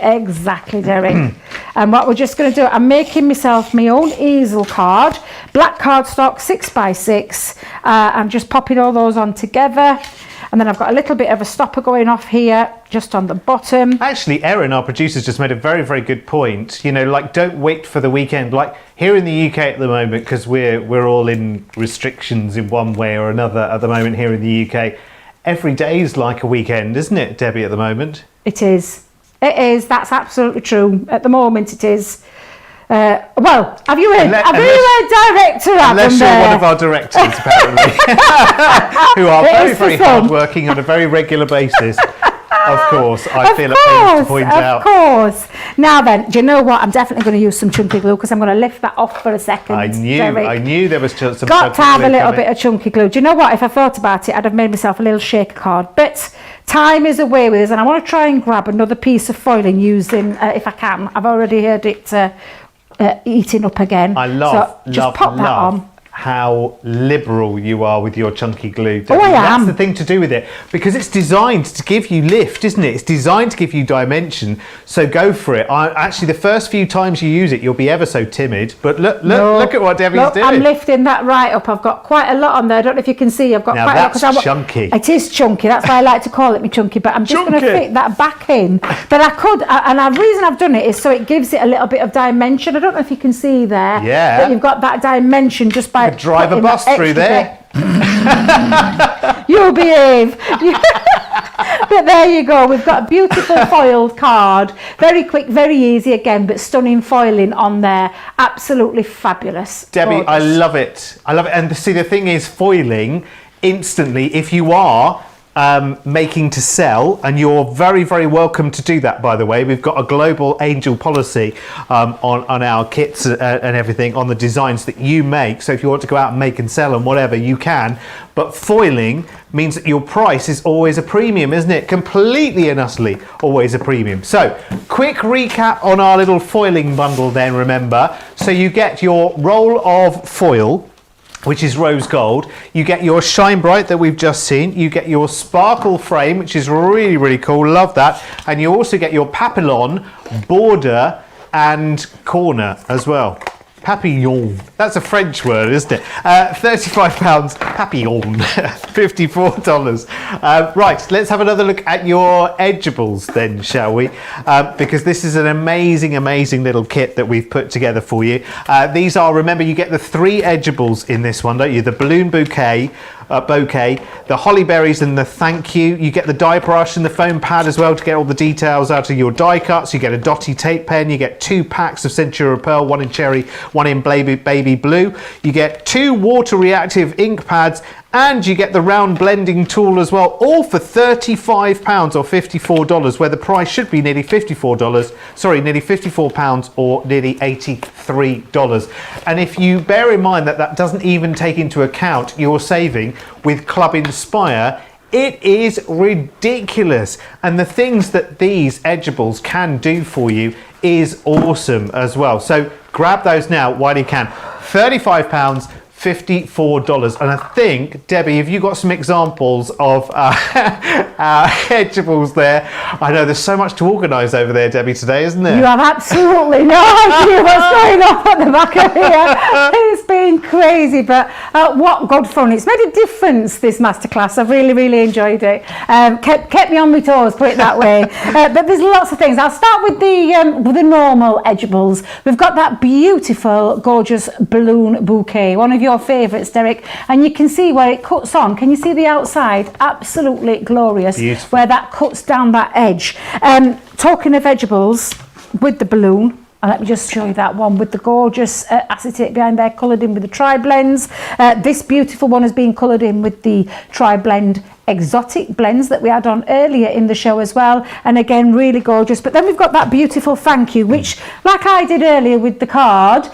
Derek. And what we're just going to do, I'm making myself my own easel card, black cardstock, 6x6. I'm just popping all those on together. And then I've got a little bit of a stopper going off here, just on the bottom. Actually, Erin, our producer's just made a very, very good point. You know, like, don't wait for the weekend. Like, here in the UK at the moment, because we're all in restrictions in one way or another at the moment here in the UK, every day is like a weekend, isn't it, Debbie, at the moment? It is. It is. That's absolutely true. At the moment, it is. Well, have you heard director unless you're one of our directors, apparently, who are very, very hard working on a very regular basis. Of course, I feel a pain to point out. Of course. Now then, do you know what? I'm definitely going to use some chunky glue because I'm going to lift that off for a second. I knew there was some. Got to have a little bit of chunky glue. Do you know what? If I thought about it, I'd have made myself a little shaker card. But time is away with us, and I want to try and grab another piece of foiling using, if I can. I've already heard it eating up again. I love pop that on. How liberal you are with your chunky glue. Oh, I am. That's the thing to do with it, because it's designed to give you lift, isn't it? It's designed to give you dimension. So go for it. Actually, the first few times you use it, you'll be ever so timid. But look at what Debbie's doing. I'm lifting that right up. I've got quite a lot on there. I don't know if you can see. I've got quite a lot. That's chunky. It is chunky. That's why I like to call it me chunky. But I'm just going to fit that back in. But I could, and the reason I've done it is so it gives it a little bit of dimension. I don't know if you can see there. Yeah. But you've got that dimension just by drive a bus through there. You'll behave. But there you go. We've got a beautiful foiled card. Very quick, very easy again, but stunning foiling on there. Absolutely fabulous. Debbie, gorgeous. I love it. I love it. And see, the thing is, foiling instantly, if you are making to sell, and you're very, very welcome to do that, by the way. We've got a global angel policy on our kits and everything, on the designs that you make. So if you want to go out and make and sell and whatever, you can. But foiling means that your price is always a premium, isn't it? Completely and utterly always a premium. So quick recap on our little foiling bundle then, remember. So you get your roll of foil, which is rose gold. You get your Shine Bright that we've just seen. You get your sparkle frame, which is really, really cool. Love that. And you also get your papillon, border, and corner as well. Papillon. That's a French word, isn't it? £35. Papillon. $54. Right, let's have another look at your edgeables then, shall we? Because this is an amazing, amazing little kit that we've put together for you. These are, remember, you get the 3 edgeables in this one, don't you? The balloon bouquet, bouquet, the holly berries and the thank you. You get the die brush and the foam pad as well to get all the details out of your die cuts. You get a dotty tape pen. You get 2 packs of Centura Pearl, 1 in cherry, 1 in baby blue. You get 2 water reactive ink pads, and you get the round blending tool as well, all for £35 or $54, where the price should be nearly nearly £54 or nearly $83. And if you bear in mind that that doesn't even take into account your saving with Club Inspire, it is ridiculous. And the things that these edgeables can do for you is awesome as well. So grab those now while you can. £35, $54. And I think, Debbie, have you got some examples of edgeables there? I know there's so much to organise over there, Debbie, today, isn't there? You have absolutely no idea what's going on at the back of here. It's been crazy, but what good fun. It's made a difference, this masterclass. I've really enjoyed it. Kept me on my toes, put it that way. But there's lots of things. I'll start with the normal edgeables. We've got that beautiful, gorgeous balloon bouquet, one of your favourites, Derek, and you can see where it cuts on. Can you see the outside? Absolutely glorious. Beautiful. Where that cuts down that edge. Talking of edgeables, with the balloon, and let me just show you that one with the gorgeous acetate behind there, coloured in with the tri-blends. This beautiful one has been coloured in with the tri-blend exotic blends that we had on earlier in the show as well, and again really gorgeous. But then we've got that beautiful thank you, which, like I did earlier with the card,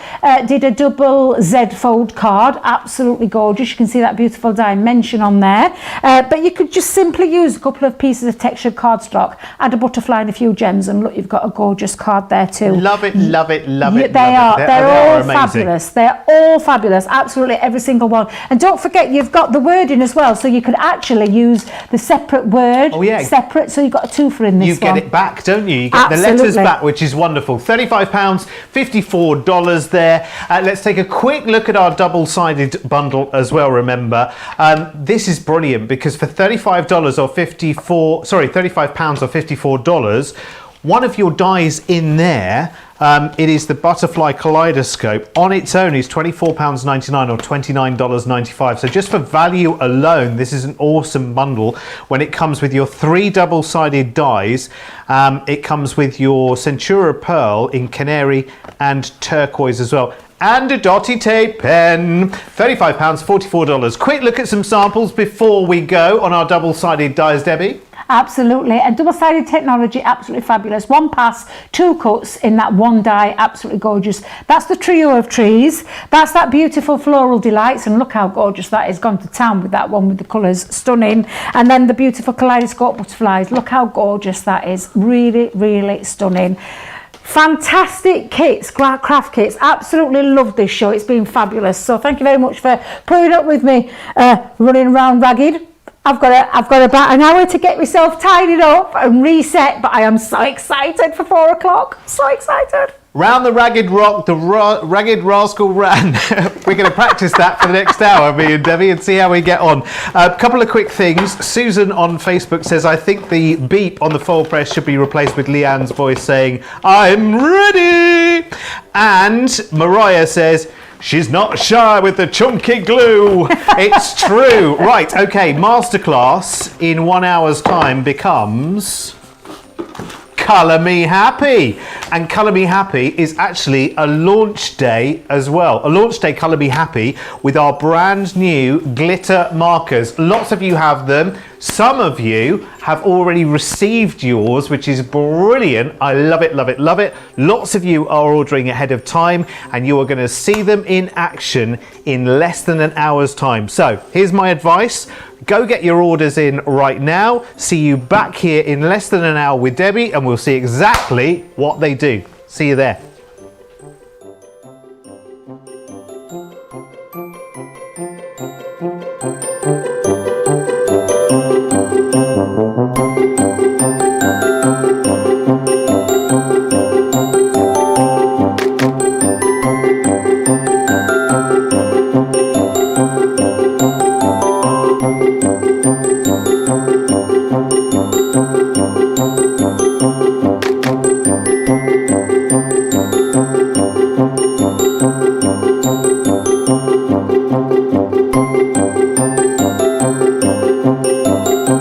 did a double Z fold card, absolutely gorgeous. You can see that beautiful dimension on there, but you could just simply use a couple of pieces of textured cardstock, add a butterfly and a few gems, and look, you've got a gorgeous card there too. Love it. They're all fabulous. They're all fabulous, absolutely every single one. And don't forget, you've got the wording as well, so you could actually use the separate word, separate, so you've got a twofer in this one. You get it back, don't you? You get the letters back, which is wonderful. £35, $54 there. Let's take a quick look at our double-sided bundle as well, remember. This is brilliant because for £35 or £35 or $54, one of your dies in there, it is the butterfly kaleidoscope. On its own is £24.99 or $29.95. So just for value alone, this is an awesome bundle. When it comes with your 3 double-sided dies, it comes with your Centura Pearl in canary and turquoise as well. And a dotty tape pen. £35, $44. Quick look at some samples before we go on our double-sided dies, Debbie. Absolutely, and double-sided technology, absolutely fabulous. 1 pass, 2 cuts in that 1 die, absolutely gorgeous. That's the trio of trees. That's that beautiful floral delights, and look how gorgeous that is. Gone to town with that one with the colours, stunning. And then the beautiful kaleidoscope butterflies. Look how gorgeous that is. Really stunning. Fantastic kits, craft kits. Absolutely love this show. It's been fabulous. So thank you very much for putting up with me running around ragged. I've got about an hour to get myself tidied up and reset, but I am so excited for 4 o'clock. So excited. Round the Ragged Rock, the Ragged Rascal Ran. We're going to practice that for the next hour, me and Debbie, and see how we get on. A couple of quick things. Susan on Facebook says, I think the beep on the fold press should be replaced with Leanne's voice saying, I'm ready. And Mariah says, she's not shy with the chunky glue. It's true. Right, okay, masterclass in 1 hour's time becomes Colour Me Happy. And Colour Me Happy is actually a launch day as well. A launch day Colour Me Happy with our brand new glitter markers. Lots of you have them. Some of you have already received yours, which is brilliant. I love it. Lots of you are ordering ahead of time, and you are going to see them in action in less than an hour's time. So here's my advice. Go get your orders in right now. See you back here in less than an hour with Debbie, and we'll see exactly what they do. See you there.